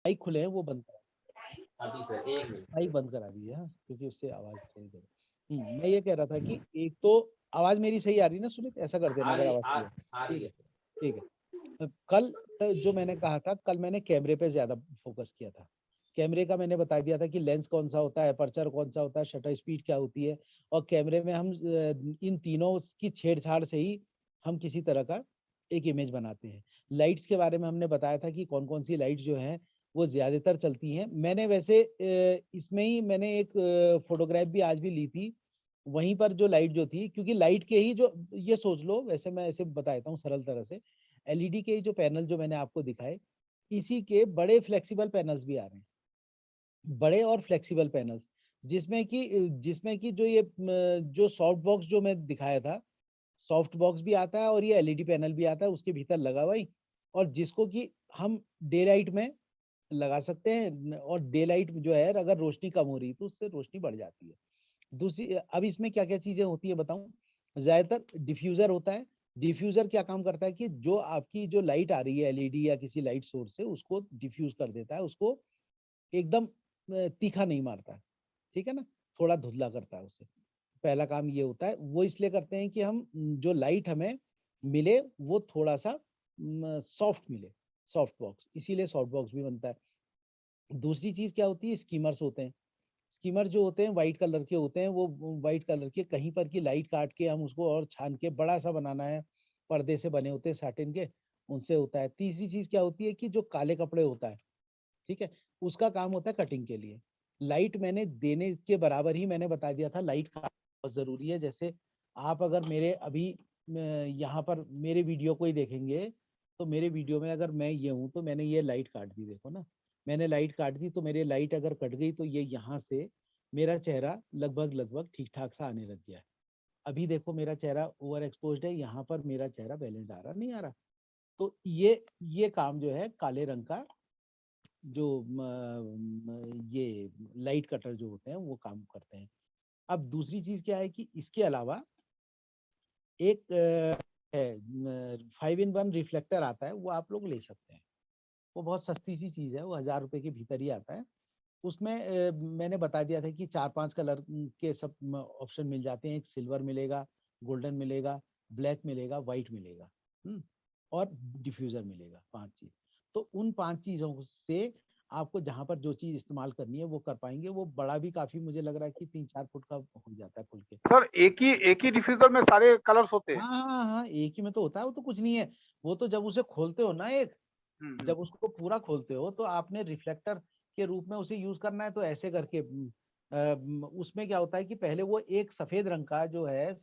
Mic खुले हैं वो बंद करा, अभी सर एक मिनट माइक बंद करा दीजिए, हाँ, क्योंकि उससे आवाज थोड़ी देर। मैं ये कह रहा था कि एक तो आवाज मेरी सही आ रही है ना सुमित, ऐसा कर देना अगर आवाज सही है, ठीक है ठीक है। कल जो मैंने कहा था, कल मैंने कैमरे पे ज्यादा फोकस किया था। कैमरे का मैंने बता दिया था कि लेंस कौन सा होता है, अपर्चर कौन सा होता है, शटर स्पीड क्या होती है, और कैमरे में हम इन तीनों की छेड़छाड़ से ही हम किसी तरह का एक इमेज बनाते हैं। लाइट्स के बारे में हमने बताया था कि कौन कौन सी लाइट जो हैं वो ज्यादातर चलती हैं। मैंने वैसे इसमें ही मैंने एक फोटोग्राफ भी आज भी ली थी, वहीं पर जो लाइट जो थी, क्योंकि लाइट के ही जो, ये सोच लो, वैसे मैं ऐसे बता देता हूँ सरल तरह से, एलईडी के जो पैनल जो मैंने आपको दिखाए, इसी के बड़े फ्लेक्सिबल पैनल्स भी आ रहे हैं, बड़े और फ्लेक्सिबल पैनल्स, जिसमें कि जो ये जो सॉफ्ट बॉक्स जो मैं दिखाया था, सॉफ्ट बॉक्स भी आता है और ये एलईडी पैनल भी आता है उसके भीतर लगा हुआ ही, और जिसको कि हम डे लाइट में लगा सकते हैं, और डे लाइट जो है अगर रोशनी कम हो रही तो उससे रोशनी बढ़ जाती है। दूसरी, अब इसमें क्या क्या चीजें होती है बताऊं, ज्यादातर डिफ्यूजर होता है। डिफ्यूजर क्या काम करता है कि जो आपकी जो लाइट आ रही है एलईडी या किसी लाइट सोर्स से, उसको डिफ्यूज कर देता है, उसको एकदम तीखा नहीं मारता है, ठीक है ना, थोड़ा धुंधला करता है उससे। पहला काम ये होता है, वो इसलिए करते हैं कि हम जो लाइट हमें मिले वो थोड़ा सा सॉफ्ट मिले, सॉफ्ट बॉक्स, इसीलिए सॉफ्ट बॉक्स भी बनता है। दूसरी चीज क्या होती है, स्कीमर्स होते हैं। स्कीमर जो होते हैं व्हाइट कलर के होते हैं, वो व्हाइट कलर के कहीं पर की लाइट काट के हम उसको और छान के बड़ा सा बनाना है, पर्दे से बने होते हैं साटिन के, उनसे होता है। तीसरी चीज क्या होती है कि जो काले कपड़े होता है, ठीक है, उसका काम होता है कटिंग के लिए। लाइट मैंने देने के बराबर ही मैंने बता दिया था, लाइट बहुत जरूरी है। जैसे आप अगर मेरे अभी यहाँ पर मेरे वीडियो को ही देखेंगे, तो मेरे वीडियो में अगर मैं ये हूँ तो मैंने ये लाइट काट दी, देखो ना, मैंने लाइट काट दी, तो मेरी लाइट अगर कट गई तो ये यहाँ से मेरा चेहरा लगभग लगभग ठीक ठाक सा आने लग गया है। अभी देखो मेरा चेहरा ओवर एक्सपोज्ड है, यहाँ पर मेरा चेहरा बैलेंस आ रहा नहीं आ रहा। तो ये काम जो है काले रंग का, जो ये लाइट कटर जो होते हैं वो काम करते हैं। अब दूसरी चीज क्या है कि इसके अलावा एक है 5-in-1 रिफ्लेक्टर आता है, वो आप लोग ले सकते हैं। वो बहुत सस्ती सी चीज है, वो 1000 रुपए के भीतर ही आता है। उसमें मैंने बता दिया था कि 4-5 कलर के सब ऑप्शन मिल जाते हैं। एक सिल्वर मिलेगा, गोल्डन मिलेगा, ब्लैक मिलेगा, व्हाइट मिलेगा, और डिफ्यूजर मिलेगा, 5 चीज। तो उन 5 चीजों से आपको जहां पर जो चीज इस्तेमाल करनी है वो कर पाएंगे। वो बड़ा भी काफी मुझे लग रहा है कि 3-4 फुट का हो जाता है खुल के। सर एक ही डिफ्यूजर में सारे कलर्स होते हैं? हाँ हाँ हाँ, एक ही में तो होता है, वो तो कुछ नहीं है। वो तो जब उसे खोलते हो ना, एक हम्म। जब उसको पूरा खोलते हो तो आपने रिफ्लेक्टर के रूप में उसे यूज करना है, तो ऐसे करके उसमें क्या होता है कि पहले वो एक सफेद रंग का जो है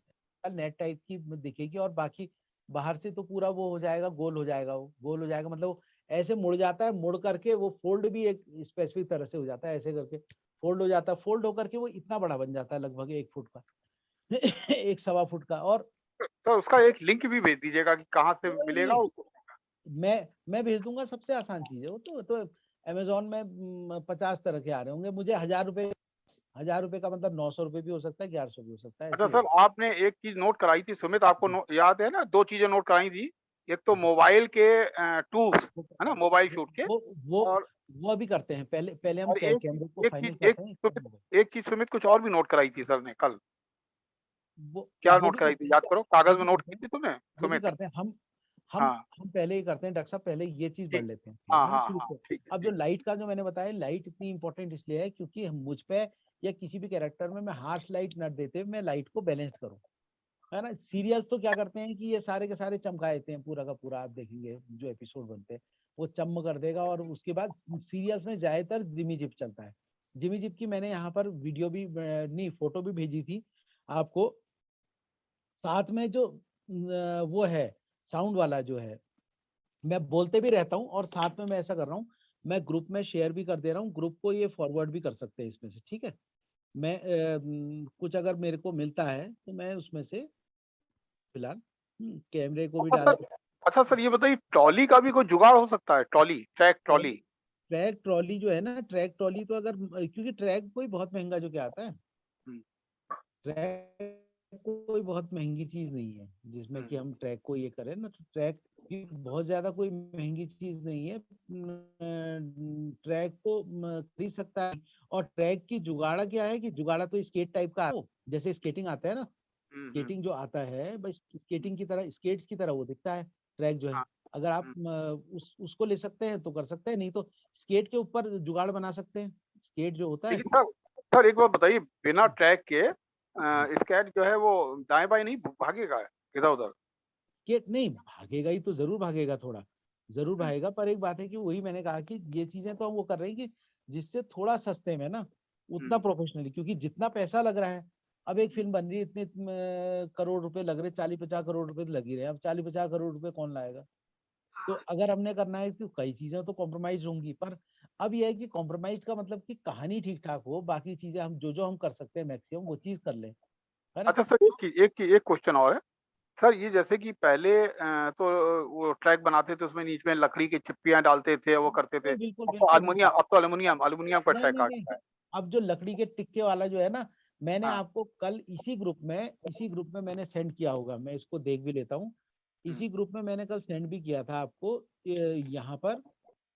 नेट टाइप की दिखेगी, और बाकी बाहर से तो पूरा वो हो जाएगा, गोल हो जाएगा, वो गोल हो जाएगा, मतलब वो ऐसे मुड़ जाता है, मुड़ करके वो फोल्ड भी एक स्पेसिफिक तरह से हो जाता है, ऐसे करके फोल्ड हो जाता है, फोल्ड होकर के वो इतना बड़ा बन जाता है, लगभग 1 फुट का 1 सवा फुट का। और तो उसका एक लिंक भी भेज दीजिएगा कि कहाँ से कोई मिलेगा नहीं, वो। मैं भेज दूंगा, सबसे आसान चीज है वो तो अमेजोन में 50 तरह के आ रहे होंगे। मुझे 1000 रुपए, 1000 रुपए का मतलब 900 रुपए भी हो सकता है, 1100 भी हो सकता है, अच्छा ऐसे ही सर, होगा। आपने एक चीज नोट कराई थी सुमित, आपको याद है ना, दो चीजें नोट कराई थी। एक तो मोबाइल के टूल्स, वो है ना, मोबाइल शूट के। वो वो और वो अभी करते हैं, पहले पहले हम और एक कैमरे को एक चीज फाइनल एक करते हैं, इसके सुमित बाद एक चीज सुमित कुछ और भी नोट कराई थी सर ने कल। क्या वो नोट भी कराई करते थी, हैं, याद करो, वो कागज भी में नोट करते की हैं, थी तुमने वो भी सुमित? करते हैं। हम हाँ हम पहले ही करते हैं डॉक्टर साहब, पहले ये चीज बढ़ ठीक। लेते हैं, हाँ हम हाँ शुरू हाँ, से। ठीक है अब जो ठीक। लाइट का जो मैंने बताया, लाइट इतनी इंपॉर्टेंट इसलिए है क्योंकि मुझ पे या किसी भी कैरेक्टर में मैं हार्श लाइट न देते हुए मैं लाइट को बैलेंस करूँ, है ना। सीरियल्स तो क्या करते हैं कि ये सारे के सारे चमका देते हैं, पूरा का पूरा आप देखेंगे जो एपिसोड बनते हैं वो चम कर देगा। और उसके बाद सीरियल्स में ज्यादातर जिमी जिप चलता है। जिमी जिप की मैंने यहाँ पर वीडियो भी नहीं, फोटो भी भेजी थी आपको। साथ में जो वो है साउंड वाला जो है, मैं बोलते भी रहता हूँ और साथ में मैं ऐसा कर रहा हूँ, मैं ग्रुप में शेयर भी कर दे रहा हूँ, ग्रुप को ये फॉरवर्ड भी कर सकते हैं इसमें से, ठीक है। मैं कुछ अगर मेरे को मिलता है तो मैं उसमें से फिलहाल कैमरे को भी अच्छा डाल सर, देता अच्छा सर, हूँ। ये बताइए, ट्रॉली का भी कोई जुगाड़ हो सकता है? Trolley, track trolley. Trolley, track trolley जो है ना, ट्रैक ट्रॉली तो अगर क्योंकि ट्रैक कोई बहुत महंगा जो क्या आता है, हम्म, ट्रैक कोई बहुत महंगी चीज नहीं है जिसमें कि हम ट्रैक को ये करें ना, तो ट्रैक भी बहुत ज्यादा कोई महंगी चीज नहीं है। ट्रैक तो खरीद सकता है। और ट्रैक की जुगाड़ा क्या है कि जुगाड़ा तो स्केट टाइप का जैसे स्केटिंग आता है ना, स्केटिंग जो आता है बस स्केटिंग की तरह, स्केट्स की तरह वो दिखता है ट्रैक जो है। हाँ, अगर आप उसको ले सकते हैं तो कर सकते हैं, नहीं तो स्केट के ऊपर जुगाड़ बना सकते हैं, स्केट जो होता है। लेकिन सर, एक बात बताइए, बिना ट्रैक के स्केट जो है वो दाएं बाएं नहीं भागेगा इधर उधर? स्केट नहीं भागेगा, ही तो जरूर भागेगा, थोड़ा जरूर भागेगा। पर एक बात है कि वही मैंने कहा कि ये चीजें तो हम वो कर रहे हैं कि जिससे थोड़ा सस्ते में ना, उतना प्रोफेशनली, क्योंकि जितना पैसा लग रहा है, अब एक फिल्म बन रही है इतने करोड़ रुपए लग रहे, 40-50 करोड़ रुपए लग ही रहे हैं, अब 40-50 करोड़ रुपए कौन लाएगा? तो अगर हमने करना है तो कई चीजें तो कॉम्प्रोमाइज होंगी, पर अब यह है कि कॉम्प्रोमाइज का मतलब कि कहानी ठीक ठाक हो, बाकी चीजें हम जो जो हम कर सकते हैं मैक्सिमम वो चीज कर लें, है ना। अच्छा सर, एक क्वेश्चन और है सर। ये जैसे कि पहले तो वो ट्रैक बनाते थे, उसमें बीच में लकड़ी की चिप्पियां डालते थे, वो करते थे। नहीं, बिल्कुल बिल्कुल बिल्कुल। अब तो एल्युमिनियम का नहीं ट्रैक नहीं आ नहीं, गया है। अब जो लकड़ी के टिक्के वाला जो है ना, मैंने हाँ। आपको कल इसी ग्रुप में मैंने सेंड किया होगा, मैं इसको देख भी लेता हूँ। इसी ग्रुप में मैंने कल सेंड भी किया था आपको, यहाँ पर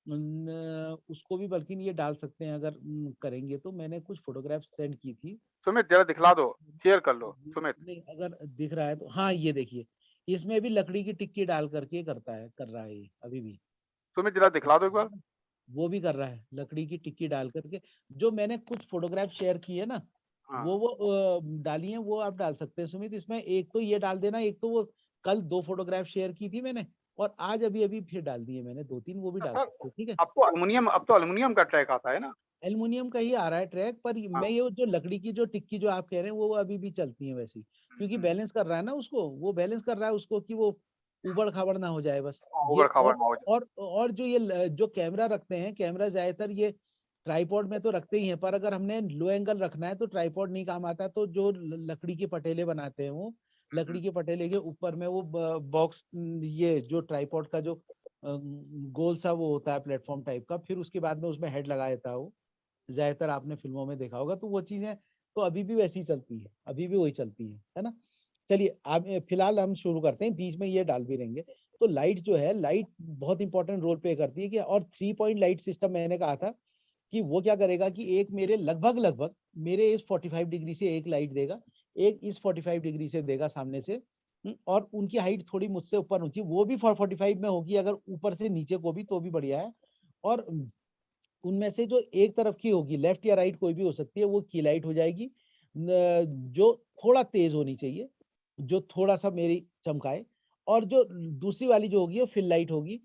उसको भी बल्कि ये डाल सकते हैं अगर करेंगे तो। मैंने कुछ फोटोग्राफ सेंड की थी। सुमित जरा दिखला दो, शेयर कर लो सुमित। नहीं अगर दिख रहा है तो हाँ, ये देखिए, इसमें भी लकड़ी की टिक्की डाल करके कर रहा है ये अभी भी। सुमित जरा दिखला दो एक बार। वो भी कर रहा है लकड़ी की टिक्की डाल करके। जो मैंने कुछ फोटोग्राफ शेयर की है ना, हाँ। वो डाली है, वो आप डाल सकते हैं सुमित। इसमें एक तो ये डाल देना, एक तो वो कल 2 फोटोग्राफ शेयर की थी मैंने, और आज अभी अभी फिर डाल दिए मैंने 2-3, वो भी डाल सर, सकते हैं, ठीक है। अब तो एल्युमिनियम का ट्रैक आता है ना? एल्युमिनियम का ही आ रहा है ट्रैक, पर हाँ। मैं ये जो लकड़ी की जो टिक्की जो आप कह रहे हैं वो अभी भी चलती है वैसे ही, क्योंकि बैलेंस कर रहा है ना उसको, वो बैलेंस कर रहा है उसको कि वो उबड़ खाबड़ ना हो जाए बस ये। उबड़ खाबड़ ना हो जाए। और जो जो कैमरा रखते हैं, कैमरा ज्यादातर ये ट्राइपॉड में तो रखते ही हैं, पर अगर हमने लो एंगल रखना है तो ट्राइपॉड नहीं काम आता, तो जो लकड़ी के पटेले बनाते हैं वो, लकड़ी के पटेले के ऊपर में वो बॉक्स, ये जो ट्राइपॉड का जो गोल सा वो होता है प्लेटफॉर्म टाइप का, फिर उसके बाद में उसमें हेड लगा देता है वो। ज्यादातर आपने फिल्मों में देखा होगा, तो वो चीजें तो अभी भी वैसी चलती है, अभी भी वही चलती है ना। चलिए आप फिलहाल हम शुरू करते हैं, बीच में ये डाल भी रहेंगे। तो लाइट जो है, लाइट बहुत इंपॉर्टेंट रोल प्ले करती है कि, और 3 पॉइंट लाइट सिस्टम मैंने कहा था कि वो क्या करेगा कि एक मेरे लगभग लगभग मेरे इस 45 डिग्री से एक लाइट देगा, एक इस 45 डिग्री से देगा सामने से। और उनकी हाइट थोड़ी मुझसे ऊपर ऊंची, वो भी 45 में होगी, अगर ऊपर से नीचे को भी तो भी बढ़िया है। और उनमें से जो एक तरफ की होगी, लेफ्ट या राइट कोई भी हो सकती है, वो की लाइट हो जाएगी, जो थोड़ा तेज होनी चाहिए, जो थोड़ा सा मेरी चमकाए। और जो दूसरी वाली जो होगी वो फिल लाइट होगी,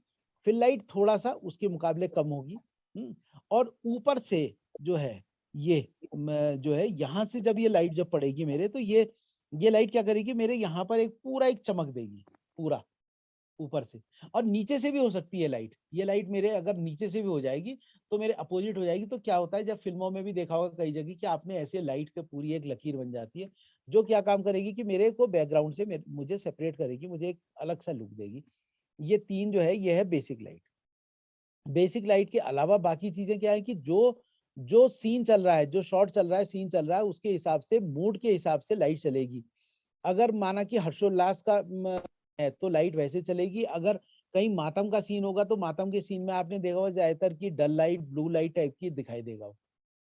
फिल लाइट थोड़ा सा उसके मुकाबले कम होगी। और ऊपर से जो है ये जो है यहाँ से जब ये लाइट जब पड़ेगी मेरे, तो ये लाइट क्या करेगी, मेरे यहाँ पर एक पूरा एक चमक देगी पूरा ऊपर से। और नीचे से भी हो सकती है लाइट, ये लाइट मेरे अगर नीचे से भी हो जाएगी तो मेरे अपोजिट हो जाएगी। तो क्या होता है, जब फिल्मों में भी देखा होगा कई जगह कि आपने ऐसे लाइट के पूरी एक लकीर बन जाती है, जो क्या काम करेगी कि मेरे को बैकग्राउंड से मुझे सेपरेट करेगी, मुझे एक अलग सा लुक देगी। ये 3 जो है, ये है बेसिक लाइट। बेसिक लाइट के अलावा बाकी चीजें क्या है कि जो जो सीन चल रहा है, जो शॉट चल रहा है, सीन चल रहा है, उसके हिसाब से, मूड के हिसाब से लाइट चलेगी। अगर माना कि हर्षोल्लास का है तो लाइट वैसे चलेगी, अगर कहीं मातम का सीन होगा तो मातम के सीन में आपने देखा होगा ज्यादातर की डल लाइट, ब्लू लाइट टाइप की दिखाई देगा,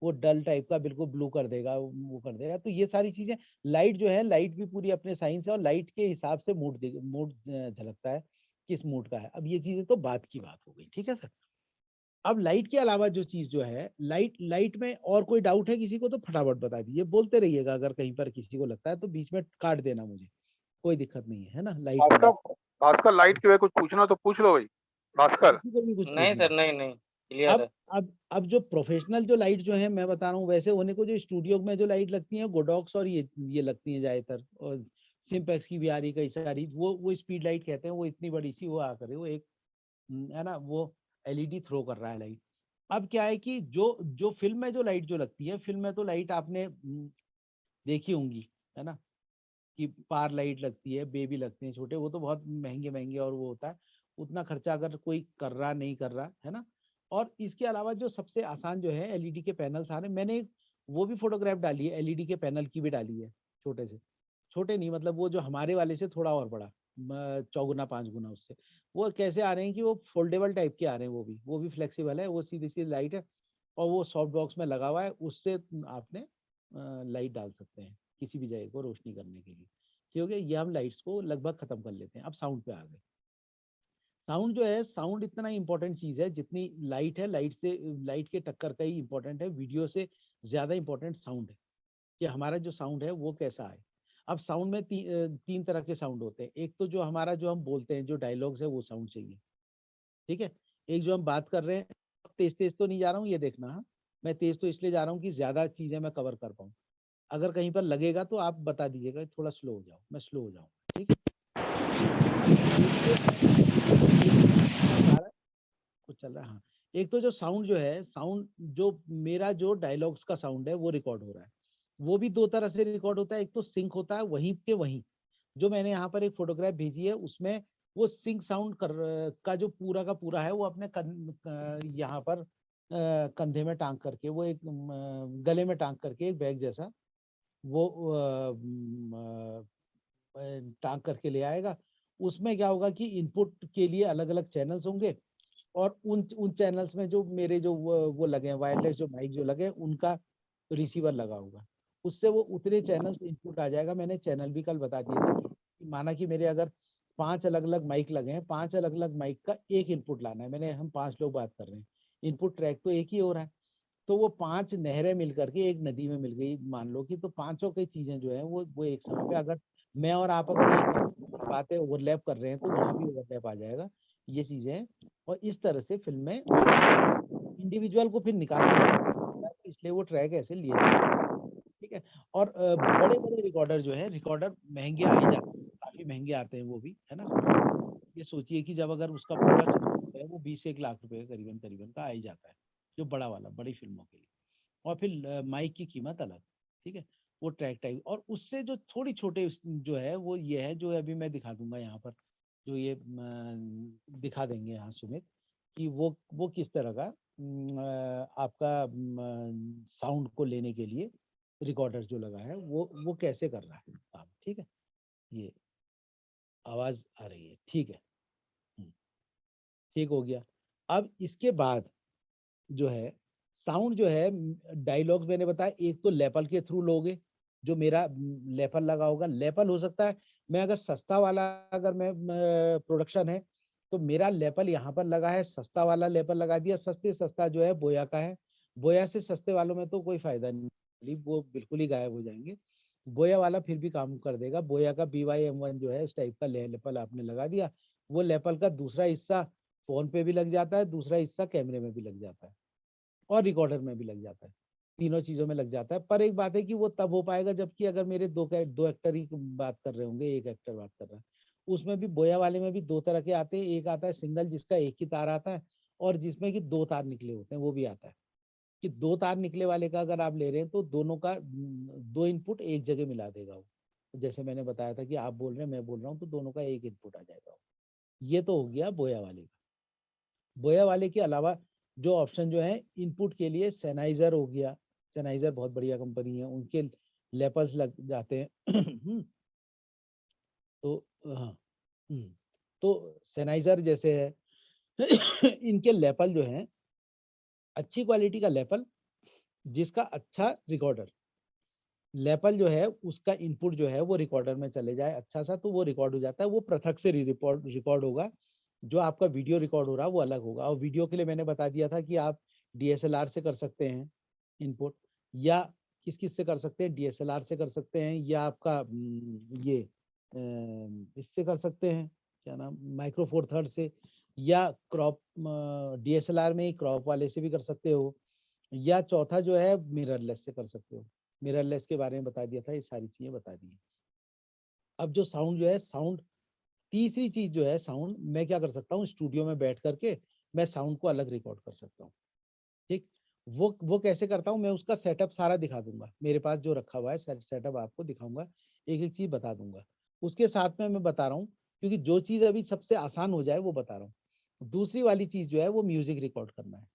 वो डल टाइप का बिल्कुल ब्लू कर देगा, वो कर देगा। तो ये सारी चीजें, लाइट जो है, लाइट भी पूरी अपने साइंस है, और लाइट के हिसाब से मूड झलकता है किस मूड का है। अब ये चीजें तो बात की बात हो गई, ठीक है सर। अब लाइट के अलावा जो चीज जो है, लाइट लाइट में और कोई डाउट है किसी को तो फटाफट बता दीजिए, बोलते रहिएगा, अगर कहीं पर किसी को लगता है तो बीच में काट देना मुझे, कोई दिक्कत नहीं है ना लाइट में। भास्कर, लाइट के वे कुछ पूछना तो पूछ लो भाई भास्कर। किसी को भी कुछ नहीं पूछना सर, है। नहीं नहीं, क्लियर अब है। अब जो प्रोफेशनल जो लाइट जो है मैं बता रहा हूँ, वैसे होने को जो स्टूडियो में जो लाइट लगती है गोडॉक्स और ये लगती है ज्यादातर, और सिम्पेक्स की भी आ रही कई सारी, वो स्पीड लाइट कहते हैं, वो इतनी बड़ी सी वो आ करे, वो एक है ना, वो एलईडी थ्रो कर रहा है लाइट। अब क्या है कि जो जो फिल्म में जो लाइट जो लगती है, फिल्म में तो लाइट आपने देखी होंगी, है ना, कि पार लाइट लगती है, बेबी लगते हैं छोटे, वो तो बहुत महंगे महंगे और वो होता है, उतना खर्चा अगर कोई कर रहा नहीं कर रहा है ना। और इसके अलावा जो सबसे आसान जो है एलईडी के पैनल सारे, मैंने वो भी फोटोग्राफ डाली है, एलईडी के पैनल की भी डाली है छोटे से। छोटे नहीं, मतलब वो जो हमारे वाले से थोड़ा और बड़ा, 4 गुना 5 गुना उससे। वो कैसे आ रहे हैं कि वो फोल्डेबल टाइप के आ रहे हैं, वो भी फ्लेक्सिबल है, वो सीधी सीधी लाइट है और वो सॉफ्ट बॉक्स में लगा हुआ है, उससे आपने लाइट डाल सकते हैं किसी भी जगह को रोशनी करने के लिए। क्योंकि ये हम लाइट्स को लगभग खत्म कर लेते हैं। अब साउंड पे आ गए। साउंड जो है, साउंड इतना इंपॉर्टेंट चीज है जितनी लाइट है, लाइट के टक्कर का ही इंपॉर्टेंट है, वीडियो से ज्यादा इंपॉर्टेंट साउंड है कि हमारा जो साउंड है वो कैसा है। अब साउंड में 3 तरह के साउंड होते हैं। एक तो जो हमारा जो हम बोलते हैं, जो डायलॉग्स है, वो साउंड चाहिए, ठीक है। एक जो हम बात कर रहे हैं, तेज तेज तो नहीं जा रहा हूँ ये देखना, हाँ। मैं तेज तो इसलिए जा रहा हूँ कि ज्यादा चीजें मैं कवर कर पाऊँ। अगर कहीं पर लगेगा तो आप बता दीजिएगा, थोड़ा स्लो हो जाओ, मैं स्लो हो जाऊँ, ठीक है। अब एक तो आ रहा है, कुछ चल रहा है, हाँ। एक तो जो साउंड जो है, साउंड जो मेरा जो डायलॉग्स का साउंड है वो रिकॉर्ड हो रहा है, वो भी 2 तरह से रिकॉर्ड होता है। एक तो सिंक होता है वहीं के वहीं, जो मैंने यहाँ पर एक फोटोग्राफ भेजी है उसमें वो सिंक साउंड का जो पूरा का पूरा है, वो अपने यहाँ पर कंधे में टांग करके, वो एक गले में टांग करके एक बैग जैसा वो टांग करके ले आएगा। उसमें क्या होगा कि इनपुट के लिए अलग अलग चैनल्स होंगे, और उन चैनल्स में जो मेरे जो वो लगे हैं वायरलेस जो माइक जो लगे हैं, उनका रिसीवर लगा होगा, उससे वो उतने चैनल्स इनपुट आ जाएगा। मैंने चैनल भी कल बता दिया था कि माना कि मेरे अगर 5 अलग अलग माइक लगे हैं, 5 अलग अलग माइक का एक इनपुट लाना है, मैंने हम 5 लोग बात कर रहे हैं, इनपुट ट्रैक तो एक ही हो रहा है। तो वो 5 नहरें मिलकर के एक नदी में मिल गई, मान लो कि, तो पांचों की चीजें जो है वो एक समय पे, अगर मैं और आप अगर एक बातें ओवरलैप कर रहे हैं तो वहां भी ओवरलैप आ जाएगा, ये चीजें हैं। और इस तरह से फिल्म में इंडिविजुअल को फिर निकालना पड़ता है, इसलिए वो ट्रैक ऐसे लिए जाते हैं, ठीक है। और बड़े बड़े रिकॉर्डर जो है, रिकॉर्डर महंगे आ ही जाते हैं, काफी महंगे आते हैं वो भी, है ना। ये सोचिए कि जब अगर उसका पूरा सेटअप है, वो 20 से 1 लाख रुपए करीबन करीबन का आ ही जाता है, जो बड़ा वाला बड़ी फिल्मों के लिए। और फिर माइक की कीमत अलग, ठीक है। वो ट्रैक टाइप, और उससे जो थोड़ी छोटे जो है वो ये है, जो अभी मैं दिखा दूंगा यहाँ पर, जो ये दिखा देंगे यहाँ सुमित, कि वो किस तरह का आपका साउंड को लेने के लिए रिकॉर्डर जो लगा है वो कैसे कर रहा है काम, ठीक है। ये आवाज आ रही है, ठीक है। हम्म, ठीक हो गया। अब इसके बाद जो है साउंड जो है, डायलॉग्स मैंने बताया, एक तो लेपल के थ्रू लोगे, जो मेरा लेपल लगा होगा, लेपल हो सकता है मैं अगर सस्ता वाला, अगर मैं प्रोडक्शन है तो मेरा लेपल यहाँ पर लगा है, सस्ता वाला लेपल लगा दिया। सस्ते सस्ता जो है बोया का है, बोया से सस्ते वालों में तो कोई फायदा नहीं, वो बिल्कुल ही गायब हो जाएंगे। बोया वाला फिर भी काम कर देगा, बोया का BY-M1 जो है इस टाइप का लेपल आपने लगा दिया। वो लेपल का दूसरा हिस्सा फोन पे भी लग जाता है, दूसरा हिस्सा कैमरे में भी लग जाता है, और रिकॉर्डर में भी लग जाता है, तीनों चीजों में लग जाता है। पर एक बात है कि वो तब हो पाएगा जबकि अगर मेरे दो एक्टर ही बात कर रहे होंगे, एक एक्टर बात कर रहा है, उसमें भी बोया वाले में भी 2 तरह के आते हैं। एक आता है सिंगल, जिसका एक ही तार आता है, और जिसमें कि 2 तार निकले होते हैं, वो भी आता है। कि 2 तार निकले वाले का अगर आप ले रहे हैं तो दोनों का 2 इनपुट एक जगह मिला देगा वो। तो जैसे मैंने बताया था कि आप बोल रहे हैं मैं बोल रहा हूँ, तो दोनों का एक इनपुट आ जाएगा। ये तो हो गया बोया वाले का। बोया वाले के अलावा जो ऑप्शन जो है इनपुट के लिए, सेनाइजर हो गया। सेनाइजर बहुत बढ़िया कंपनी है, उनके लेपल्स लग जाते हैं। तो हाँ, तो सेनाइजर जैसे है, इनके लेपल जो है, अच्छी क्वालिटी का लेपल, जिसका अच्छा रिकॉर्डर, लेपल जो है उसका इनपुट जो है वो रिकॉर्डर में चले जाए अच्छा सा, तो वो रिकॉर्ड हो जाता है। वो पृथक से रिकॉर्ड होगा। जो आपका वीडियो रिकॉर्ड हो रहा है वो अलग होगा। और वीडियो के लिए मैंने बता दिया था कि आप DSLR से कर सकते हैं इनपुट, या किस किस से कर सकते हैं, DSLR से कर सकते हैं, या आपका ये इससे कर सकते हैं, क्या नाम, माइक्रो फोर थर्ड से, या क्रॉप, DSLR में ही क्रॉप वाले से भी कर सकते हो, या चौथा जो है मिररलेस से कर सकते हो। मिररलेस के बारे में बता दिया था, ये सारी चीजें बता दी। अब जो साउंड जो है, साउंड तीसरी चीज जो है, साउंड मैं क्या कर सकता हूँ, स्टूडियो में बैठ करके मैं साउंड को अलग रिकॉर्ड कर सकता हूँ, ठीक। वो कैसे करता हूँ, मैं उसका सेटअप सारा दिखा दूंगा, मेरे पास जो रखा हुआ है सेटअप आपको दिखाऊंगा, एक एक चीज बता दूंगा। उसके साथ में मैं बता रहा हूँ, क्योंकि जो चीज अभी सबसे आसान हो जाए वो बता रहा हूँ। दूसरी वाली चीज जो है वो म्यूजिक रिकॉर्ड करना है।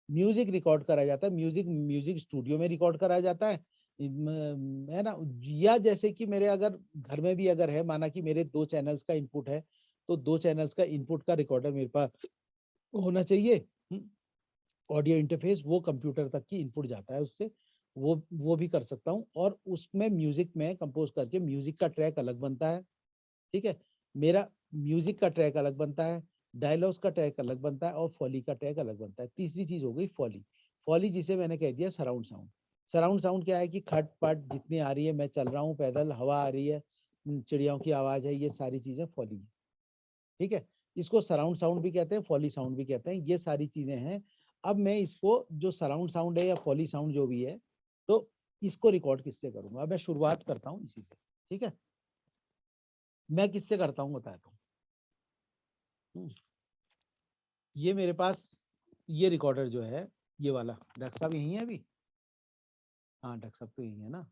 म्यूजिक रिकॉर्ड करा जाता है, म्यूजिक म्यूजिक स्टूडियो में रिकॉर्ड करा जाता है, है ना, या जैसे कि मेरे अगर घर में भी अगर है, माना कि मेरे 2 चैनल्स का इनपुट है, तो 2 चैनल्स का इनपुट का रिकॉर्डर मेरे पास होना चाहिए। ऑडियो इंटरफेस वो कंप्यूटर तक की इनपुट जाता है उससे, वो भी कर सकता हूँ। और उसमें म्यूजिक में कंपोज करके म्यूजिक का ट्रैक अलग बनता है, ठीक है, मेरा म्यूजिक का ट्रैक अलग बनता है, डायलॉग्स का ट्रैक अलग बनता है, और फॉली का ट्रैक अलग बनता है। तीसरी चीज हो गई फॉली। फॉली जिसे मैंने कह दिया सराउंड साउंड। सराउंड साउंड क्या है कि खट पट जितनी आ रही है, मैं चल रहा हूँ पैदल, हवा आ रही है, चिड़ियों की आवाज है, ये सारी चीजें फॉली है, ठीक है। इसको सराउंड साउंड भी कहते हैं, फॉली साउंड भी कहते हैं, ये सारी चीजें हैं। अब मैं इसको जो सराउंड साउंड है या फॉली साउंड जो भी है, तो इसको रिकॉर्ड किससे करूंगा। अब मैं शुरुआत करता हूँ इसी से, ठीक है। मैं किससे करता हूँ बताता हूँ। ये मेरे पास ये रिकॉर्डर जो है, ये वाला, डॉक्टर साहब यही है अभी, हाँ डॉक्टर साहब तो यही है ना।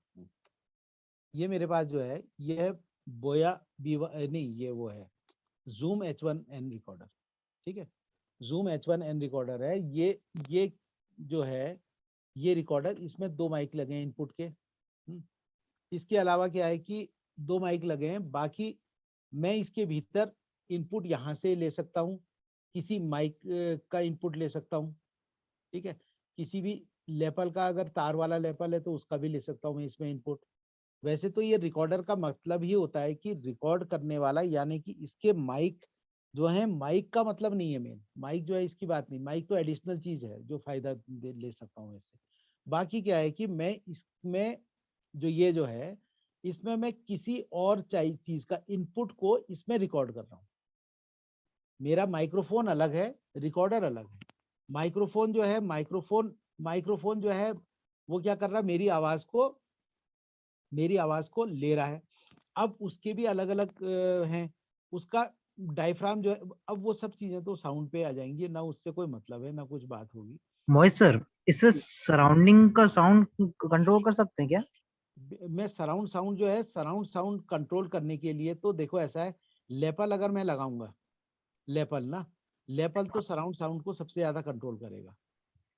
ये मेरे पास जो है, ये है बोया नहीं, ये वो है जूम H1N रिकॉर्डर, ठीक है। जूम H1N रिकॉर्डर है ये जो है, ये रिकॉर्डर, इसमें 2 माइक लगे हैं इनपुट के। इसके अलावा क्या है कि 2 माइक लगे हैं, बाकी मैं इसके भीतर इनपुट यहाँ से ले सकता हूँ, किसी माइक का इनपुट ले सकता हूँ, ठीक है। किसी भी लेपल का, अगर तार वाला लेपल है तो उसका भी ले सकता हूँ मैं इसमें इनपुट। वैसे तो ये रिकॉर्डर का मतलब ही होता है कि रिकॉर्ड करने वाला, यानी कि इसके माइक जो है, माइक का मतलब नहीं है मेन, माइक जो है इसकी बात नहीं, माइक तो एडिशनल चीज है जो फायदा ले सकता हूँ इससे। बाकी क्या है कि मैं इसमें जो ये जो है, इसमें मैं किसी और चीज का इनपुट को इसमें रिकॉर्ड कर रहा हूँ। मेरा माइक्रोफोन अलग है, रिकॉर्डर अलग है। माइक्रोफोन जो है, माइक्रोफोन जो है, वो क्या कर रहा है, मेरी आवाज को ले रहा है। अब उसके भी अलग अलग हैं, उसका डायफ्राम जो है, अब वो सब चीजें तो साउंड पे आ जाएंगी ना, उससे कोई मतलब है ना कुछ बात होगी। मोहित सर, इससे सराउंडिंग का साउंड कंट्रोल कर सकते हैं क्या? मैं सराउंड साउंड जो है, सराउंड साउंड कंट्रोल करने के लिए तो देखो ऐसा है, लेपल अगर मैं लगाऊंगा, लेपल ना, लेपल तो सराउंड साउंड को सबसे ज्यादा कंट्रोल करेगा,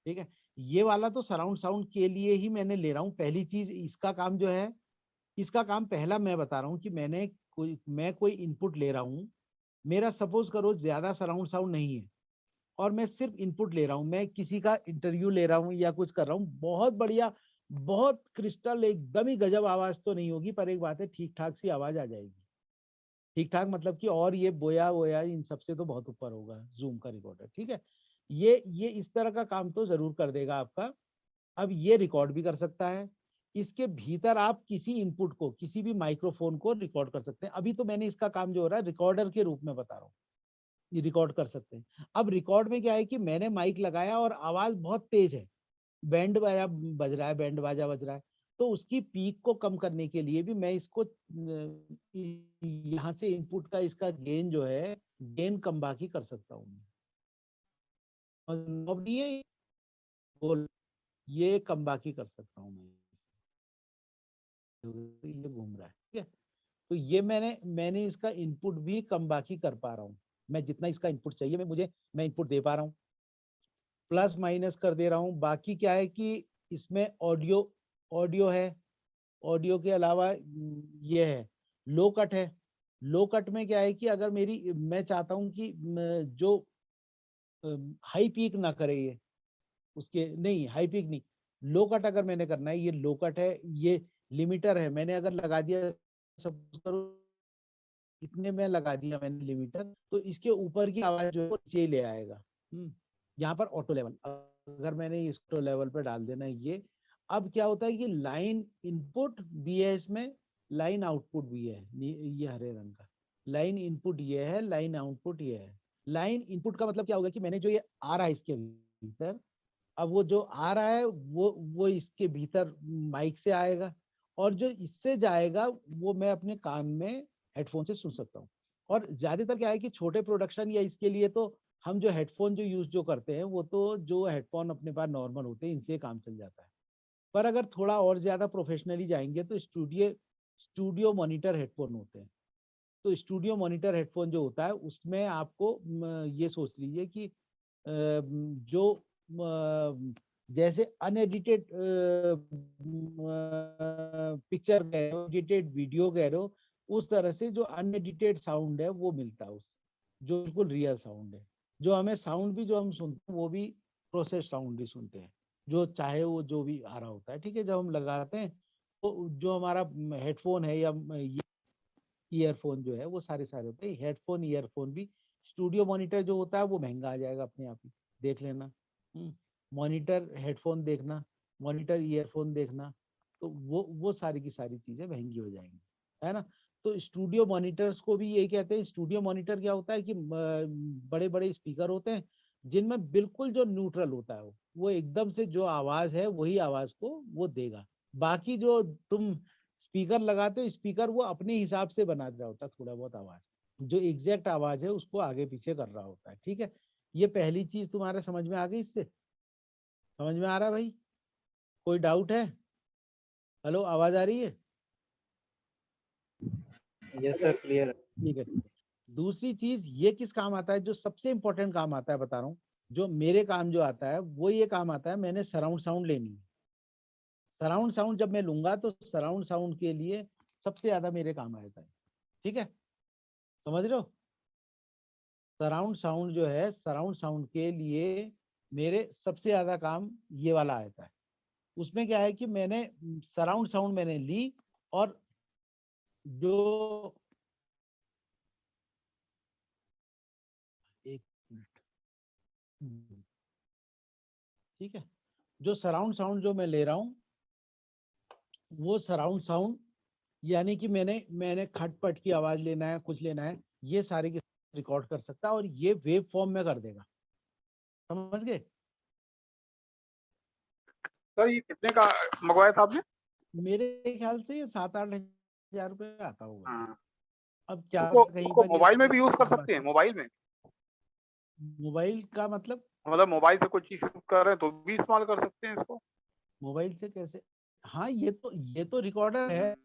ठीक है। ये वाला तो सराउंड साउंड के लिए ही मैंने ले रहा हूँ। पहली चीज इसका काम जो है, इसका काम पहला मैं बता रहा हूँ कि मैं कोई इनपुट ले रहा हूँ, मेरा सपोज करो ज्यादा सराउंड साउंड नहीं है, और मैं सिर्फ इनपुट ले रहा हूँ, मैं किसी का इंटरव्यू ले रहा हूँ या कुछ कर रहा हूँ, बहुत बढ़िया, बहुत क्रिस्टल एकदम ही गजब आवाज तो नहीं होगी, पर एक बात है, ठीक ठाक सी आवाज आ जाएगी। ठीक ठाक मतलब कि, और ये बोया वोया इन सबसे तो बहुत ऊपर होगा जूम का रिकॉर्डर, ठीक है। ये इस तरह का काम तो जरूर कर देगा आपका। अब ये रिकॉर्ड भी कर सकता है, इसके भीतर आप किसी इनपुट को, किसी भी माइक्रोफोन को रिकॉर्ड कर सकते हैं। अभी तो मैंने इसका काम जो हो रहा है रिकॉर्डर के रूप में बता रहा हूँ, ये रिकॉर्ड कर सकते हैं। अब रिकॉर्ड में क्या है कि मैंने माइक लगाया और आवाज बहुत तेज है, बैंड बाजा बज रहा है, बैंड बाजा बज रहा है, तो उसकी पीक को कम करने के लिए भी मैं इसको यहाँ से इनपुट का इसका गेन जो है, गेन कम बाकी कर सकता हूँ। और अब नहीं है, बोल, ये कम बाकी कर सकता हूँ मैं, ये घूम रहा है, ठीक है। तो ये मैंने इसका इनपुट भी कम बाकी कर पा रहा हूँ, मैं जितना इसका इनपुट चाहिए मैं इनपुट दे पा रहा हूँ, प्लस माइनस कर दे रहा हूँ। बाकी क्या है कि इसमें ऑडियो है, ऑडियो के अलावा ये है लो कट है। लो कट में क्या है कि अगर मैं चाहता हूँ कि जो हाई पीक ना करे, ये उसके नहीं, हाई पीक नहीं, लो कट अगर मैंने करना है, ये लो कट है, ये लिमिटर है, मैंने अगर लगा दिया, सपोज करो इतने में लगा दिया मैंने लिमिटर, तो इसके ऊपर की आवाज जो है वो नीचे ले आएगा। यहाँ पर ऑटो लेवल, अगर मैंने इसको लेवल पे डाल देना ये, अब क्या होता है कि लाइन इनपुट भी है इसमें, लाइन आउटपुट भी है, ये हरे रंग का लाइन इनपुट ये है, लाइन आउटपुट ये है। लाइन इनपुट का मतलब क्या होगा कि मैंने जो ये आ रहा है इसके भीतर, अब वो जो आ रहा है वो इसके भीतर माइक से आएगा, और जो इससे जाएगा वो मैं अपने कान में हेडफोन से सुन सकता हूँ। और ज्यादातर क्या है कि छोटे प्रोडक्शन या इसके लिए तो हम जो हेडफोन जो करते हैं, वो तो जो हेडफोन अपने पास नॉर्मल होते हैं, इनसे काम चल जाता है। पर अगर थोड़ा और ज्यादा प्रोफेशनली जाएंगे तो स्टूडियो मॉनिटर हेडफोन होते हैं। तो स्टूडियो मॉनिटर हेडफोन जो होता है, उसमें आपको ये सोच लीजिए कि जो जैसे अनएडिटेड पिक्चर कह रहे हो, एडिटेड वीडियो कह रहे हो, उस तरह से जो अनएडिटेड साउंड है वो मिलता है उससे, जो बिल्कुल रियल साउंड है। जो हमें साउंड भी जो हम सुनते हैं वो भी प्रोसेस साउंड ही सुनते हैं, जो चाहे वो जो भी आ रहा होता है, ठीक है। जब हम लगाते हैं तो जो हमारा हेडफोन है या ईयरफोन जो है वो सारे सारे होते हैं। हेडफोन ईयरफोन भी, स्टूडियो मॉनिटर जो होता है वो महंगा आ जाएगा अपने आप ही, देख लेना। मॉनिटर हेडफोन देखना, मॉनिटर ईयरफोन देखना, तो वो सारी की सारी चीजें महंगी हो जाएंगी, है ना। तो स्टूडियो मॉनिटर्स को भी यही कहते हैं। स्टूडियो मॉनिटर क्या होता है कि बड़े बड़े स्पीकर होते हैं जिनमें बिल्कुल जो न्यूट्रल होता है वो एकदम से जो आवाज है वही आवाज को वो देगा। बाकी जो तुम स्पीकर लगाते हो, स्पीकर वो अपने हिसाब से बना रहा होता है, थोड़ा बहुत आवाज, जो एग्जैक्ट आवाज है उसको आगे पीछे कर रहा होता है, ठीक है। ये पहली चीज तुम्हारे समझ में आ गई। इससे समझ में आ रहा है भाई? कोई डाउट है? हेलो, आवाज आ रही है? यस सर, क्लियर है। ठीक है, ठीक है। दूसरी चीज ये किस काम आता है, जो सबसे इंपॉर्टेंट काम आता है बता रहा हूँ, जो मेरे काम जो आता है वो ये काम आता है, मैंने सराउंड साउंड लेनी है। सराउंड साउंड जब मैं लूंगा तो सराउंड साउंड के लिए सबसे ज्यादा मेरे काम आता है, ठीक है। समझ रहे हो? सराउंड साउंड जो है, सराउंड साउंड के लिए मेरे सबसे ज्यादा काम ये वाला आता है। उसमें क्या है कि मैंने सराउंड साउंड मैंने ली, और जो एक मिनट, ठीक है, जो सराउंड साउंड जो मैं ले रहा हूँ वो सराउंड साउंड, यानी कि मैंने खटपट की आवाज लेना है, कुछ लेना है, ये सारे के रिकॉर्ड कर सकता है और ये वेव फॉर्म में कर देगा। समझ गए? सर ये कितने का मंगवाया था आपने? मेरे ख्याल से ये 7-8 हजार रुपये आता होगा। हाँ। अब क्या उसको कहीं उसको पर ये मोबाइल में भी यूज कर सकते हैं, मोबाइल में? मोबाइल का मतलब? मतलब मोबाइल से कोई चीज शूट कर रहे हैं तो भी इस्तेमाल कर सकते हैं इसको? मोबाइल से कैसे? हाँ, ये तो रिकॉर्डर है,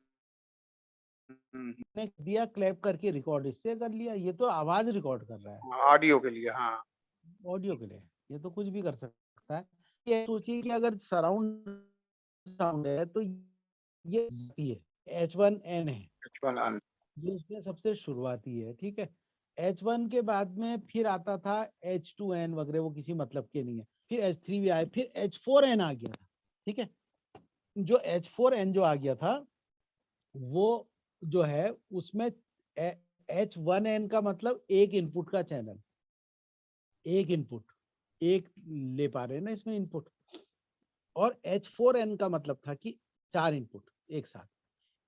हम्म, ने दिया क्लैप करके रिकॉर्ड इससे कर लिया, ये तो आवाज रिकॉर्ड कर रहा है ऑडियो के लिए, हाँ। ऑडियो के लिए। ये तो कुछ भी कर सकता है। ये सोचिए कि अगर सराउंड साउंड है तो ये H1N है, H1N। जो इसमें सबसे शुरुआती है, ठीक है। H1 के बाद में फिर आता था H2N वगैरह, वो किसी मतलब के नहीं है। फिर H3 भी आया, फिर H4N आ गया था, ठीक है। जो H4N जो आ गया था वो जो है उसमें H1N का मतलब एक इनपुट का चैनल, एक इनपुट, एक ले पा रहे हैं ना इसमें इनपुट। और H4N का मतलब था कि 4 इनपुट एक साथ।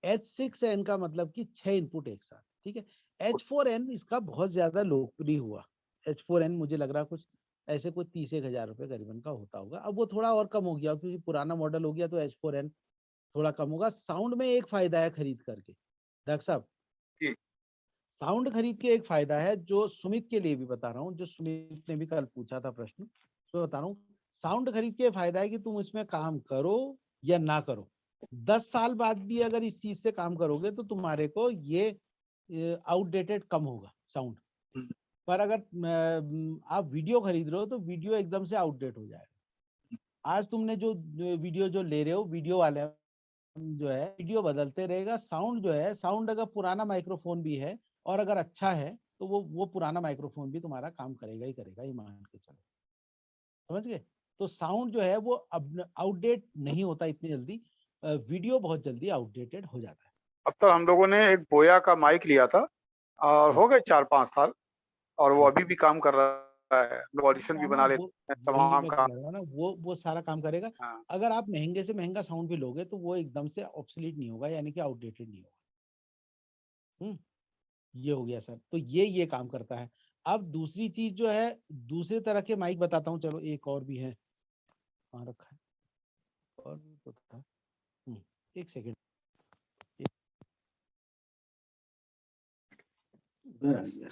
H6N का मतलब कि 6 इनपुट एक साथ, ठीक है। H4N इसका बहुत ज्यादा लोकप्रिय हुआ। H4N मुझे लग रहा कुछ ऐसे कोई 30-1 हजार रुपए करीबन का होता होगा। अब वो थोड़ा और कम हो गया क्योंकि पुराना मॉडल हो गया, तो H4N थोड़ा कम होगा। साउंड में एक फायदा है खरीद करके, डॉक्टर साहब, जी। साउंड खरीद के एक फायदा है, जो सुमित के लिए भी बता रहा हूँ, जो सुमित ने भी कल पूछा था प्रश्न, तो बता रहा हूँ। साउंड खरीद के फायदा है कि तुम इसमें काम करो या ना करो, 10 साल बाद भी अगर इस चीज से काम करोगे तो तुम्हारे को ये आउटडेटेड कम होगा साउंड। पर अगर आप वीडियो खरीद रहे हो तो वीडियो एकदम से आउटडेट हो जाएगा। आज तुमने जो वीडियो जो ले रहे हो, वीडियो वाले जो है वीडियो बदलते रहेगा। साउंड जो है, साउंड अगर पुराना माइक्रोफोन भी है और अगर अच्छा है तो वो पुराना माइक्रोफोन भी तुम्हारा काम करेगा ही करेगा, ये मान के चलो। समझ गए? तो साउंड जो है वो अब आउटडेट नहीं होता इतनी जल्दी, वीडियो बहुत जल्दी आउटडेटेड हो जाता है। अब तक हम लोगों ने एक बोया का माइक लिया था और हो गए 4-5 साल, और वो अभी भी काम कर रहा है। लोग ऑडिशन भी बना वो लेते हैं, वही तमाम मैं कह काम। रहा हूँ ना, वो सारा काम करेगा। हाँ। अगर आप महंगे से महंगा साउंड भी लोगे तो वो एकदम से ऑब्सोलीट नहीं होगा, यानी कि आउटडेटेड नहीं होगा। ये हो गया सर, तो ये काम करता है। अब दूसरी चीज जो है, दूसरे तरह के माइक बताता हूँ, चलो एक और भी है, कहाँ रखा है, और भी तो था। एक सेकेंड, उधर आ गया।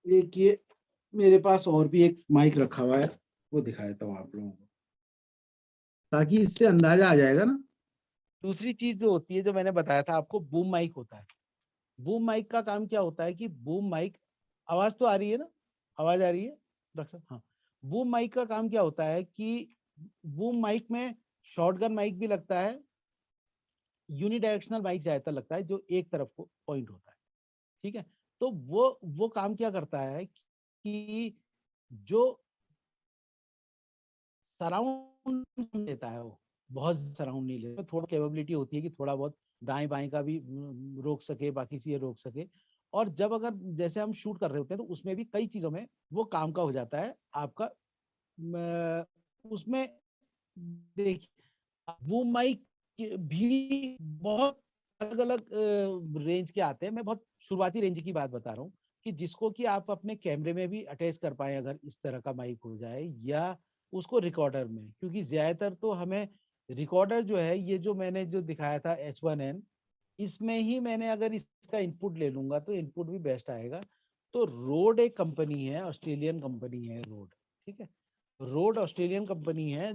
एक ये मेरे पास और भी एक माइक रखा हुआ है, वो दिखा देता हूँ आप लोगों को, ताकि इससे अंदाजा आ जाएगा ना। दूसरी चीज जो होती है, जो मैंने बताया था आपको, बूम माइक होता है। बूम माइक का काम क्या होता है कि बूम माइक, आवाज तो आ रही है ना, आवाज आ रही है डॉक्टर साहब? हाँ। बूम माइक का काम क्या होता है कि बूम माइक में शॉटगन माइक भी लगता है, यूनिडायरेक्शनल माइक ज्यादातर लगता है जो एक तरफ को पॉइंट होता है, ठीक है। तो वो काम क्या करता है कि जो सराउंड लेता है, वो बहुत सराउंड नहीं लेता, थोड़ा कैपेबिलिटी होती है कि थोड़ा बहुत दाएं बाएं का भी रोक सके, बाकी चीजें रोक सके। और जब अगर जैसे हम शूट कर रहे होते हैं तो उसमें भी कई चीजों में वो काम का हो जाता है आपका। उसमें देखिए वो माइक भी बहुत अलग अलग रेंज के आते हैं। मैं बहुत शुरुआती रेंज की बात बता रहा हूँ कि जिसको कि आप अपने कैमरे में भी अटैच कर पाए अगर इस तरह का माइक हो जाए, या उसको रिकॉर्डर में, क्योंकि ज्यादातर तो हमें रिकॉर्डर जो है, ये जो मैंने जो दिखाया था H1N, इसमें ही मैंने अगर इसका इनपुट ले लूंगा तो इनपुट भी बेस्ट आएगा। तो रोड एक कंपनी है, ऑस्ट्रेलियन कंपनी है रोड, ठीक है। रोड ऑस्ट्रेलियन कंपनी है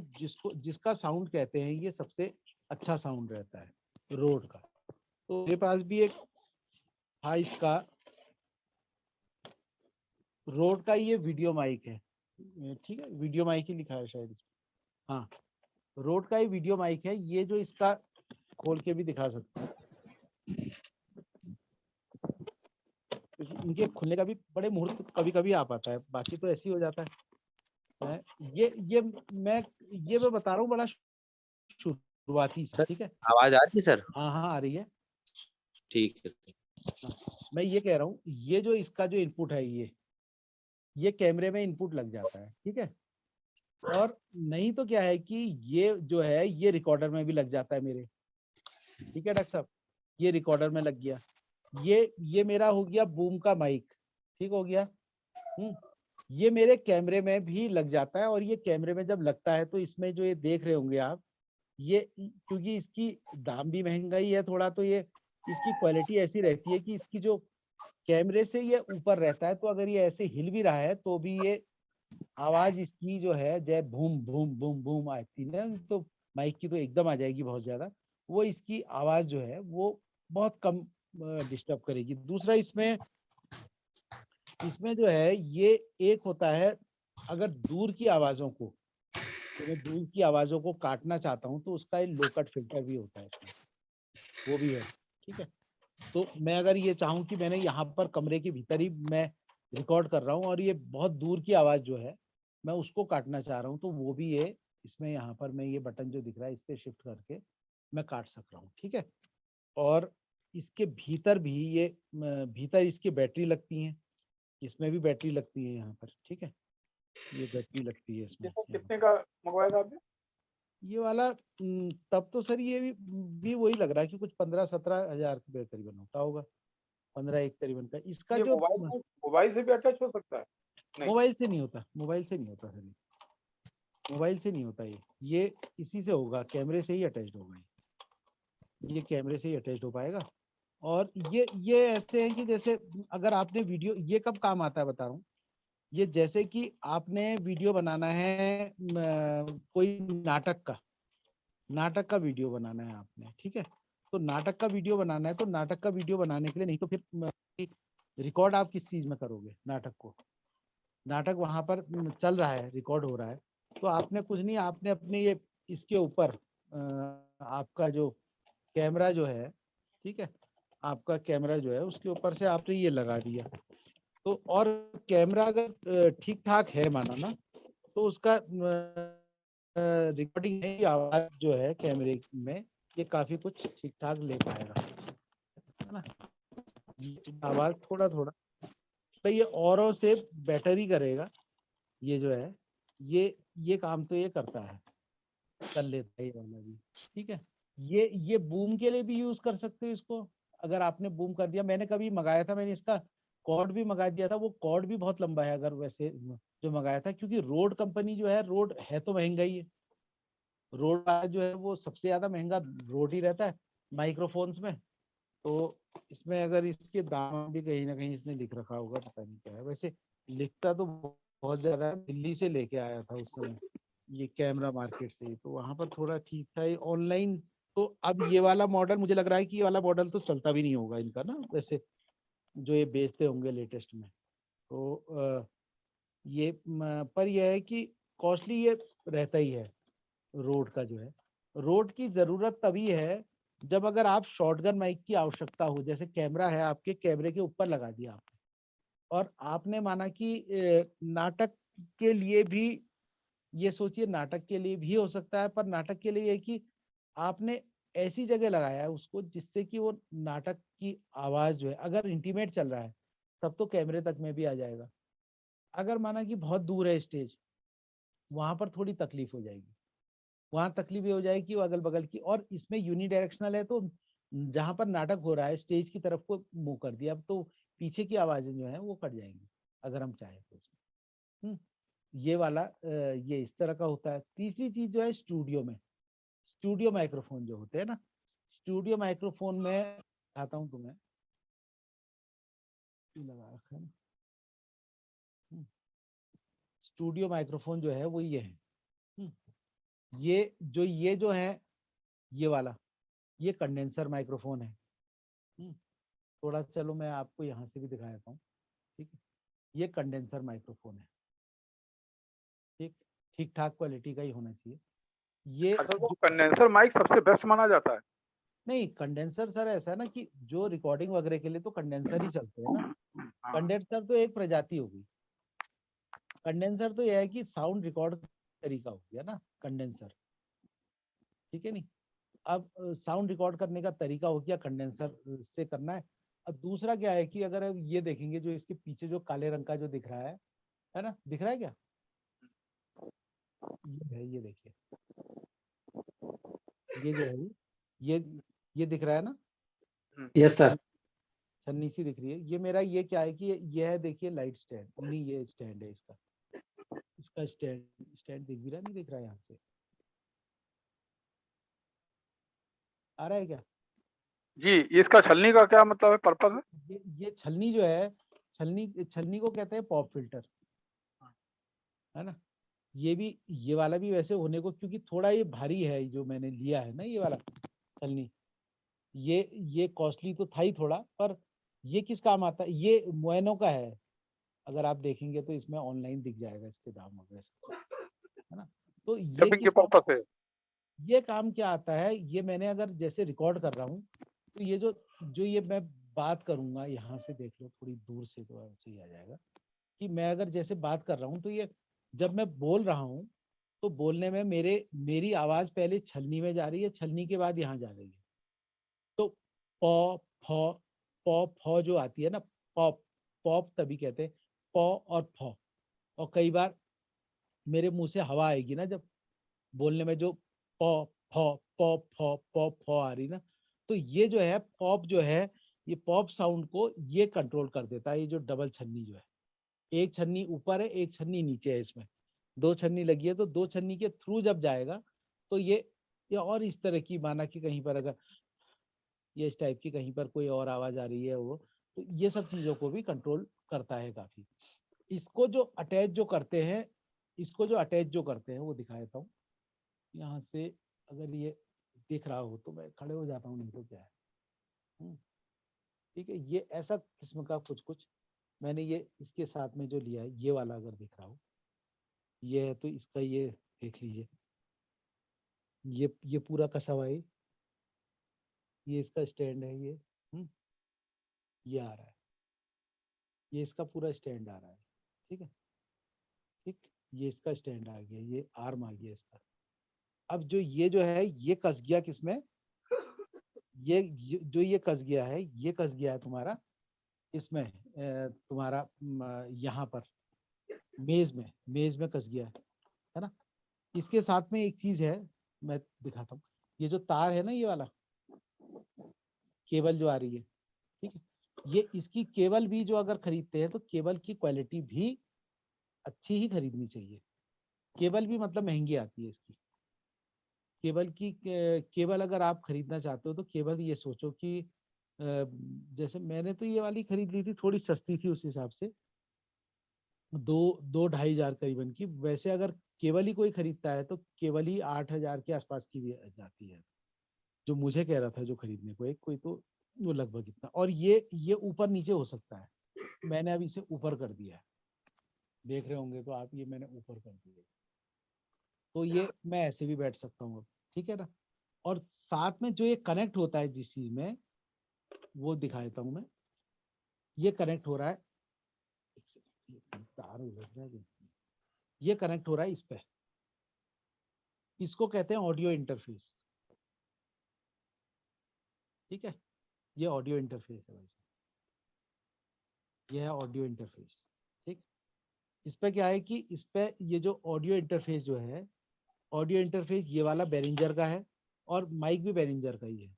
जिसका साउंड कहते हैं ये सबसे अच्छा साउंड रहता है रोड का। तो मेरे पास भी एक था इसका रोड का ये वीडियो माइक है, ठीक है, वीडियो माइक ही लिखा है शायद इसमें। हाँ, रोड का ही वीडियो माइक है ये, जो इसका खोल के भी दिखा सकते हैं, क्योंकि इनके खुलने का भी बड़े मुहूर्त कभी कभी आ पाता है, बाकी तो ऐसे ही हो जाता है। मैं बता रहा हूँ बड़ा शुरुआती सा, सर ठीक है। आवाज आ रही है सर? हाँ हाँ आ रही है। ठीक है। मैं ये कह रहा हूँ, ये जो इसका जो इनपुट है ये कैमरे में इनपुट लग जाता है, ठीक है। और नहीं तो क्या है कि ये जो है ये रिकॉर्डर में भी लग जाता है मेरे, ठीक है डॉक्टर साहब। ये रिकॉर्डर में लग गया, ये मेरा हो गया बूम का माइक, ठीक हो गया। ये मेरे कैमरे में भी लग जाता है, और ये कैमरे में जब लगता है तो इसमें जो ये देख रहे होंगे आप, ये क्योंकि इसकी दाम भी महंगा ही है थोड़ा, तो ये इसकी क्वालिटी ऐसी रहती है कि इसकी जो कैमरे से ये ऊपर रहता है, तो अगर ये ऐसे हिल भी रहा है तो भी ये आवाज इसकी जो है जब बूम बूम बूम बूम आती है ना, तो माइक की तो एकदम आ जाएगी बहुत ज्यादा, वो इसकी आवाज जो है वो बहुत कम डिस्टर्ब करेगी। दूसरा इसमें जो है ये एक होता है, अगर दूर की आवाजों को, तो मैं दूर की आवाजों को काटना चाहता हूँ तो उसका एक लो कट फिल्टर भी होता है इसमें, वो भी है, ठीक है। तो मैं अगर ये चाहूँ कि मैंने यहाँ पर कमरे के भीतर ही मैं रिकॉर्ड कर रहा हूँ और ये बहुत दूर की आवाज जो है मैं उसको काटना चाह रहा हूँ, तो वो भी ये इसमें यहाँ पर मैं ये बटन जो दिख रहा है इससे शिफ्ट करके मैं काट सक रहा हूँ, ठीक है। और इसके भीतर भी ये भीतर इसकी बैटरी लगती है, इसमें भी बैटरी लगती है यहाँ पर, ठीक है। ये बैटरी लगती है इसमें। कितने का मंगवाया था आपने? ये वाला तब तो सर ये भी वही लग रहा है कि कुछ 15-17 हजार के करीबन होता होगा, 15 एक करीबन का। इसका ये जो मोबाइल से भी अटैच हो सकता है? नहीं। मोबाइल से नहीं होता, मोबाइल से नहीं होता सर, मोबाइल से नहीं होता ये इसी से होगा, कैमरे से ही अटैच होगा, ये कैमरे से ही अटैच हो पाएगा। और ये ऐसे है कि जैसे अगर आपने वीडियो, ये कब काम आता है बता रहा हूँ, ये जैसे कि आपने वीडियो बनाना है कोई नाटक का वीडियो बनाना है आपने, ठीक है। तो नाटक का वीडियो बनाना है, तो नाटक का वीडियो बनाने के लिए, नहीं तो फिर रिकॉर्ड आप किस चीज में करोगे नाटक को, नाटक वहां पर चल रहा है, रिकॉर्ड हो रहा है, तो आपने कुछ नहीं, आपने अपने ये इसके ऊपर आपका जो कैमरा जो है, ठीक है, आपका कैमरा जो है उसके ऊपर से आपने ये लगा दिया, तो और कैमरा अगर ठीक ठाक है माना ना, तो उसका रिकॉर्डिंग है, आवाज जो है कैमरे में ये काफी कुछ ठीक ठाक ले पाएगा, है ना। आवाज थोड़ा थोड़ा तो ये औरों से बेटर ही करेगा, ये जो है ये काम तो ये करता है, कर लेता है ये वाला भी, ठीक है। ये बूम के लिए भी यूज कर सकते हो इसको, अगर आपने बूम कर दिया। मैंने कभी मंगाया था, मैंने इसका कॉर्ड भी मंगा दिया था, वो कॉर्ड भी बहुत लंबा है अगर वैसे जो मंगाया था, क्योंकि रोड कंपनी जो है, रोड है तो महंगा ही है, रोड जो है वो सबसे ज्यादा महंगा रोड ही रहता है माइक्रोफोन्स में। तो इसमें अगर इसके दाम भी कहीं ना कहीं इसने लिख रखा होगा, पता नहीं क्या है, वैसे लिखता तो बहुत ज्यादा है। दिल्ली से लेके आया था उस समय ये कैमरा मार्केट से, तो वहां पर थोड़ा ठीक था ऑनलाइन। तो अब ये वाला मॉडल मुझे लग रहा है कि ये वाला मॉडल तो चलता भी नहीं होगा इनका ना, वैसे जो ये बेचते होंगे लेटेस्ट में। तो ये पर यह है कि कॉस्टली ये रहता ही है। रोड का जो है, रोड की जरूरत तभी है जब अगर आप शॉटगन माइक की आवश्यकता हो, जैसे कैमरा है आपके, कैमरे के ऊपर लगा दिया आपने और आपने माना कि नाटक के लिए भी, ये सोचिए नाटक के लिए भी हो सकता है, पर नाटक के लिए है कि आपने ऐसी जगह लगाया है उसको जिससे कि वो नाटक की आवाज जो है, अगर इंटीमेट चल रहा है तब तो कैमरे तक में भी आ जाएगा। अगर माना कि बहुत दूर है स्टेज, वहां पर थोड़ी तकलीफ हो जाएगी, वहां तकलीफ ये हो जाएगी वो अगल बगल की। और इसमें यूनिडायरेक्शनल है तो जहां पर नाटक हो रहा है स्टेज की तरफ को मुंह कर दिया, अब तो पीछे की आवाजें जो है वो कट जाएंगी अगर हम चाहें तो उसमें। ये वाला ये इस तरह का होता है। तीसरी चीज जो है स्टूडियो में, स्टूडियो माइक्रोफोन जो होते हैं ना, स्टूडियो माइक्रोफोन में आता हूँ तुम्हें, लगा रखा है ना। स्टूडियो माइक्रोफोन जो है वो ये है। ये जो है ये वाला, ये कंडेंसर माइक्रोफोन है। थोड़ा चलो मैं आपको यहाँ से भी दिखा देता हूँ। ठीक है, ये कंडेंसर माइक्रोफोन है। ठीक, ठीक ठाक क्वालिटी का ही होना चाहिए ये। अच्छा, वो कंडेंसर माइक सबसे बेस्ट माना जाता है? नहीं, कंडेंसर सर ऐसा है ना कि जो रिकॉर्डिंग वगैरह के लिए तो कंडेंसर ही चलते हैं ना। कंडेंसर तो एक प्रजाति होगी। कंडेंसर तो यह है कि साउंड रिकॉर्ड तरीका हो गया ना कंडेंसर, ठीक है नहीं। अब साउंड रिकॉर्ड करने का तरीका हो गया कंडेंसर से करना है। अब दूसरा क्या है कि अगर अब ये देखेंगे जो इसके पीछे जो काले रंग का जो दिख रहा है ना, दिख रहा है क्या? ये है, ये देखिए, ये जो है ये ये दिख रहा है ना। Yes sir. छन्नी सी दिख रही है, ये मेरा ये क्या है कि ये है, देखिए लाइट स्टैंड, नहीं ये स्टैंड है इसका, इसका स्टैंड, स्टैंड दिख भी रहा, नहीं दिख रहा है यहाँ से, आ रहा है क्या? जी, इसका छलनी का क्या मतलब है, पर्पस है? ये छलनी जो है, छलनी, छलनी को कहते हैं पॉप फिल्टर, है ना। ये भी, ये वाला भी वैसे होने को, क्योंकि थोड़ा ये भारी है जो मैंने लिया है ना ये वाला छलनी, ये कॉस्टली तो था ही थोड़ा, पर ये किस काम आता है, ये मोएनो का है। अगर आप देखेंगे तो इसमें ऑनलाइन दिख जाएगा इसके दाम वगैरह सब, है ना। तो ये डबिंग के किस काम, पर्पस है? ये काम क्या आता है, ये मैंने अगर जैसे रिकॉर्ड कर रहा हूँ तो ये जो जो ये मैं बात करूंगा, यहाँ से देख लो थोड़ी दूर से तो ऐसे ही आ जाएगा कि मैं अगर जैसे बात कर रहा हूँ तो ये जब मैं बोल रहा हूँ तो बोलने में मेरी आवाज पहले छलनी में जा रही है, छलनी के बाद यहाँ जा रही है। तो पॉ फॉ, पॉ फॉ जो आती है ना, पॉप, पॉप तभी कहते हैं, पॉ और फॉ। और कई बार मेरे मुंह से हवा आएगी ना जब बोलने में, जो पॉ फॉ पॉ फॉ पॉ फॉ आ रही ना, तो ये जो है पॉप जो है, ये पॉप साउंड को ये कंट्रोल कर देता है। ये जो डबल छन्नी जो है, एक छन्नी ऊपर है एक छन्नी नीचे है, इसमें दो छन्नी लगी है, तो दो छन्नी के थ्रू जब जाएगा तो ये और इस तरह की, माना कि कहीं पर अगर ये इस टाइप की कहीं पर कोई और आवाज आ रही है वो, तो ये सब चीजों को भी कंट्रोल करता है काफी। इसको जो अटैच जो करते हैं, इसको जो अटैच जो करते हैं वो दिखा देता हूँ यहाँ से। अगर ये दिख रहा हो तो मैं खड़े हो जाता हूँ, नहीं तो क्या है। ठीक है, ये ऐसा किस्म का कुछ कुछ मैंने ये इसके साथ में जो लिया है, ये वाला अगर दिख रहा हो, ये है तो इसका ये देख लीजिए, ये पूरा कसा हुआ है, ये इसका स्टैंड है, ये आ रहा है, ये इसका पूरा स्टैंड आ रहा है। ठीक है, ठीक, ये इसका स्टैंड आ गया, ये आर्म आ गया इसका। अब जो ये जो है ये कस गया किसमें, जो ये कस गया है, ये कस गया है तुम्हारा इसमें, तुम्हारा यहाँ पर मेज में कस गया है ना। इसके साथ में एक चीज है, मैं दिखाता हूँ, ये जो तार है ना, ये वाला केबल जो आ रही है, ठीक है, ये इसकी केबल भी जो अगर खरीदते हैं तो केबल की क्वालिटी भी अच्छी ही खरीदनी चाहिए। केबल भी मतलब महंगी आती है इसकी, केबल अगर आप खरीदना चाहते हो तो केबल ये सोचो कि जैसे मैंने तो ये वाली खरीद ली थी, थोड़ी सस्ती थी उस हिसाब से, दो ढाई हजार करीबन की। वैसे अगर केबल ही कोई खरीदता है तो केबल ही 8,000 के आसपास की भी जाती है, जो मुझे कह रहा था जो खरीदने को एक कोई, तो वो लगभग इतना। और ये ऊपर नीचे हो सकता है, मैंने अभी इसे ऊपर कर दिया है, देख रहे होंगे तो आप, ये मैंने ऊपर कर दिया, तो ये मैं ऐसे भी बैठ सकता हूँ अब, ठीक है ना। और साथ में जो ये कनेक्ट होता है जिस चीज में, वो दिखा देता हूँ मैं। ये कनेक्ट हो रहा है, एक सेकंड, ये तार उलझ रहा है, ये कनेक्ट हो रहा है इस पे, इसको कहते हैं ऑडियो इंटरफेस, ठीक है। ये ऑडियो इंटरफेस है भाई साहब, ये है ऑडियो इंटरफेस, ठीक। इस पे क्या है कि इस पे ये जो ऑडियो इंटरफेस जो है, ऑडियो इंटरफेस ये वाला बेरिंजर का है, और माइक भी बेरिंजर का ही है,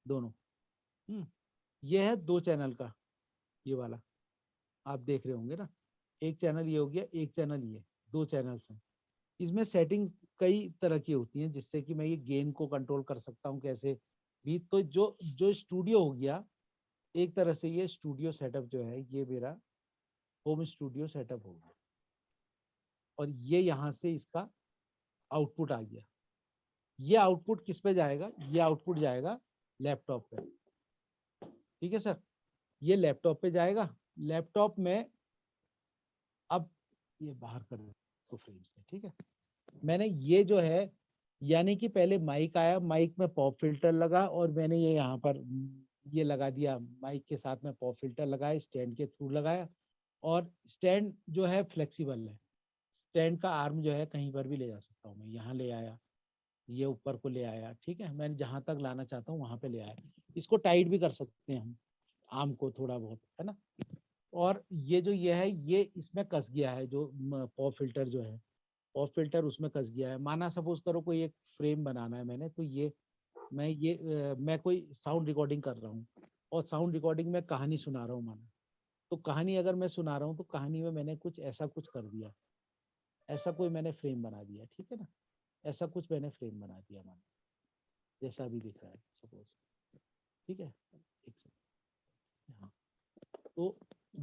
दोनों। ये है 2 चैनल का, ये वाला आप देख रहे होंगे ना, एक चैनल ये हो गया, एक चैनल ये, 2 चैनल्स हैं। इसमें सेटिंग कई तरह की होती हैं, जिससे कि मैं ये गेन को कंट्रोल कर सकता हूँ कैसे भी। तो जो जो स्टूडियो हो गया, एक तरह से ये स्टूडियो सेटअप जो है, ये मेरा होम स्टूडियो सेटअप हो गया, और ये यहाँ से इसका आउटपुट आ गया। ये आउटपुट किस पे जाएगा, ये आउटपुट जाएगा लैपटॉप पे, ठीक है सर। ये लैपटॉप पे जाएगा, लैपटॉप में अब ये बाहर कर दो फ्रेम से, ठीक है। मैंने ये जो है, यानी कि पहले माइक आया, माइक में पॉप फिल्टर लगा, और मैंने ये यहाँ पर ये लगा दिया, माइक के साथ में पॉप फिल्टर लगाया, स्टैंड के थ्रू लगाया। और स्टैंड जो है फ्लेक्सिबल है, स्टैंड का आर्म जो है कहीं पर भी ले जा सकता हूँ मैं, यहाँ ले आया, ये ऊपर को ले आया, ठीक है। मैंने जहां तक लाना चाहता हूँ वहां पे ले आया। इसको टाइट भी कर सकते हैं हम, आर्म को थोड़ा बहुत, है ना। और ये जो ये है, ये इसमें कस गया है, जो पॉप फिल्टर जो है, पॉप फिल्टर उसमें कस गया है। माना सपोज करो कोई एक फ्रेम बनाना है मैंने, तो ये मैं कोई साउंड रिकॉर्डिंग कर रहा हूँ, और साउंड रिकॉर्डिंग में कहानी सुना रहा हूँ माना, तो कहानी अगर मैं सुना रहा हूँ, तो कहानी में मैंने कुछ ऐसा कुछ कर दिया, ऐसा कोई मैंने फ्रेम बना दिया, ठीक है ना। ऐसा कुछ मैंने फ्रेम बना दिया माना, जैसा अभी दिख रहा है सपोज, ठीक है। एक सेकंड, हाँ। तो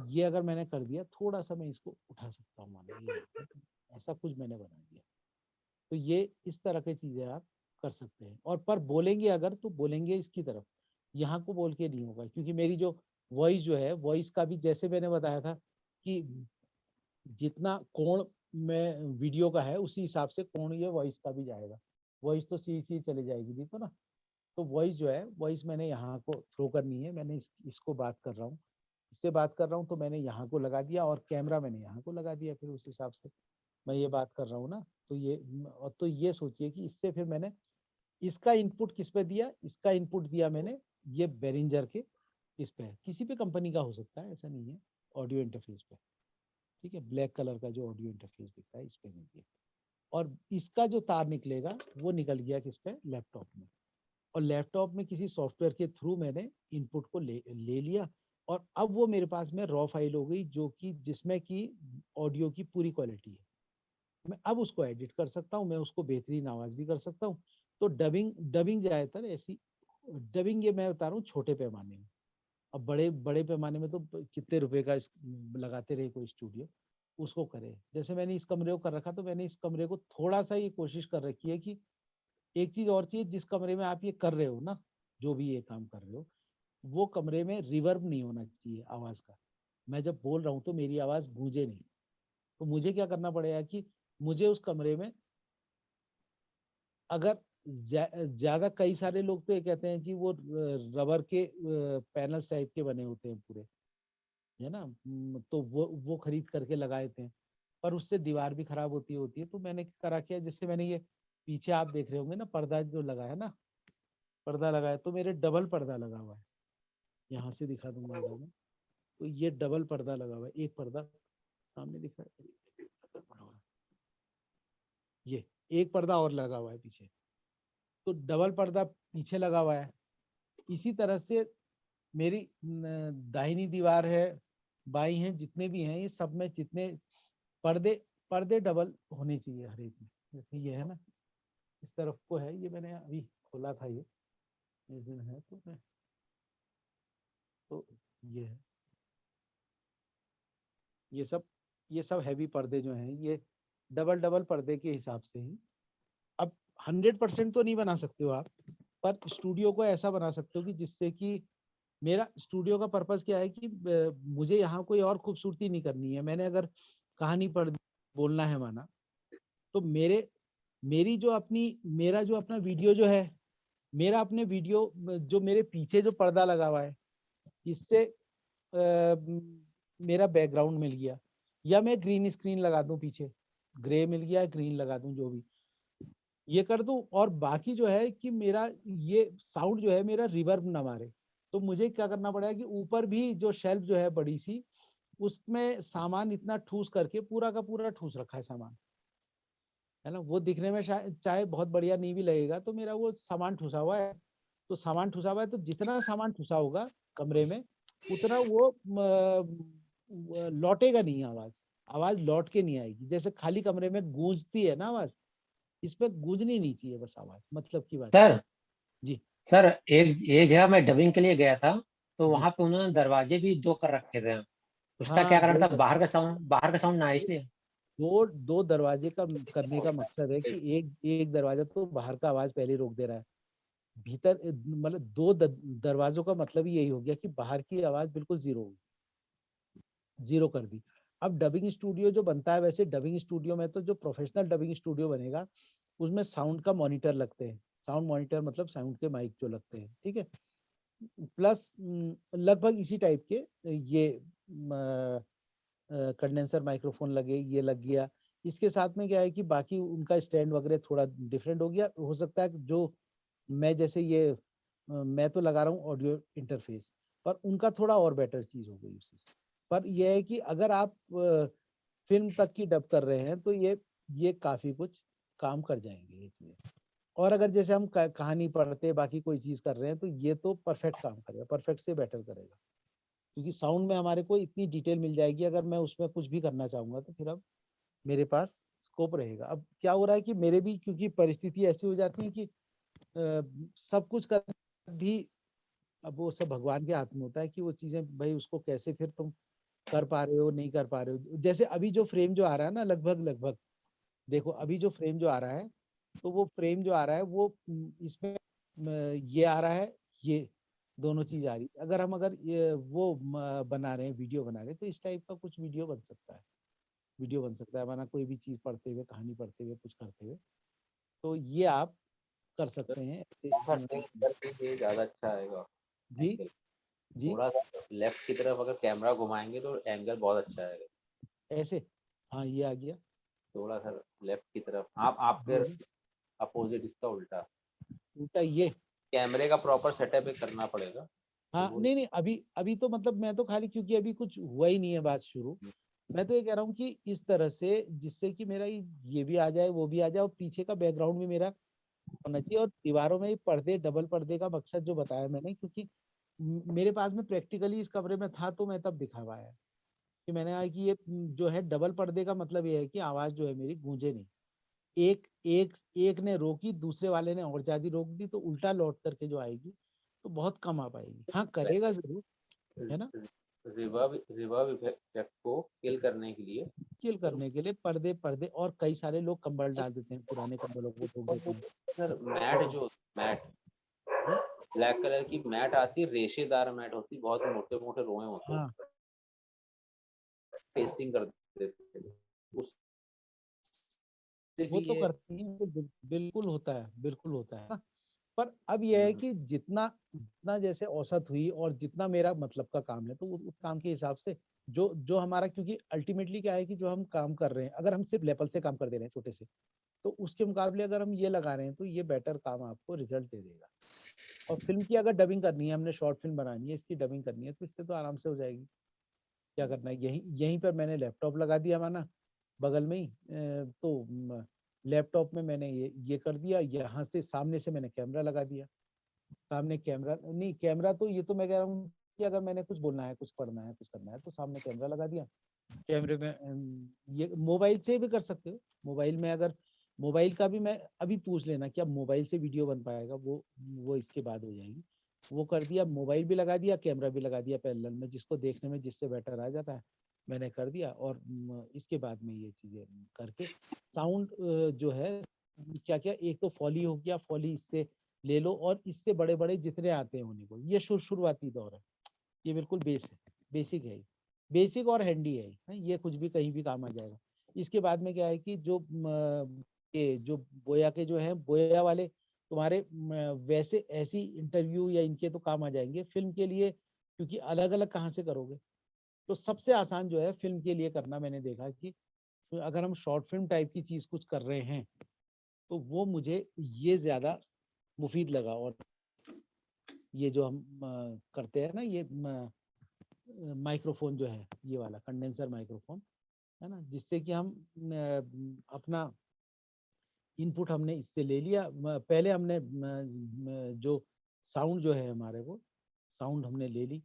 ये अगर मैंने कर दिया, थोड़ा सा मैं इसको उठा सकता हूँ माना, ये ऐसा कुछ मैंने बना दिया। तो ये इस तरह की चीजें आप कर सकते हैं। और पर बोलेंगे अगर, तो बोलेंगे इसकी तरफ, यहाँ को बोल के नहीं होगा, क्योंकि मेरी जो वॉइस जो है, वॉइस का भी जैसे मैंने बताया था कि जितना कोण में वीडियो का है, उसी हिसाब से कोण ये वॉइस का भी जाएगा। वॉइस तो सीधी चली जाएगी, नहीं तो ना। तो वॉइस जो है, वॉइस मैंने यहाँ को थ्रो करनी है, मैंने इसको बात कर रहा हूँ, इससे बात कर रहा हूँ, तो मैंने यहाँ को लगा दिया, और कैमरा मैंने यहाँ को लगा दिया, फिर उस हिसाब से मैं ये बात कर रहा हूँ ना। तो ये सोचिए कि इससे फिर मैंने इसका इनपुट किस पे दिया, इसका इनपुट दिया मैंने ये बेरिंजर के इस पे, किसी भी कंपनी का हो सकता है, ऐसा नहीं है, ऑडियो इंटरफेस पे, ठीक है। ब्लैक कलर का जो ऑडियो इंटरफेस दिखता है, इस पे नहीं दिया। और इसका जो तार निकलेगा, वो निकल गया किस पे, लैपटॉप में। और लैपटॉप में किसी सॉफ्टवेयर के थ्रू मैंने इनपुट को ले लिया, और अब वो मेरे पास में रॉ फाइल हो गई, जो कि जिसमें कि ऑडियो की पूरी क्वालिटी है। मैं अब उसको एडिट कर सकता हूँ, मैं उसको बेहतरीन आवाज भी कर सकता हूँ। तो डबिंग डबिंग ज्यादातर ऐसी, डबिंग ये मैं बता रहा हूँ छोटे पैमाने में। अब बड़े बड़े पैमाने में तो कितने रुपए का लगाते रहे कोई स्टूडियो, उसको करे। जैसे मैंने इस कमरे को कर रखा, तो मैंने इस कमरे को थोड़ा सा ये कोशिश कर रखी है कि एक चीज और चाहिए, जिस कमरे में आप ये कर रहे हो ना, जो भी ये काम कर रहे हो, वो कमरे में रिवर्ब नहीं होना चाहिए आवाज का। मैं जब बोल रहा हूँ तो मेरी आवाज गूंजे नहीं। तो मुझे क्या करना पड़ेगा कि मुझे उस कमरे में, अगर ज्यादा, कई सारे लोग तो ये कहते हैं कि वो रबर के पैनल्स टाइप के बने होते हैं पूरे, है ना। तो वो खरीद करके लगाए थे, पर उससे दीवार भी खराब होती है। तो मैंने करा क्या, जिससे मैंने ये पीछे आप देख रहे होंगे ना, पर्दा जो लगाया ना, पर्दा लगाया, तो मेरे डबल पर्दा लगा हुआ है। यहाँ से दिखा दूंगा अगर मैं, तो ये डबल पर्दा लगा हुआ है, एक पर्दा सामने दिख रहा है, ये एक पर्दा और लगा हुआ है पीछे, तो डबल पर्दा पीछे लगा हुआ है। इसी तरह से मेरी दाहिनी दीवार है, बाई है, जितने भी हैं, ये सब में जितने पर्दे पर्दे डबल होने चाहिए हर एक में। जैसे ये है ना, इस तरफ को है, ये मैंने अभी खोला था, ये इस दिन है, तो मैं, तो ये है, ये सब हैवी पर्दे जो हैं, ये डबल डबल पर्दे के हिसाब से ही। अब 100% तो नहीं बना सकते हो आप, पर स्टूडियो को ऐसा बना सकते हो कि जिससे कि, मेरा स्टूडियो का पर्पस क्या है कि मुझे यहाँ कोई और खूबसूरती नहीं करनी है। मैंने अगर कहानी पढ़ बोलना है माना, तो मेरी जो अपनी मेरा जो अपना वीडियो जो है, मेरा अपने वीडियो जो मेरे पीछे जो पर्दा लगा हुआ है, इससे मेरा बैकग्राउंड मिल गया, या मैं ग्रीन स्क्रीन लगा दूं, पीछे ग्रे मिल गया, ग्रीन लगा दूं, जो भी ये कर दूं, और बाकी जो है कि मेरा ये साउंड जो है मेरा रिवर्ब ना मारे। तो मुझे क्या करना पड़ेगा कि ऊपर भी जो शेल्फ जो है बड़ी सी, उसमें सामान इतना ठूस करके पूरा का पूरा ठूस रखा है सामान, है ना। वो दिखने में चाहे बहुत बढ़िया नहीं भी लगेगा, तो मेरा वो सामान ठुसा हुआ है। तो सामान ठुसा हुआ है, तो जितना सामान ठुसा होगा कमरे में, उतना वो लौटेगा नहीं आवाज। आवाज लौट के नहीं आएगी। जैसे खाली कमरे में गूंजती है ना आवाज, इसमें गूंजनी नहीं चाहिए बस आवाज, मतलब की बात। सर जी सर एक जगह मैं डबिंग के लिए गया था, तो जी। वहां पे उन्होंने दरवाजे भी 2 कर रखे थे। उसका हाँ, क्या कारण दो था? बाहर का साउंड ना आए इसलिए। दो दो दरवाजे का करने का मकसद है कि एक एक दरवाजा तो बाहर का आवाज पहले रोक दे रहा है, भीतर मतलब दो दरवाजों का मतलब ही यही हो गया कि बाहर की आवाज बिल्कुल जीरो होगी, जीरो कर दी। अब डबिंग स्टूडियो जो बनता है, वैसे डबिंग स्टूडियो में तो जो प्रोफेशनल डबिंग स्टूडियो बनेगा, उसमें साउंड का मॉनिटर लगते हैं। साउंड मॉनिटर मतलब साउंड के माइक जो लगते हैं, ठीक है। प्लस लगभग इसी टाइप के ये कंडेंसर माइक्रोफोन लगे, ये लग गया। इसके साथ में क्या है कि बाकी उनका स्टैंड वगैरह थोड़ा डिफरेंट हो गया। हो सकता है कि जो मैं जैसे ये मैं तो लगा रहा हूँ ऑडियो इंटरफेस, पर उनका थोड़ा और बेटर चीज हो गई उससे। पर यह है कि अगर आप फिल्म तक की डब कर रहे हैं, तो ये काफी कुछ काम कर जाएंगे ये चीजें। और अगर जैसे हम कहानी पढ़ते बाकी कोई चीज कर रहे हैं, तो ये तो परफेक्ट काम करेगा, परफेक्ट से बेटर करेगा। क्योंकि साउंड में हमारे को इतनी डिटेल मिल जाएगी, अगर मैं उसमें कुछ भी करना चाहूंगा तो फिर अब मेरे पास स्कोप रहेगा। अब क्या हो रहा है कि मेरे भी क्योंकि परिस्थिति ऐसी हो जाती है कि सब कुछ कर भी, अब वो सब भगवान के हाथ में होता है कि वो चीजें भाई उसको कैसे फिर तुम कर पा रहे हो नहीं कर पा रहे हो। जैसे अभी जो फ्रेम जो आ रहा है ना, लगभग लगभग देखो अभी जो फ्रेम जो आ रहा है, तो वो फ्रेम जो आ रहा है वो इसमें ये आ रहा है, ये दोनों चीज आ रही है। अगर ये वो बना रहे हैं, वीडियो बना रहे हैं, तो इस टाइप का कुछ वीडियो बन सकता है। वीडियो बन सकता है, माना कोई भी चीज पढ़ते हुए, कहानी पढ़ते हुए, कुछ करते हुए, तो ये आप कर सकते हैं ऐसे। ये ज्यादा अच्छा आएगा जी एंगल। जी। थोड़ा सा लेफ्ट की तरफ अगर कैमरा घुमाएंगे तो एंगल बहुत अच्छा आएगा। ऐसे, हाँ ये आ गया। थोड़ा सा लेफ्ट की तरफ, आप आपके हाँ जी, अपोजिट, इसका उल्टा। उल्टा ये। कैमरे का प्रॉपर सेटअप करना पड़ेगा, तो हाँ वो नहीं नहीं, अभी अभी तो मतलब मैं तो खाली क्योंकि अभी कुछ हुआ ही नहीं है बात शुरू। मैं तो ये कह रहा हूँ कि इस तरह से जिससे कि मेरा ये भी आ जाए, वो भी आ जाए, और पीछे का बैकग्राउंड भी मेरा होना चाहिए। और दीवारों में पर्दे, डबल पर्दे का मकसद जो बताया मैंने, क्योंकि मेरे पास में प्रैक्टिकली इस कमरे में था, तो मैं तब दिखावाया कि मैंने कहा कि ये जो है डबल पर्दे का मतलब ये है कि आवाज जो है मेरी गूंजे नहीं। एक एक एक ने रोकी, दूसरे वाले ने और ज्यादा रोक दी, तो उल्टा लौट करके जो आएगी तो बहुत कम आ पाएगी। हाँ करेगा जरूर, है ना। रिवर्ब इफेक्ट को किल करने के लिए। किल करने के लिए पर्दे पर्दे, और कई सारे लोग कंबल डाल देते हैं, पुराने कंबलों को ठोक देते हैं। सर मैट, जो मैट हाँ ब्लैक कलर की मैट आती है, रेशेदार मैट होती है, बहुत मोटे मोटे रोए होते हैं, हाँ, पेस्टिंग कर देते हैं उससे वो भी तो ये। करती है, बिल्कुल होता है, बिल्कुल होता है। पर अब यह है कि जितना जितना जैसे औसत हुई, और जितना मेरा मतलब का काम है, तो उस काम के हिसाब से जो जो हमारा, क्योंकि अल्टीमेटली क्या है कि जो हम काम कर रहे हैं, अगर हम सिर्फ लेवल से काम कर दे रहे हैं छोटे से, तो उसके मुकाबले अगर हम ये लगा रहे हैं, तो ये बेटर काम आपको रिजल्ट दे देगा। और फिल्म की अगर डबिंग करनी है, हमने शॉर्ट फिल्म बनानी है, इसकी डबिंग करनी है, तो इससे तो आराम से हो जाएगी। क्या करना है, यहीं यहीं पर मैंने लैपटॉप लगा दिया माना, बगल में ही तो लैपटॉप में मैंने ये कर दिया, यहाँ से सामने से मैंने कैमरा लगा दिया। सामने कैमरा नहीं, कैमरा तो ये तो मैं कह रहा हूँ कि अगर मैंने कुछ बोलना है, कुछ पढ़ना है, कुछ करना है, तो सामने कैमरा लगा दिया। कैमरे में ये मोबाइल से भी कर सकते हो। मोबाइल में अगर, मोबाइल का भी मैं अभी पूछ लेना क्या मोबाइल से वीडियो बन पाएगा, वो इसके बाद हो जाएगी। वो कर दिया, मोबाइल भी लगा दिया, कैमरा भी लगा दिया पैरेलल में, जिसको देखने में जिससे बेटर आ जाता है, मैंने कर दिया। और इसके बाद में ये चीजें करके साउंड जो है क्या क्या, एक तो फॉली हो गया, फॉली इससे ले लो, और इससे बड़े बड़े जितने आते हैं होने को, ये शुरुआती दौर है, ये बिल्कुल बेस है, बेसिक है। बेसिक और हैंडी है, ये कुछ भी कहीं भी काम आ जाएगा। इसके बाद में क्या है कि जो ये जो बोया के जो है, बोया वाले तुम्हारे वैसे ऐसी इंटरव्यू या इनके तो काम आ जाएंगे। फिल्म के लिए क्योंकि अलग अलग कहाँ से करोगे, तो सबसे आसान जो है फिल्म के लिए करना, मैंने देखा कि अगर हम शॉर्ट फिल्म टाइप की चीज कुछ कर रहे हैं तो वो मुझे ये ज्यादा मुफीद लगा। और ये जो हम करते हैं ना, ये माइक्रोफोन जो है, ये वाला कंडेंसर माइक्रोफोन है ना, जिससे कि हम अपना इनपुट हमने इससे ले लिया। पहले हमने जो साउंड जो है हमारे को, साउंड हमने ले ली।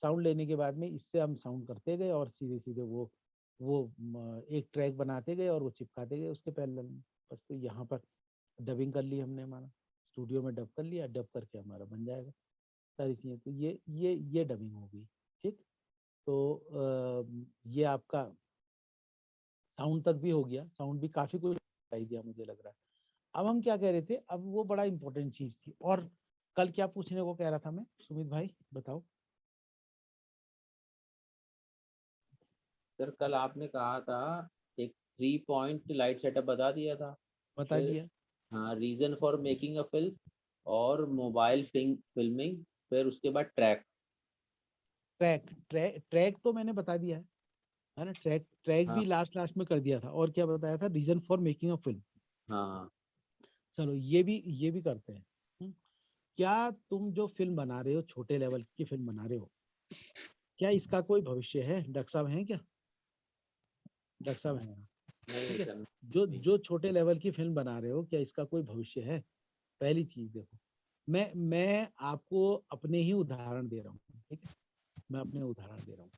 साउंड लेने के बाद में इससे हम साउंड करते गए और सीधे सीधे वो एक ट्रैक बनाते गए और वो चिपकाते गए उसके पैरेलल में। बस तो यहाँ पर डबिंग कर ली हमने, हमारा स्टूडियो में डब कर लिया, डब करके हमारा बन जाएगा सारी चीजें। तो ये डबिंग हो गई। ठीक, तो ये आपका साउंड तक भी हो गया। साउंड भी काफी कुछ दिखाई दिया मुझे लग रहा है। अब हम क्या कह रहे थे, अब वो बड़ा इंपॉर्टेंट चीज थी। और कल क्या पूछने को कह रहा था मैं, सुमित भाई बताओ। सर कल आपने कहा था एक 3 पॉइंट लाइट सेटअप बता दिया था। बता फिर दिया। हाँ, reason for making a film और मोबाइल फिल्मिंग, फिर उसके बाद ट्रैक। ट्रैक तो मैंने बता दिया है ना। ट्रैक हाँ भी लास्ट लास्ट में कर दिया था। और क्या बताया था, reason for making a film. हाँ हाँ। चलो ये भी करते हैं। क्या तुम जो फिल्म बना रहे हो, छोटे लेवल की फिल्म बना रहे हो, क्या इसका कोई भविष्य है? डॉक्टर साहब हैं क्या? डॉक्टर साहब हैं। नहीं ठीक है, सर, जो नहीं। जो छोटे लेवल की फिल्म बना रहे हो, क्या इसका कोई भविष्य है? पहली चीज देखो, मैं आपको अपने ही उदाहरण दे रहा हूँ। ठीक है, मैं अपने उदाहरण दे रहा हूँ।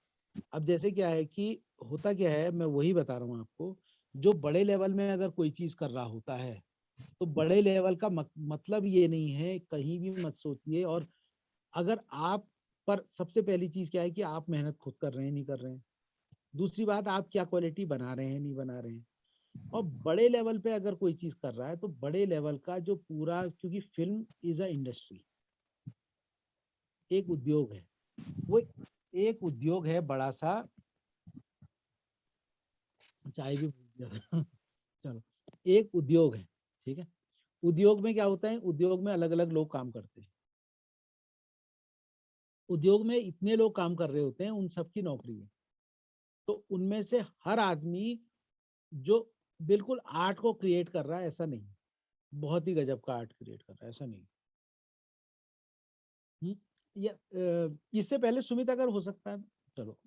अब जैसे क्या है कि होता क्या है, मैं वही बता रहा हूँ आपको। जो बड़े लेवल में अगर कोई चीज कर रहा होता है, तो बड़े लेवल का मतलब ये नहीं है, कहीं भी मत सोचिए। और अगर आप पर सबसे पहली चीज क्या है कि आप मेहनत खुद कर रहे हैं नहीं कर रहे हैं। दूसरी बात, आप क्या क्वालिटी बना रहे हैं नहीं बना रहे हैं। और बड़े लेवल पे अगर कोई चीज कर रहा है, तो बड़े लेवल का जो पूरा, क्योंकि फिल्म इज अ इंडस्ट्री, एक उद्योग है वो, एक उद्योग है बड़ा सा। चाय भी भूल गया। चलो, एक उद्योग है। ठीक है, उद्योग में क्या होता है, उद्योग में अलग अलग लोग काम करते हैं। उद्योग में इतने लोग काम कर रहे होते हैं, उन सबकी नौकरी है। तो उनमें से हर आदमी जो बिल्कुल आर्ट को क्रिएट कर रहा है, ऐसा नहीं। बहुत ही गजब का आर्ट क्रिएट कर रहा है, ऐसा नहीं। या इससे पहले सुमित अगर हो सकता है, चलो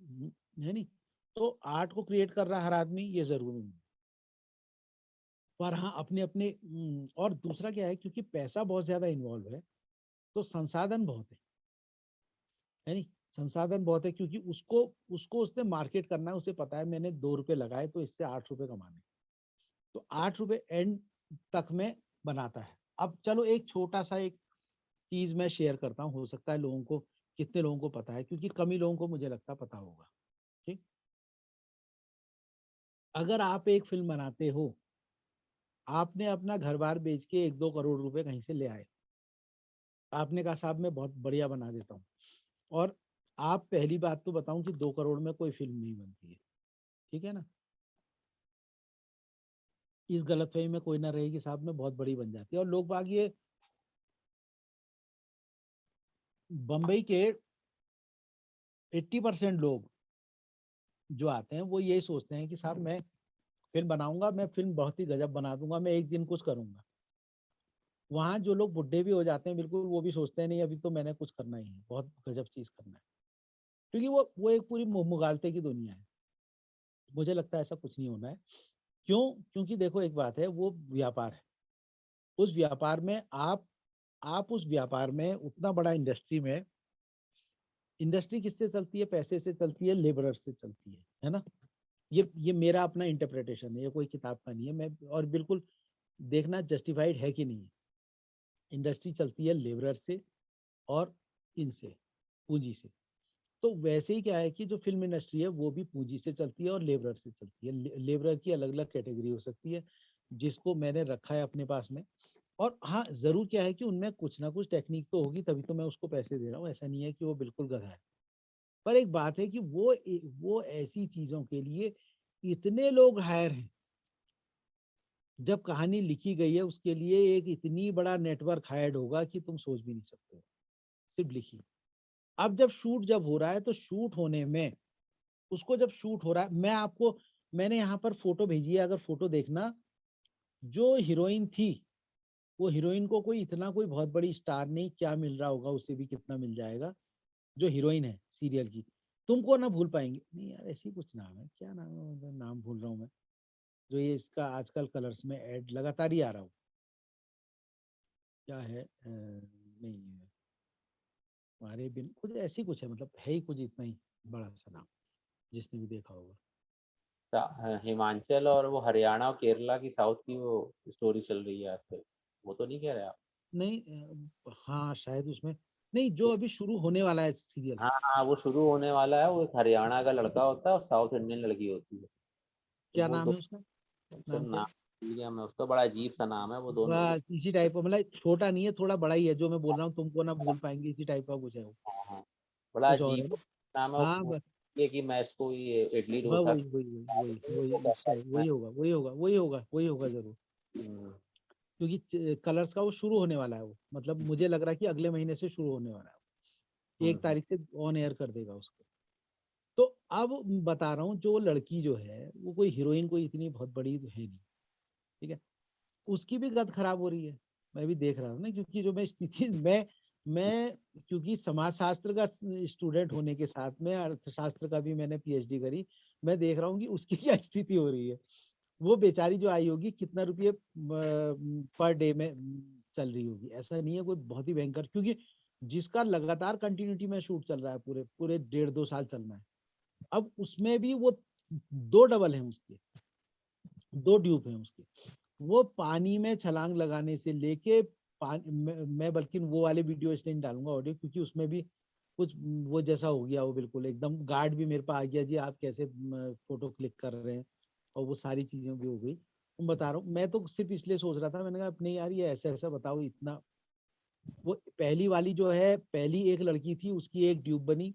है नहीं, तो आर्ट को क्रिएट कर रहा है हर आदमी, ये जरूरी नहीं। पर हाँ, अपने अपने और दूसरा क्या है, क्योंकि पैसा बहुत ज्यादा इन्वॉल्व है, तो संसाधन बहुत है नहीं। संसाधन बहुत है, क्योंकि उसको उसको उसने मार्केट करना है। उसे पता है मैंने 2 रुपए लगाए तो इससे 8 रुपए कमाने, तो 8 रुपए एंड तक में बनाता है। अब चलो एक छोटा सा एक चीज मैं शेयर करता हूँ, हो सकता है लोगों को, कितने लोगों को पता है, क्योंकि कम ही लोगों को मुझे लगता पता होगा। ठीक, अगर आप एक फिल्म बनाते हो, आपने अपना घर बार बेच के 1-2 करोड़ रुपए कहीं से ले आए, आपने कहा साहब मैं बहुत बढ़िया बना देता हूँ। और आप, पहली बात तो बताऊं कि 2 करोड़ में कोई फिल्म नहीं बनती है। ठीक है ना, इस गलतफहमी में कोई ना रहे कि साहब में बहुत बड़ी बन जाती है। और लोग बाग ये बम्बई के 80% लोग जो आते हैं वो यही सोचते हैं कि साहब मैं फिल्म बनाऊंगा, मैं फिल्म बहुत ही गजब बना दूंगा, मैं एक दिन कुछ करूंगा। वहां जो लोग बुढ़े भी हो जाते हैं बिल्कुल, वो भी सोचते हैं नहीं अभी तो मैंने कुछ करना ही है, बहुत गजब चीज करना है। क्योंकि वो एक पूरी मुगालते की दुनिया है। मुझे लगता है ऐसा कुछ नहीं होना है। क्यों? क्योंकि देखो एक बात है, वो व्यापार है। उस व्यापार में आप उस व्यापार में उतना बड़ा इंडस्ट्री में, इंडस्ट्री किससे चलती है? पैसे से चलती है, लेबरर से चलती है ना। ये मेरा अपना इंटरप्रिटेशन है, ये कोई किताब का नहीं है। मैं और बिल्कुल देखना जस्टिफाइड है कि नहीं। इंडस्ट्री चलती है लेबरर से और इनसे, पूंजी से। तो वैसे ही क्या है कि जो फिल्म इंडस्ट्री है वो भी पूंजी से चलती है और लेबरर से चलती है। लेबरर की अलग अलग कैटेगरी हो सकती है, जिसको मैंने रखा है अपने पास में। और हाँ, जरूर क्या है कि उनमें कुछ ना कुछ टेक्निक तो होगी, तभी तो मैं उसको पैसे दे रहा हूँ। ऐसा नहीं है कि वो बिल्कुल गधा है। पर एक बात है कि वो ऐसी चीजों के लिए इतने लोग हायर हैं। जब कहानी लिखी गई है उसके लिए एक इतनी बड़ा नेटवर्क हायर्ड होगा कि तुम सोच भी नहीं सकते हो, सिर्फ लिखी। अब जब हो रहा है तो शूट होने में उसको जब शूट हो रहा है, मैंने यहाँ पर फोटो भेजी है, अगर फोटो देखना, जो हीरोइन थी वो हीरोइन को कोई बहुत बड़ी स्टार नहीं, क्या मिल रहा होगा उससे भी कितना मिल जाएगा, जो हीरोइन है सीरियल की, तुमको ना भूल पाएंगे। नहीं यार, ऐसी कुछ नाम है, क्या नाम है, मतलब नाम भूल रहा हूँ मैं, जो ये इसका आजकल कलर्स में ऐड लगातार ही आ रहा हूँ, क्या है, नहीं है, हमारे बिन कुछ ऐसी कुछ है, मतलब है ही कुछ इतना ही बड़ा सा नाम, जिसने भी देखा होगा। हिमाचल और वो हरियाणा और केरला की साउथ की वो स्टोरी चल रही है आजकल, वो तो नहीं कह रहे आप? नहीं, हाँ शायद उसमें, नहीं जो अभी शुरू होने वाला है सीरियल। हाँ हाँ, वो शुरू होने वाला है। वो एक हरियाणा का लड़का होता है और साउथ इंडियन लड़की होती है। तो क्या वो नाम दो, है उसका, सर नाम क्या नाम है? भूल गया मैं उसका, बड़ा अजीब सा नाम है वो दोनों। बस इसी टाइप का, मतलब छोटा नहीं है, थोड़ा बड़ा ही है, जो मैं बोल रहा हूँ तुमको ना भूल पाएंगे, इसी टाइप का कुछ है वो, हाँ हाँ, बड़ा कुछ और है अजीब ना। नाम है हाँ वो। बस, ये कि मैं इसको ये इडली डोसा वही उस टाइप, वही होगा जरूर, हम्म, क्योंकि कलर्स का वो शुरू होने वाला है वो, मतलब मुझे लग रहा है कि अगले महीने से शुरू होने वाला है, एक हम्म, तारीख से ऑन एयर कर देगा उसको। तो अब बता रहा हूँ, जो लड़की जो है वो कोई हीरोइन कोई इतनी बहुत बड़ी तो है नहीं, ठीक है, उसकी भी गत खराब हो रही है। मैं भी देख रहा हूँ ना, क्योंकि जो मैं स्थिति मैं क्योंकि समाजशास्त्र का स्टूडेंट होने के साथ में अर्थशास्त्र का भी मैंने पीएचडी करी, मैं देख रहा हूँ कि उसकी क्या स्थिति हो रही है। वो बेचारी जो आई होगी, कितना रुपये पर डे में चल रही होगी, ऐसा नहीं है कोई बहुत ही भयंकर, क्योंकि जिसका लगातार कंटिन्यूटी में शूट चल रहा है, पूरे पूरे 1.5-2 साल चलना है। अब उसमें भी वो 2 डबल हैं उसके, 2 ड्यूब हैं उसके। वो पानी में छलांग लगाने से लेके मैं बल्कि वो वाले वीडियो इसलिए नहीं डालूंगा ऑडियो, क्योंकि उसमें भी कुछ वो जैसा हो गया, वो बिल्कुल एकदम गार्ड भी मेरे पास आ गया, जी आप कैसे फोटो क्लिक कर रहे हैं, और वो सारी चीजें भी हो गई। मैं बता रहा हूँ, मैं तो सिर्फ इसलिए सोच रहा था, मैंने कहा नहीं यार, ये ऐसा ऐसा बताओ इतना। वो पहली वाली जो है, पहली एक लड़की थी, उसकी एक ट्यूब बनी,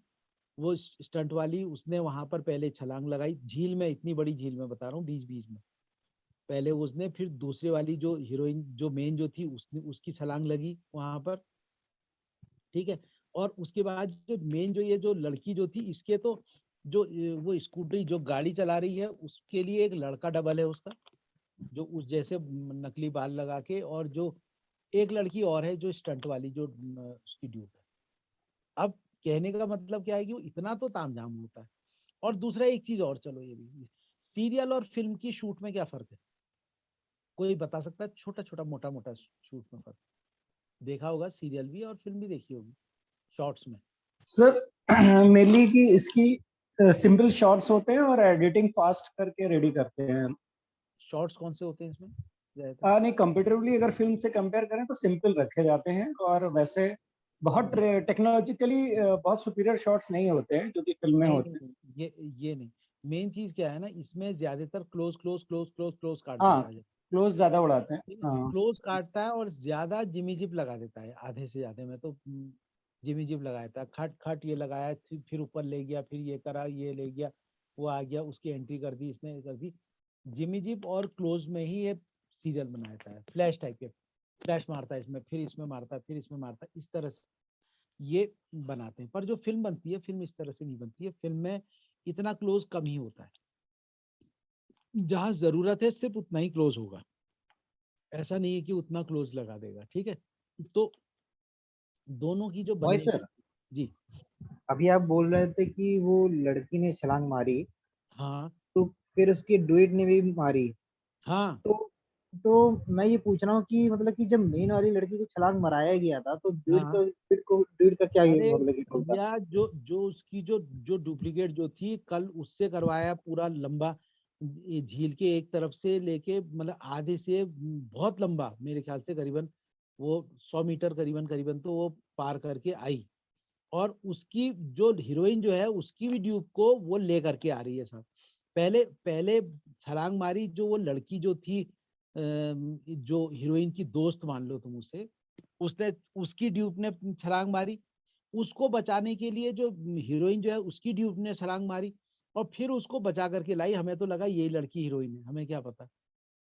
वो स्टंट वाली, उसने वहां पर पहले छलांग लगाई झील में, इतनी बड़ी झील में बता रहा हूँ, बीच बीच में पहले उसने, फिर दूसरी वाली जो हीरोइन जो मेन जो थी उसने, उसकी छलांग लगी वहां पर, ठीक है। और उसके बाद जो मेन जो ये जो लड़की जो थी, इसके तो जो वो स्कूटरी जो गाड़ी चला रही है, उसके लिए एक लड़का डबल है उसका, जो उस जैसे नकली बाल लगा के, और जो एक लड़की और है जो स्टंट वाली, जो उसकी ड्यूब है। अब कहने का मतलब क्या है कि वो इतना तो तामझाम होता है। और दूसरा एक चीज और, चलो ये भी, सीरियल और फिल्म की शूट में क्या फर्क है, कोई बता सकता है, छोटा छोटा मोटा मोटा शूट में फर्क? देखा होगा, सीरियल भी और फिल्म भी देखी होगी, शॉर्ट्स में। सर मेनली कि इसकी सिंपल शॉट्स होते हैं और एडिटिंग फास्ट करके रेडी करते हैं। शॉर्ट्स कौन से होते हैं इसमें ज्यादातर? नहीं, कंपेरेटिवली अगर फिल्म से कंपेयर करें तो सिंपल रखे जाते हैं, और वैसे बहुत टेक्नोलॉजिकली बहुत सुपीरियर शॉट्स नहीं होते हैं जो कि फिल्म में नहीं होते नहीं हैं। नहीं, ये नहीं, मेन चीज क्या है ना, इसमें ज्यादातर close close close close close काट हाँ, देता है, क्लोज ज्यादा उड़ाते हैं। ठीक है, हाँ, क्लोज काटता है और ज्यादा जिमी जिप लगा देता है, आधे से ज्यादा में तो जिमी जिप लगा देता है, खट खट ये लगाया, फिर ऊपर ले गया, फिर ये करा, ये ले गया, वो आ गया, उसकी एंट्री कर दी, इसने कर दी। जिमी जिप और क्लोज में ही ये सीरियल बनाता है, फ्लैश टाइप के, फ्लैश मारता है इसमें, फिर इसमें मारता है, फिर इसमें मारता है, इस तरह से ये बनाते हैं। पर जो फिल्म बनती है, फिल्म इस तरह से नहीं बनती है, फिल्म में इतना क्लोज कम ही होता है, जहां जरूरत है सिर्फ उतना ही क्लोज होगा, ऐसा नहीं है कि उतना क्लोज लगा देगा, ठीक है। तो दोनों की जो भाई बनने सर, की, जी, अभी आप बोल रहे थे कि वो लड़की ने छलांग मारी, हाँ तो फिर उसकी डुएट ने भी मारी, हाँ, तो तो मैं ये पूछ रहा हूँ कि मतलब कि जब मेन वाली लड़की को छलांग मराया गया था, तो हाँ, डुएट का क्या ये अरे मतलब कि रोल था? भैया, जो जो उसकी जो डुप्लीकेट जो थी, कल उससे करवाया पूरा लंबा, ये झील के एक तरफ से लेके, मतलब आधे से बहुत लंबा, मेरे ख्याल से करीबन वो 100 मीटर करीबन करीबन तो वो पार करके आई, और उसकी जो हीरोइन जो है, उसकी भी ड्यूब को वो ले करके आ रही है सब। पहले पहले छलांग मारी जो वो लड़की जो थी, जो हीरोइन की दोस्त मान लो तुम उसे, उसने, उसकी ड्यूब ने छलांग मारी, उसको बचाने के लिए जो हीरोइन जो है उसकी ड्यूब ने छलांग मारी और फिर उसको बचा करके लाई। हमें तो लगा यही लड़की हीरोइन है, हमें क्या पता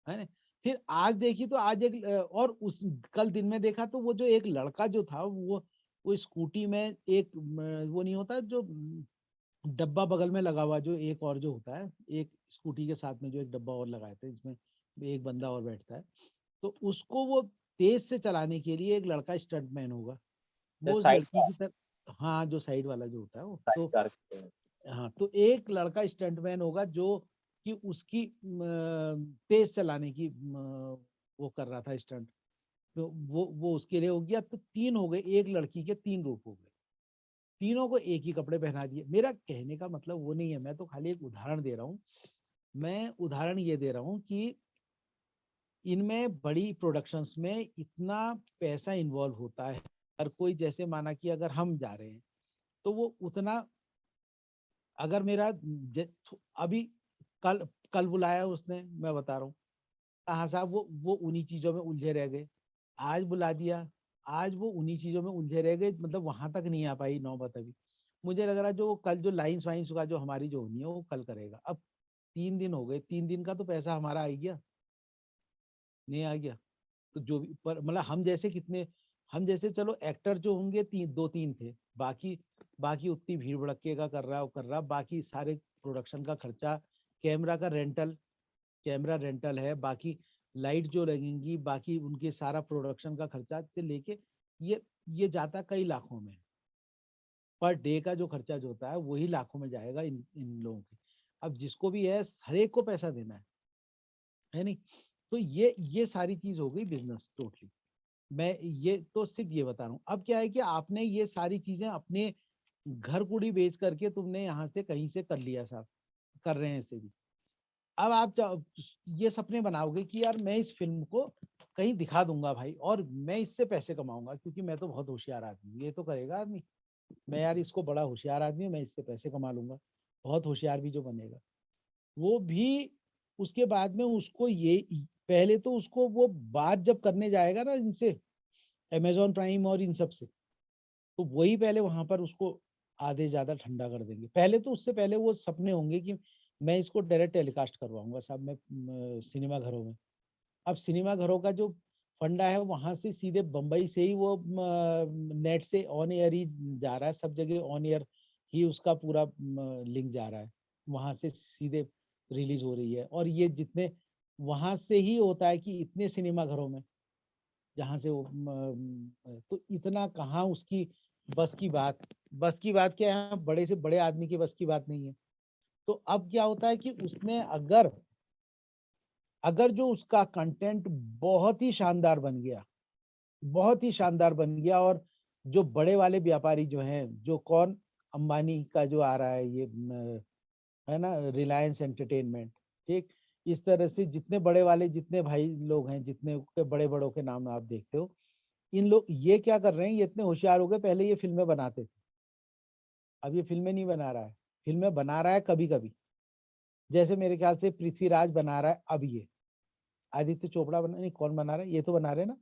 है ना। फिर आज देखी तो आज एक और उस कल दिन में देखा तो वो जो एक लड़का जो था वो स्कूटी में एक वो नहीं होता जो डब्बा बगल में लगा हुआ, जो एक और जो होता है, एक स्कूटी के साथ में जो एक डब्बा और लगाए थे जिसमें एक बंदा और बैठता है, तो उसको वो तेज से चलाने के लिए एक लड़का स्टंटमैन होगा, वो उस साइड लड़की की तरफ, हाँ जो साइड वाला जो होता है वो, तो कार हाँ तो एक लड़का स्टंटमैन होगा जो कि उसकी तेज चलाने की वो कर रहा था स्टंट, तो वो उसके लिए हो गया। तो तीन हो गए, एक लड़की के तीन रूप हो गए, तीनों को एक ही कपड़े पहना दिए। मेरा कहने का मतलब वो नहीं है, मैं तो खाली एक उदाहरण दे रहा हूँ। मैं उदाहरण ये दे रहा हूँ कि इनमें बड़ी प्रोडक्शंस में इतना पैसा इन्वॉल्व होता है। हर कोई, जैसे माना कि अगर हम जा रहे हैं तो वो उतना, अगर मेरा अभी कल कल बुलाया उसने, मैं बता रहा हूँ, हाँ साहब वो उन्हीं चीजों में उलझे रह गए। आज बुला दिया, आज वो उन्हीं चीजों में उलझे रह गए, मतलब वहां तक नहीं आ पाई नौबत अभी। मुझे लग रहा है जो वो कल जो लाइन्स वाइन्स का जो हमारी जो होनी है वो कल करेगा। अब 3 दिन हो गए, 3 दिन का तो पैसा हमारा आ ही गया, नहीं आ गया। तो जो भी पर मतलब हम जैसे कितने, हम जैसे चलो एक्टर जो होंगे दो तीन थे, बाकी बाकी उतनी भीड़ भड़के का कर रहा, वो कर रहा, बाकी सारे प्रोडक्शन का खर्चा, कैमरा का रेंटल, कैमरा रेंटल है, बाकी लाइट जो लगेंगी, बाकी उनके सारा प्रोडक्शन का खर्चा से लेके ये जाता कई लाखों में। पर डे का जो खर्चा जो होता है वही लाखों में जाएगा इन लोगों के। अब जिसको भी है हर एक को पैसा देना है नहीं। तो ये सारी चीज हो गई बिजनेस टोटली। मैं ये तो सिर्फ ये बता रहा हूँ। अब क्या है कि आपने ये सारी चीजें अपने घर कुड़ी बेच करके तुमने यहाँ से कहीं से कर लिया साहब, कर रहे हैं इसे भी। अब आप ये सपने बनाओगे कि यार मैं इस फिल्म को कहीं दिखा दूंगा भाई और मैं इससे पैसे कमाऊंगा क्योंकि मैं तो बहुत होशियार आदमी हूँ। ये तो करेगा आदमी, मैं यार इसको बड़ा होशियार आदमी हूँ, मैं इससे पैसे कमा लूंगा। बहुत होशियार भी जो बनेगा वो भी उसके बाद में उसको ये, पहले तो उसको वो बात जब करने जाएगा ना इनसे, अमेजोन प्राइम और इन सब से, तो वही पहले वहां पर उसको आधे ज्यादा ठंडा कर देंगे। पहले तो उससे पहले वो सपने होंगे कि मैं इसको डायरेक्ट टेलीकास्ट करवाऊंगा साहब मैं सिनेमा घरों में। अब सिनेमा घरों का जो फंडा है वहां से सीधे बम्बई से ही वो नेट से ऑन एयर ही जा रहा है, सब जगह ऑन एयर ही उसका पूरा लिंक जा रहा है, वहां से सीधे रिलीज हो रही है। और ये जितने वहां से ही होता है कि इतने सिनेमा घरों में जहाँ से वो तो इतना कहाँ उसकी बस की बात, बस की बात क्या है, बड़े से बड़े आदमी की बस की बात नहीं है। तो अब क्या होता है कि उसने अगर अगर जो उसका कंटेंट बहुत ही शानदार बन गया, बहुत ही शानदार बन गया, और जो बड़े वाले व्यापारी जो हैं, जो कौन, अंबानी का जो आ रहा है ये है ना, रिलायंस एंटरटेनमेंट, ठीक, इस तरह से जितने बड़े वाले जितने भाई लोग हैं, जितने के बड़े बड़ों के नाम आप देखते हो, इन लोग ये क्या कर रहे हैं, ये इतने होशियार हो गए, पहले ये फिल्में बनाते थे, अब ये फिल्में नहीं बना रहा है, फिल्में बना रहा है कभी कभी। जैसे मेरे ख्याल से पृथ्वीराज बना रहा है अब, ये आदित्य चोपड़ा बना नहीं, कौन बना रहा है, ये तो बना रहे ना,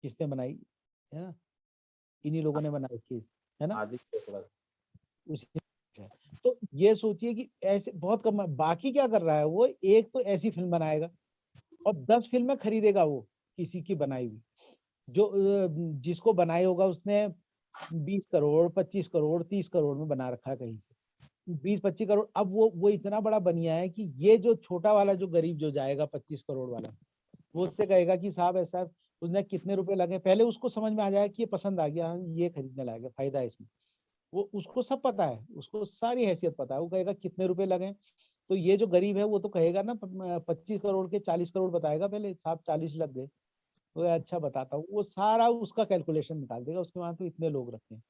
किसने बनाई है ना, इन्हीं लोगों ने बना रखी है ना, आदित्य उसी। तो ये सोचिए कि ऐसे बहुत कम, बाकी क्या कर रहा है वो, एक तो ऐसी फिल्म बनाएगा और 10 फिल्में खरीदेगा वो किसी की बनाई हुई, जो जिसको बनाए होगा उसने 20 करोड़ 25 करोड़ 30 करोड़ में बना रखा है कहीं से, 20-25 करोड़। अब वो इतना बड़ा बनिया है कि ये जो छोटा वाला जो गरीब जो जाएगा 25 करोड़ वाला, वो उससे कहेगा कि साहब ऐसा उसने कितने रुपए लगे, पहले उसको समझ में आ जाए कि ये पसंद आ गया, हाँ, ये खरीदने लायक है, फायदा है इसमें, वो उसको सब पता है, उसको सारी हैसियत पता है, वो कहेगा कितने रुपए लगे। तो ये जो गरीब है वो तो कहेगा ना 25 करोड़ के 40 करोड़ बताएगा, पहले साहब 40 लग गए, वो अच्छा बताता हूँ, वो सारा उसका कैलकुलेशन निकाल देगा, उसके वहां तो इतने लोग रखे हैं,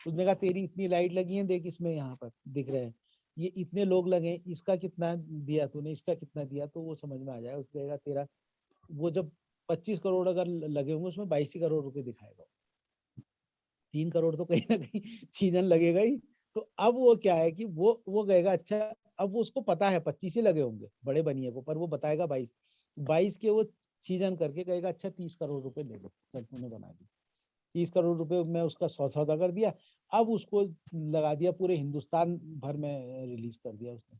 उसने कहा तेरी इतनी लाइट लगी है देख इसमें, यहाँ पर दिख रहे हैं, ये इतने लोग लगे, इसका कितना दिया तूने, इसका कितना दिया, तो वो समझ में आ जाएगा, उसको कहेगा तेरा, वो जब 25 करोड़ अगर लगे होंगे उसमें 22 करोड़ रुपए दिखाएगा, 3 करोड़ तो कहीं ना कहीं सीजन लगेगा ही। तो अब वो क्या है कि वो कहेगा अच्छा, अब वो उसको पता है 25 ही लगे होंगे बड़े बनिए को, पर वो बताएगा 22 के वो सीजन करके कहेगा अच्छा 30 करोड़ रुपए ले लो, चल तूने बना दी। 30 करोड़ रुपए में उसका सौदा कर दिया। अब उसको लगा दिया, पूरे हिंदुस्तान भर में रिलीज कर दिया उसने,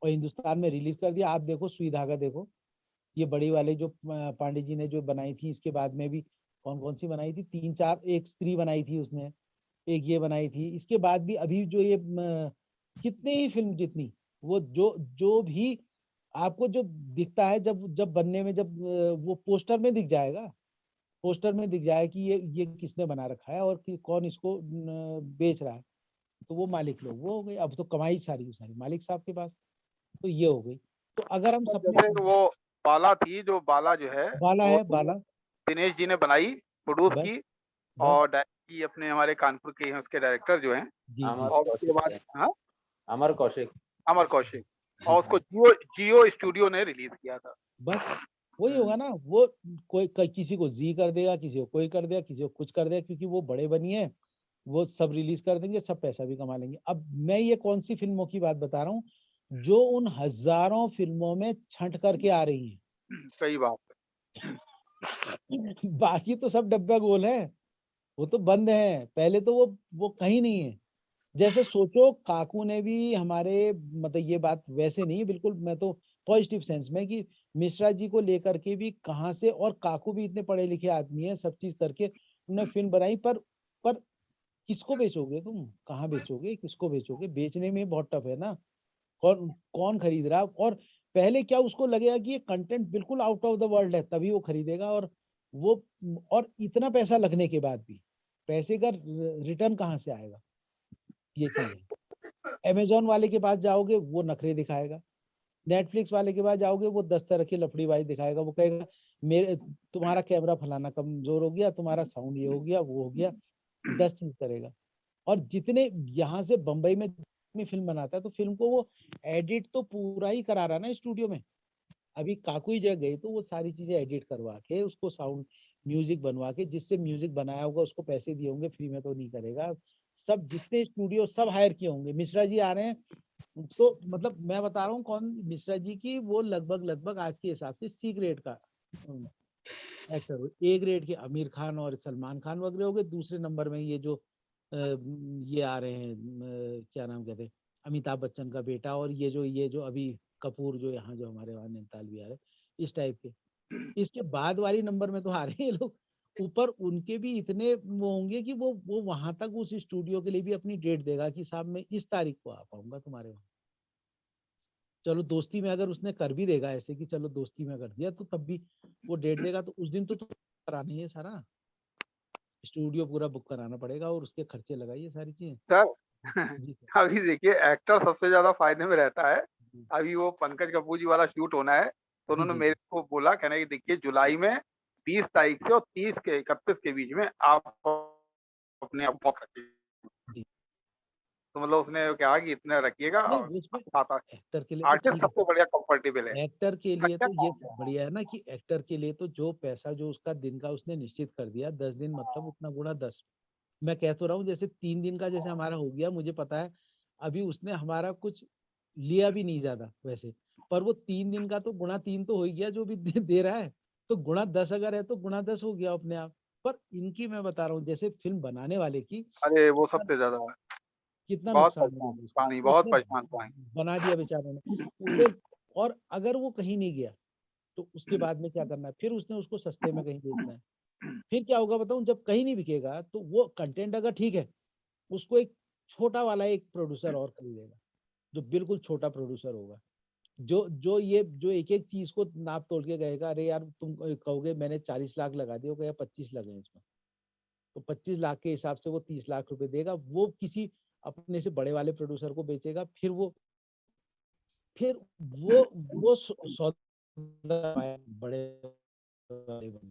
और हिंदुस्तान में रिलीज कर दिया। आप देखो सुई धागा देखो, ये बड़ी वाले जो पांडे जी ने जो बनाई थी, इसके बाद में भी कौन कौन सी बनाई थी, 3-4, एक स्त्री बनाई थी उसने, एक ये बनाई थी, इसके बाद भी अभी जो ये कितने ही फिल्म जितनी, वो जो जो भी आपको जो दिखता है, जब जब बनने में, जब वो पोस्टर में दिख जाएगा, पोस्टर में दिख जाए कि ये किसने बना रखा है और कि कौन इसको बेच रहा है, तो वो मालिक लोग वो हो गए। अब तो कमाई सारी की सारी मालिक साहब के पास, तो ये हो गई। तो अगर हम जैसे सपने, वो बाला थी, जो बाला जो है बाला वो है, बाला, दिनेश जी ने बनाई, प्रोड्यूस बस की, बस, और डायरेक्ट की अपने हमारे कानपुर के हैं उसके डायरेक्टर जो हैं, जी जी, अमर और उसके बाद कौशिक, हाँ अमर कौशिक। अमर कौशिक, जी और उसको जियो जियो स्टूडियो ने रिलीज किया था। बस वही होगा ना। वो किसी को जी कर देगा, किसी को कोई कर देगा, किसी को कुछ कर देगा, क्योंकि वो बड़े बनिए, वो सब रिलीज कर देंगे, सब पैसा भी कमा लेंगे। अब मैं ये कौन सी फिल्मों की बात बता रहा हूँ, जो उन हजारों फिल्मों में छंट करके आ रही हैं। सही बात बाकी तो सब डब्बा गोल है, वो तो बंद है, पहले तो वो कहीं नहीं है। जैसे सोचो, काकू ने भी हमारे, मतलब ये बात वैसे नहीं है बिल्कुल, मैं तो पॉजिटिव सेंस में, कि मिश्रा जी को लेकर के भी कहाँ से, और काकू भी इतने पढ़े लिखे आदमी है, सब चीज करके उन्होंने फिल्म बनाई, पर किसको बेचोगे तुम, कहाँ बेचोगे, किसको बेचोगे, बेचने में बहुत टफ है ना। कौन कौन खरीद रहा, और पहले क्या उसको लगेगा कि ये कंटेंट बिल्कुल आउट ऑफ द वर्ल्ड है, तभी वो खरीदेगा। और वो, और इतना पैसा लगने के बाद भी पैसे का रिटर्न कहाँ से आएगा, ये चीज है। अमेजोन वाले के पास जाओगे, वो नखरे दिखाएगा। नेटफ्लिक्स वाले के पास जाओगे, वो 10 तरह की लफड़ीबाजी दिखाएगा। वो कहेगा मेरे, तुम्हारा कैमरा फलाना कमजोर हो गया, तुम्हारा साउंड ये हो गया, वो हो गया, 10 चीज करेगा। और जितने यहाँ से बंबई में फिल्म बनाता है, तो फिल्म को वो एडिट तो पूरा ही करा रहा है ना स्टूडियो में। अभी काकू ही जगह गई तो वो सारी चीजें एडिट करवा के, उसको साउंड म्यूजिक बनवा के, जिससे म्यूजिक बनाया होगा उसको पैसे दिए होंगे, फ्री में तो नहीं करेगा। सब जितने स्टूडियो सब हायर किए होंगे, मिश्रा जी आ रहे हैं, तो मतलब मैं बता रहा हूँ कौन, मिश्रा जी की वो लगभग लगभग आज के हिसाब से सी ग्रेड का एक्टर, ए ग्रेड के आमिर खान और सलमान खान वगैरह हो गए। दूसरे नंबर में ये जो ये आ रहे हैं, क्या नाम कहते हैं, अमिताभ बच्चन का बेटा, और ये जो अभी कपूर, जो यहाँ जो हमारे वहाँ नैनीताल भी आ रहे हैं, इस टाइप के। इसके बाद वाली नंबर में तो आ रहे हैं ये लोग। ऊपर उनके भी इतने वो होंगे कि वो वहां तक उस स्टूडियो के लिए भी अपनी डेट देगा कि साहब मैं इस तारीख को आ पाऊंगा तुम्हारे वहाँ। चलो दोस्ती में अगर उसने कर भी देगा ऐसे कि चलो दोस्ती में कर दिया, तो तब भी वो डेट देगा, तो उस दिन तो कराना ही है सारा, स्टूडियो पूरा बुक कराना पड़ेगा, और उसके खर्चे लगाइए सारी चीजें। सर। जी सर। अभी देखिए, एक्टर सबसे ज्यादा फायदे में रहता है। जी अभी वो पंकज कपूर जी वाला शूट होना है, तो जी उन्होंने जी मेरे को बोला, कहना कि देखिए जुलाई में 20 तारीख से और 30 के 31 के बीच में आप अपने आप मौका रखिए। जी। तो मतलब उसने कहा कि इतने रखिएगा, नहीं और उसमें सात आठ एक्टर के लिए तो आर्टिस्ट ठीक है, सबसे बढ़िया कंफर्टेबल है। एक्टर के लिए खर्चा तो ये कम है। बढ़िया है ना, कि एक्टर के लिए तो जो पैसा जो उसका दिन का उसने निश्चित कर दिया, 10 दिन मतलब उतना गुणा 10। मैं कह तो रहा हूँ, जैसे 3 दिन का जैसे हमारा हो गया, मुझे पता है अभी उसने हमारा कुछ लिया भी नहीं ज्यादा वैसे, पर वो 3 दिन का तो गुणा 3 तो हो ही गया, जो भी दे रहा है। तो गुणा 10 अगर है तो गुणा 10 हो गया अपने आप। पर इनकी मैं बता रहा हूँ, जैसे फिल्म बनाने वाले की अरे वो कितना सबसे ज्यादा है। कितना बहुत नुकसान हो परेशान जाएगा उसको, पानी, बहुत उसने परेशान पानी। बना दिया बेचारे ने उसे। और अगर वो कहीं नहीं गया, तो उसके बाद में क्या करना है, फिर उसने उसको सस्ते में कहीं बेचना है। फिर क्या होगा बताऊं, जब कहीं नहीं बिकेगा, तो वो कंटेंट अगर ठीक है, उसको एक छोटा वाला एक प्रोड्यूसर और खरीदेगा, जो बिल्कुल छोटा प्रोड्यूसर होगा, जो एक एक चीज को नाप तोल के कहेगा, अरे यार तुम कहोगे मैंने 40 लाख लगा दिए, वो कहेगा 25 लगे इसमें, तो 25 लाख के हिसाब से वो 30 लाख रुपए देगा, वो किसी अपने से बड़े वाले प्रोड्यूसर को बेचेगा, फिर वो सौदा बड़े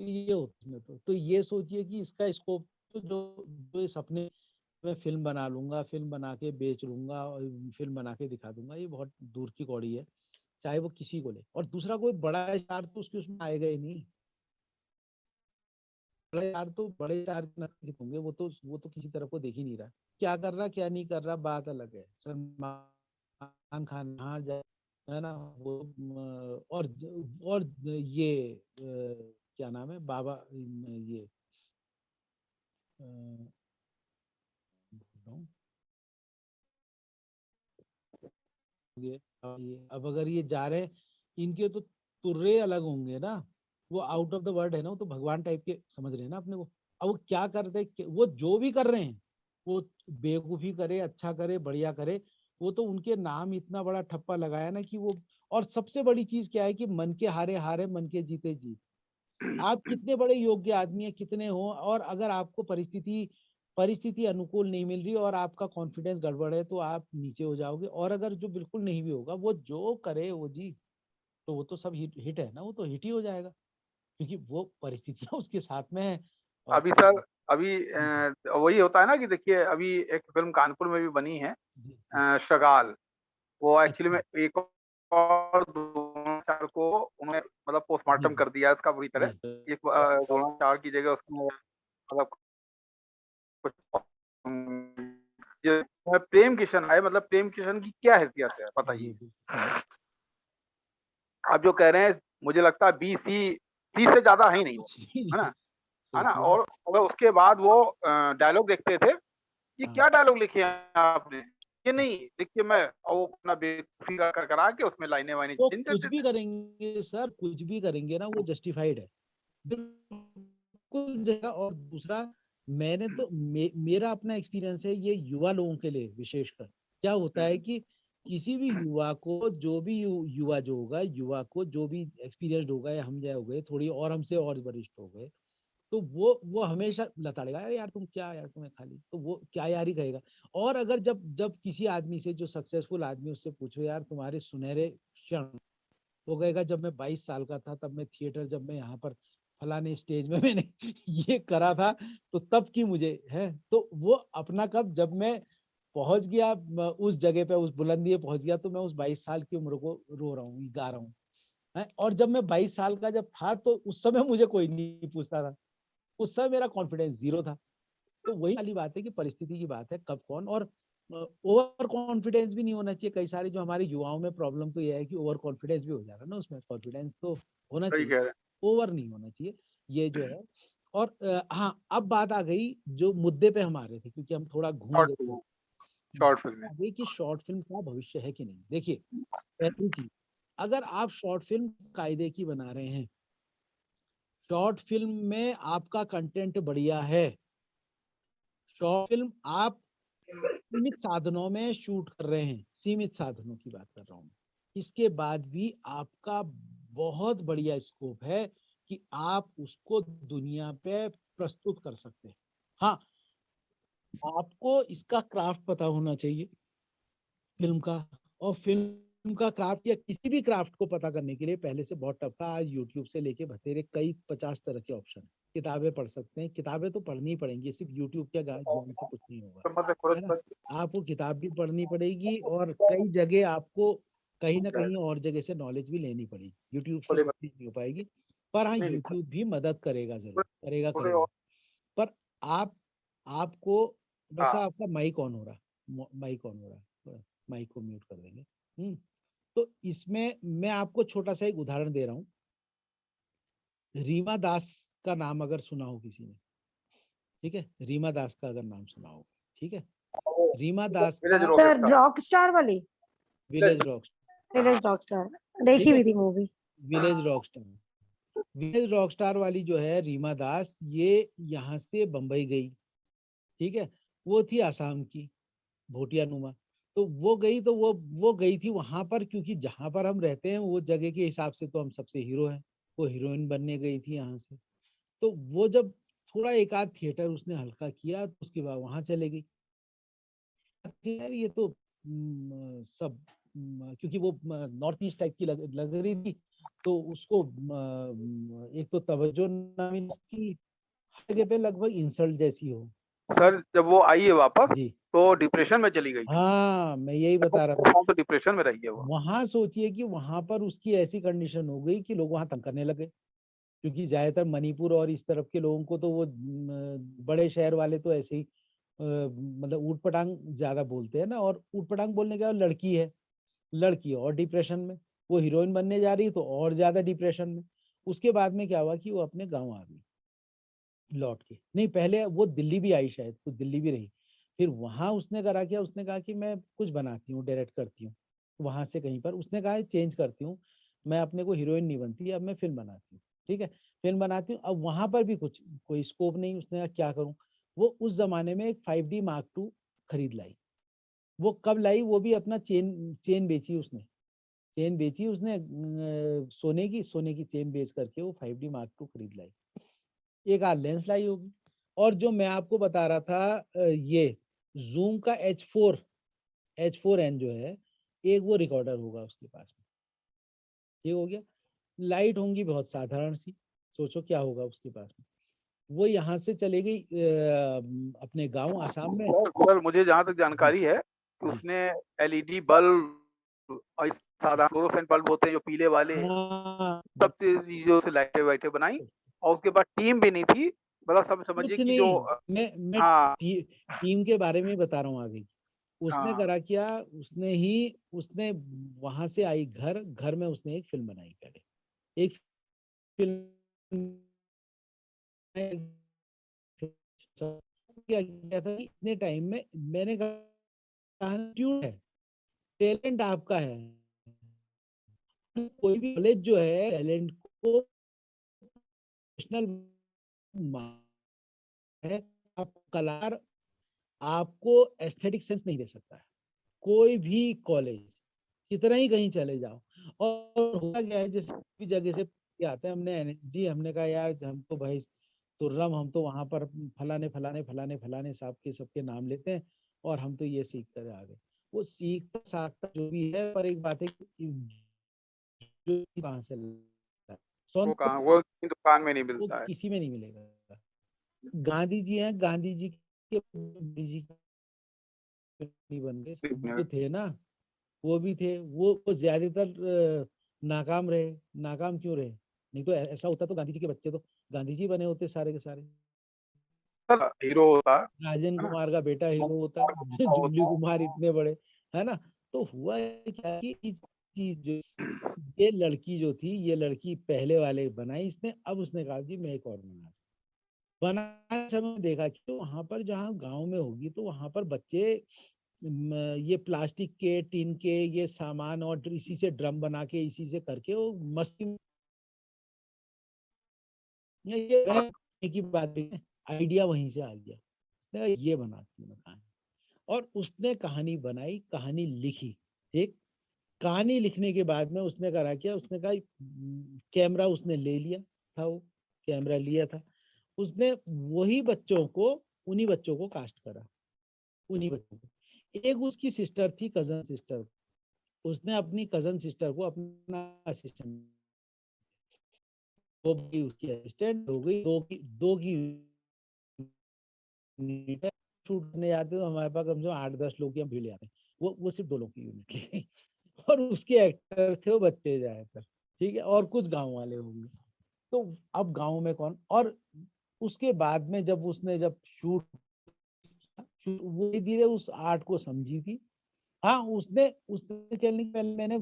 ये उसमें तो ये सोचिए कि इसका स्कोप तो जो जो इस अपने मैं फिल्म बना लूंगा, फिल्म बना के बेच लूंगा, और फिल्म बना के दिखा दूंगा, ये बहुत दूर की कौड़ी है। चाहे वो किसी को ले, और दूसरा कोई बड़ा स्टार तो उसके उसमें आएगा ही नहीं। बड़े स्टार के नजदीक होंगे, वो तो किसी तरफ को देख ही नहीं रहा, क्या कर रहा क्या नहीं कर रहा बात अलग है। सलमान खान कहाँ जाए, है ना, वो और ये क्या नाम है बाबा, ये अब अगर ये जा रहे, इनके तो तुर्रे अलग होंगे ना, वो आउट ऑफ द वर्ड है ना, वो तो भगवान टाइप के समझ रहे हैं ना अपने को। अब वो क्या करते हैं, वो जो भी कर रहे हैं, वो बेवकूफी करे, अच्छा करे, बढ़िया करे, वो तो उनके नाम इतना बड़ा ठप्पा लगाया ना कि वो। और सबसे बड़ी चीज क्या है कि मन के हारे हारे, मन के जीते जीत। आप कितने बड़े योग्य आदमी है, कितने हो, और अगर आपको परिस्थिति परिस्थिति अनुकूल नहीं मिल रही और आपका कॉन्फिडेंस गड़बड़ है, तो आप नीचे हो जाओगे। और अगर जो बिल्कुल नहीं भी होगा, वो जो करे वो जी, तो वो तो सब हिट हिट है ना, वो तो हिट ही हो जाएगा, क्योंकि वो परिस्थितियां उसके साथ में है। और अभी सर, अभी वही होता है ना कि देखिए, अभी एक फिल्म कानपुर में भी बनी है, जी, शगाल। वो एक्चुअली में अच्छा, एक और द्रोणाचार्य को उन्होंने मतलब जी पोस्टमार्टम जी कर दिया इसका बुरी तरह। जी एक द्रोणाचार्य की जगह उसमें मतलब कुछ ये प्रेम किशन आए। मतलब प्रेम किशन की क्या हैसियत है जी बताइए। जी। आप जो कह रहे हैं, मुझे लगता है बी सी सी से ज्यादा है ही नहीं वो, कुछ नहीं है ना? है ना? सोचिए। और अगर उसके बाद वो डायलॉग देखते थे, ये हाँ, क्या डायलॉग लिखे हैं आपने? ये नहीं देखिए, मैं वो अपना बेवकूफी करा के उसमें लाइनें वाइनें वो चेंज कुछ करते भी थे। करेंगे सर, कुछ भी करेंगे ना, वो जस्टिफाइड है बिल्कुल जगह। और दूसरा, मैंने तो मेरा अपना एक्सपीरियंस है ये युवा लोगों के लिए विशेषकर। क्या होता है कि किसी भी युवा को, जो भी युवा जो होगा, युवा को जो भी एक्सपीरियंस होगा, या हम जाए हो गए थोड़ी और हमसे और वरिष्ठ हो गए, तो वो हमेशा लताड़ेगा, "अरे यार तुम क्या, यार तुम्हें खाली, तो वो क्या यार ही कहेगा। और अगर जब जब किसी आदमी से, जो सक्सेसफुल आदमी, उससे पूछो यार तुम्हारे सुनहरे क्षण, वो कहेगा जब मैं 22 साल का था, तब मैं थिएटर, जब मैं यहाँ पर फलाने स्टेज में मैंने ये करा था, तो तब की मुझे है। तो वो अपना कब, जब मैं पहुंच गया उस जगह पे, उस बुलंदी पे पहुंच गया, तो मैं उस 22 साल की उम्र को रो रहा हूँ, गा रहा हूँ। और जब मैं 22 साल का जब था, तो उस समय मुझे कोई नहीं पूछता था, उस समय मेरा कॉन्फिडेंस जीरो था। तो वही वाली बात है कि परिस्थिति की बात है, कब कौन। और ओवर कॉन्फिडेंस भी नहीं होना चाहिए। कई सारे जो हमारे युवाओं में प्रॉब्लम तो ये है कि ओवर कॉन्फिडेंस भी हो जा रहा है ना उसमें। कॉन्फिडेंस तो होना सही चाहिए, कह रहे हैं। ओवर नहीं होना चाहिए, ये जो है। और हाँ, अब बात आ गई जो मुद्दे पे हम आ रहे थे, क्योंकि हम थोड़ा घूम शॉर्ट गए थे। फिल्म, शॉर्ट फिल्में। आ गई कि शॉर्ट फिल्म का भविष्य है कि नहीं। देखिए, पहली चीज, अगर आप शॉर्ट फिल्म कायदे की बना रहे हैं, शॉर्ट फिल्म में आपका कंटेंट बढ़िया है, शॉर्ट फिल्म आप सीमित साधनों में शूट कर रहे हैं, सीमित साधनों की बात कर रहा हूँ, इसके बाद भी आपका बहुत बढ़िया स्कोप है कि आप उसको दुनिया पे प्रस्तुत कर सकते हैं। हाँ, आपको इसका क्राफ्ट पता होना चाहिए, फिल्म का। और फिल्म का क्राफ्ट या किसी भी क्राफ्ट को पता करने के लिए पहले से बहुत टफ था। आज यूट्यूब से लेके बतेरे कई 50 तरह के ऑप्शन है। किताबें पढ़ सकते हैं, किताबें तो पढ़नी ही पड़ेंगी, सिर्फ यूट्यूब के ज्ञान से कुछ नहीं होगा, तो मतलब है ना। आपको किताब भी पढ़नी पड़ेगी, और कई जगह आपको कहीं ना कहीं और जगह से नॉलेज भी लेनी पड़ेगी। यूट्यूब से सब चीज नहीं हो पाएगी, पर हाँ, नहीं, यूट्यूब भी मदद करेगा, जरूर करेगा थोड़े करेगा। और। पर आप आपको, डॉक्टर हाँ, साहब आपका माइक ऑन हो रहा है, माइक ऑन हो रहा है, माइक को म्यूट कर देंगे। तो इसमें मैं आपको छोटा सा एक उदाहरण दे रहा हूँ। रीमा दास का नाम अगर सुना हो किसी ने, ठीक है, रीमा दास का अगर नाम सुना हो, ठीक है, रीमा दास विलेज का rock sir star. Rock star वाली, village rock, village rock star ठीक देखी है, हुई थी movie. Village rock star, village rock star वाली जो है रीमा दास, ये यहाँ से बंबई गई, ठीक है। वो थी आसाम की, भोटिया नुमा। तो वो गई, तो वो गई थी वहां पर, क्योंकि जहां पर हम रहते हैं वो जगह के हिसाब से तो हम सबसे हीरो हैं। वो हीरोइन बनने गई थी यहाँ से। तो वो जब थोड़ा एक आध थिएटर उसने हल्का किया, तो उसके बाद वहां चले गई। यार ये तो सब क्योंकि वो नॉर्थ ईस्ट टाइप की लग रही थी, तो उसको एक तो तवज्जो ना मिली उसकी, हर जगह पे लगभग इंसल्ट जैसी हो। सर जब वो आई है वापस, जी, तो डिप्रेशन में चली गई। हाँ, मैं यही बता रहा था। तो डिप्रेशन में रही है वो। वहां सोचिए कि वहां पर उसकी ऐसी कंडीशन हो गई कि लोग वहां तंग करने लगे, क्योंकि ज्यादातर मणिपुर और इस तरफ के लोगों को तो वो बड़े शहर वाले तो ऐसे ही मतलब ऊट पटांग ज्यादा बोलते हैं ना। और ऊट पटांग बोलने के बाद लड़की है, लड़की और डिप्रेशन में, वो हीरोइन बनने जा रही तो और ज्यादा डिप्रेशन में। उसके बाद में क्या हुआ कि वो अपने गाँव आ गई। लौट के। नहीं, पहले वो दिल्ली भी आई, शायद कुछ दिल्ली भी रही। फिर वहां उसने करा क्या, उसने कहा कि मैं कुछ बनाती हूँ, डायरेक्ट करती हूँ। वहां से कहीं पर उसने कहा चेंज करती हूँ, मैं अपने को हीरोइन नहीं बनती, अब मैं फिल्म बनाती हूँ। ठीक है, फिल्म बनाती हूँ। अब वहां पर भी कुछ कोई स्कोप नहीं, उसने कहा क्या करूँ। वो उस जमाने में एक 5D Mark II खरीद लाई। वो कब लाई, वो भी अपना चेन चेन बेची उसने। चेन बेची उसने सोने की चेन बेच करके वो 5D Mark II खरीद लाई। एक आध लेंस लाई होगी। और जो मैं आपको बता रहा था, ये जूम का H4n जो है, एक वो रिकॉर्डर होगा उसके पास में। ये हो गया। लाइट होंगी बहुत साधारण सी, सोचो क्या होगा उसके पास में। वो यहाँ से चले गई अपने गांव आसाम में। सर मुझे जहाँ तक जानकारी है कि जी। उसने एलईडी बल्ब और इस साधारण फ्लोरोसेंट बल्ब होते हैं जो पीले वाले, हाँ, सब चीजों से लाइटें वाइटें बनाई। और उसके बाद टीम भी नहीं थी, मतलब सब समझिए कुछ कि जो नहीं, मैं हाँ टीम के बारे में बता रहा हूँ आगे। उसने हाँ करा क्या, उसने वहां से आई घर, घर में उसने एक फिल्म बनाई पहले। एक फिल्म क्या किया था कि इतने टाइम में मैंने कहा ट्यून है, टैलेंट आपका है। कोई भी कॉलेज जो है टैलेंट को प्रोफेशनल है, आप कलाकार, आपको एस्थेटिक सेंस नहीं दे सकता है कोई भी कॉलेज, कितना ही कहीं चले जाओ। और होता क्या है, जैसे भी जगह से आते हैं, हमने एनएसडी, हमने कहा यार हम तो भाई तुर्रम, हम तो वहां पर फलाने फलाने फलाने फलाने साहब के सबके नाम लेते हैं और हम तो ये सीख कर आ गए। वो सीखता साखता जो भी है, पर एक बात है कि जो कहाँ से लाता है, वो तो कहाँ, वो किसी दुकान में नहीं वो मिलता है। किसी में नहीं मिलेगा। गांधी जी हैं, गांधी जी के गांधी जी नहीं बन गए, वो थे ना, वो भी थे, वो ज्यादातर नाकाम रहे। नाकाम क्यों रहे, नहीं तो ऐसा होता तो गांधी जी के बच्चे तो गांधी जी बने होते सारे के सारे। सर हीरो होता राजन है ना, कुमार का बेटा हीरो होता है, जुबली होता कुमार इतने बड़े, है ना। तो हुआ क्या कि इस चीज जो, ये लड़की जो थी, ये लड़की पहले वाले बनाई इसने, अब उसने कहा जी मैं एक और बनाने समय देखा कि वहां पर जहाँ गांव में होगी तो वहां पर बच्चे ये प्लास्टिक के टीन के ये सामान और इसी से ड्रम बना के इसी से करके वो मस्ती, ये की बात है, आइडिया वहीं से आ गया। उसने कहा, ये बनाती हूँ मैं कहानी। और उसने कहानी बनाई, कहानी लिखी। ठीक, कहानी लिखने के बाद में उसने करा क्या, उसने कहा कैमरा उसने ले लिया था, वो कैमरा लिया था उसने, वही बच्चों को, उन्हीं बच्चों को कास्ट करा, उन्हीं बच्चों को। एक उसकी सिस्टर थी, कजन सिस्टर, उसने अपनी कजन सिस्टर को अपना असिस्टेंट, वो भी उसकी असिस्टेंट हो गई। दो की यूनिट है, शूट करने जाते तो हमारे पास कम से कम 8-10 लोग की हम भीड़ आते हैं, वो सिर्फ 2 लोग की यूनिट थी। और उसके एक्टर थे वो बच्चे ज्यादातर। ठीक है, और कुछ गांव वाले होंगे। तो अब गांव में कौन, और उसके बाद में जब उसने जब शूट, वो धीरे उस आर्ट को समझी थी। हाँ, उसने उसने चलने के पहले मैंने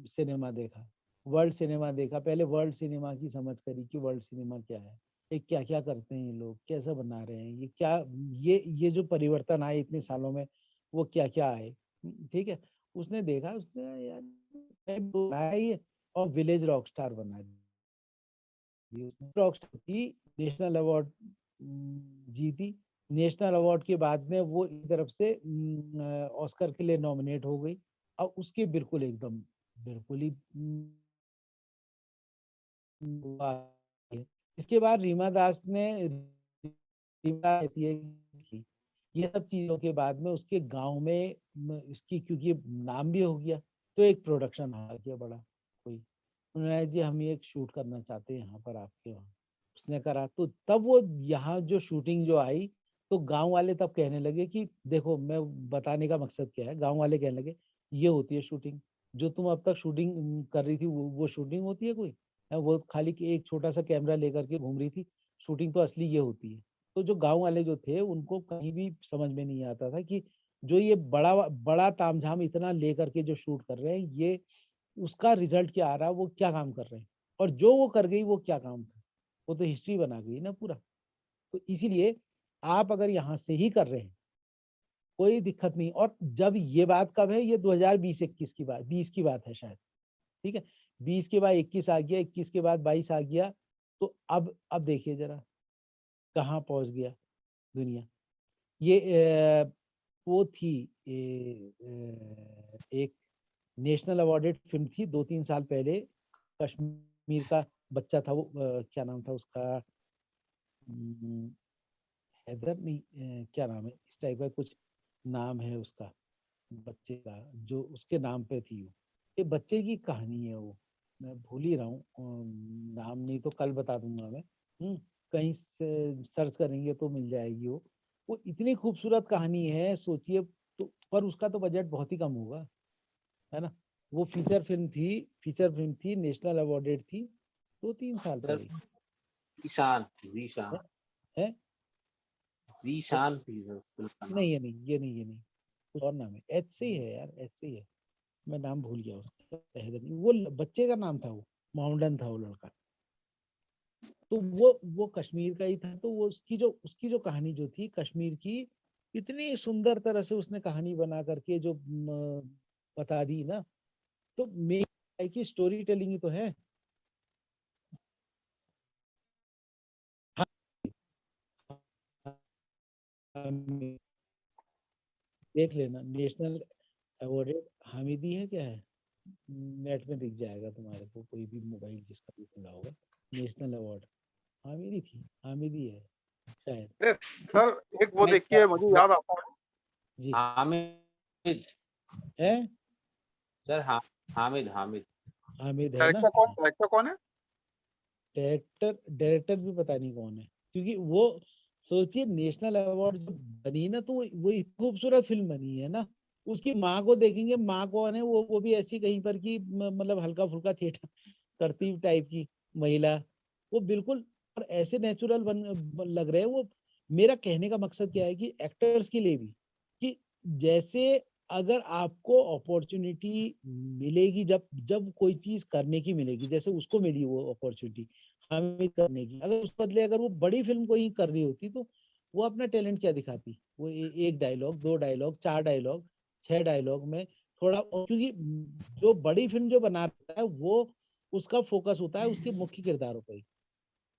सिनेमा देखा, वर्ल्ड सिनेमा देखा, पहले वर्ल्ड सिनेमा की समझ करी कि वर्ल्ड सिनेमा क्या है, ये क्या क्या करते हैं, ये लोग कैसा बना रहे हैं, ये क्या, ये जो परिवर्तन आए इतने सालों में, वो क्या क्या आए। ठीक है, उसने देखा, उसने कहा, यार मैं बनाया ये, और विलेज रॉक स्टार बना दी उसने। रॉक स्टार की नेशनल अवार्ड जीती। नेशनल अवार्ड के बाद में वो एक तरफ से ऑस्कर के लिए नॉमिनेट हो गई। और उसके बिल्कुल एकदम, बिल्कुल ही हुआ है। इसके बाद रीमा दास ने, की ये सब चीजों के बाद में उसके गांव में इसकी, क्योंकि नाम भी हो गया, तो एक प्रोडक्शन आ गया बड़ा कोई, उन्होंने जी हम ये एक शूट करना चाहते हैं यहाँ पर आपके वहाँ। उसने करा, तो तब वो यहाँ जो शूटिंग जो आई, तो गांव वाले तब कहने लगे कि देखो, मैं बताने का मकसद क्या है, गांव वाले कहने लगे ये होती है शूटिंग, जो तुम अब तक शूटिंग कर रही थी वो शूटिंग होती है कोई, वो खाली एक छोटा सा कैमरा लेकर के घूम रही थी, शूटिंग तो असली ये होती है। तो जो गांव वाले जो थे उनको कहीं भी समझ में नहीं आता था कि जो ये बड़ा बड़ा तामझाम इतना लेकर के जो शूट कर रहे हैं, ये उसका रिजल्ट क्या आ रहा है, वो क्या काम कर रहे हैं, और जो वो कर गई वो क्या काम था। वो तो हिस्ट्री बना गई ना पूरा। तो इसीलिए आप अगर यहाँ से ही कर रहे हैं कोई दिक्कत नहीं। और जब ये बात कब है, ये 2020-21 की बात, 20 की बात है शायद, ठीक है। 20 के बाद 21 आ गया, 21 के बाद 22 आ गया। तो अब देखिए जरा कहाँ पहुंच गया दुनिया। ये वो थी एक नेशनल अवार्डेड फिल्म थी 2-3 साल पहले, कश्मीर का बच्चा था वो, क्या नाम था उसका, हम्म, हैदर नहीं, क्या नाम है इस टाइप का कुछ नाम है उसका बच्चे का, जो उसके नाम पे थी वो। ये बच्चे की कहानी है वो, मैं भूल ही रहा हूँ नाम, नहीं तो कल बता दूंगा मैं। कहीं से सर्च करेंगे तो मिल जाएगी वो इतनी खूबसूरत कहानी है, सोचिए। तो पर उसका तो बजट बहुत ही कम होगा, है ना। वो फीचर फिल्म थी, नेशनल अवार्डेड थी 2-3 साल सर पहले। जीशान, जीशान, है जीशान थी सर फिल्म का नाम। नहीं, ये नहीं कुछ और नाम है, एच से ही है यार, एच से ही है। मैं नाम भूल गया उसका, हैदर नहीं, वो बच्चे का नाम था, वो माउंटेन था वो लड़का। तो वो कश्मीर का ही था। तो वो उसकी जो कहानी जो थी कश्मीर की, इतनी सुंदर तरह से उसने कहानी बना करके जो बता दी ना। तो मेरी की स्टोरी टेलिंग ही तो है। हाँ, देख लेना, नेशनल अवार्डेड हामिदी है क्या है, नेट में दिख जाएगा तुम्हारे को, कोई भी मोबाइल जिसका भी खुला होगा, नेशनल अवार्ड हामिदी थी, हामिदी है शायद। अरे सर एक वो हामिद देखिए सर, मुझे याद आता है। जी हामिद है, सर, हामिद, हामिद। हामिद है ना। डायरेक्टर कौन है? डायरेक्टर भी पता नहीं कौन है, क्योंकि वो सोचिए नेशनल अवार्ड जो बनी ना, तो वो इतनी खूबसूरत फिल्म बनी है ना। उसकी माँ को देखेंगे, माँ कौन है, वो भी ऐसी कहीं पर की मतलब हल्का फुल्का थिएटर करती टाइप की महिला। वो बिल्कुल और ऐसे नेचुरल लग रहे हैं वो। मेरा कहने का मकसद क्या है कि एक्टर्स के लिए भी, कि जैसे अगर आपको अपॉर्चुनिटी मिलेगी, जब जब कोई चीज करने की मिलेगी, जैसे उसको मिली वो अपॉर्चुनिटी हमें करने की, अगर उस बदले अगर वो बड़ी फिल्म को ही कर रही होती, तो वो अपना टैलेंट क्या दिखाती। वो एक डायलॉग, 2 डायलॉग, 4 डायलॉग, 6 डायलॉग में थोड़ा, क्योंकि जो बड़ी फिल्म जो बना रहा है वो, उसका फोकस होता है उसके मुख्य किरदारों पर ही।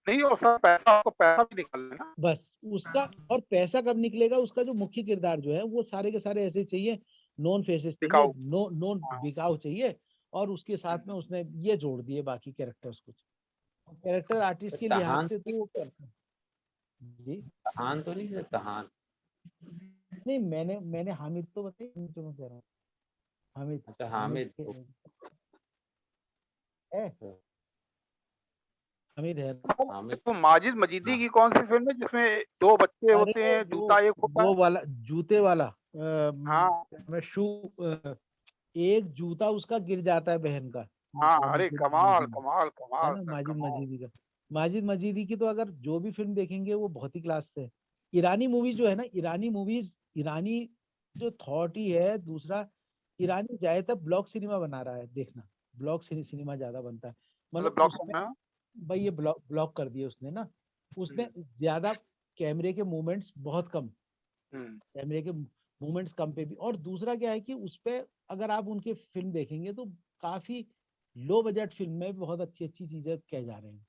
नहीं और सर पैसा, आपको पैसा भी निकालना है ना। बस उसका, और पैसा कब निकलेगा, उसका जो मुख्य किरदार जो है वो सारे के सारे ऐसे चाहिए, नॉन फेसेस चाहिए, दिखाओ। नॉन हाँ। बिकाऊ चाहिए। और उसके साथ में उसने ये जोड़ दिए बाकी कैरेक्टर्स कुछ, कैरेक्टर आर्टिस्ट के लिहाज तहान, से तो वो जी। तहान तो नहीं सर, तहान। नहीं, मैंने हामिद तो बताया, जो मैं कह रहा हूँ हामिद, अच्छा, हामिद हामिद। है, हामिद है। हामिद। तो माजिद मजीदी हाँ, की कौन सी फिल्म है जिसमें 2 बच्चे होते अरे हैं, जूता एक होता वो है? वाला जूते वाला, हाँ मैं शू, एक जूता उसका गिर जाता है बहन का, हाँ, अरे माजिद कमाल मजीदी, कमाल है कमाल ना, सर माजिद कमाल। मजीदी का। माजिद मजीदी की तो अगर जो भी फिल्म देखेंगे वो बहुत ही क्लास से है। ईरानी मूवीज जो है ना, ईरानी मूवीज, ईरानी जो थॉट ही है दूसरा। ईरानी ज्यादातर ब्लॉक सिनेमा बना रहा है, देखना, ब्लॉक सिनेमा ज्यादा बनता है। मतलब मतलब ब्लॉक उसमें में। भाई ये ब्लॉक ब्लॉक कर दिए उसने ना, उसने ज्यादा कैमरे के मूवमेंट्स बहुत कम, हम्म। कैमरे के मूवमेंट्स कम पे भी। और दूसरा क्या है कि उस पे अगर आप उनके फिल्म देखेंगे तो काफी लो बजट फिल्म में बहुत अच्छी अच्छी चीजें कह जा रहे हैं।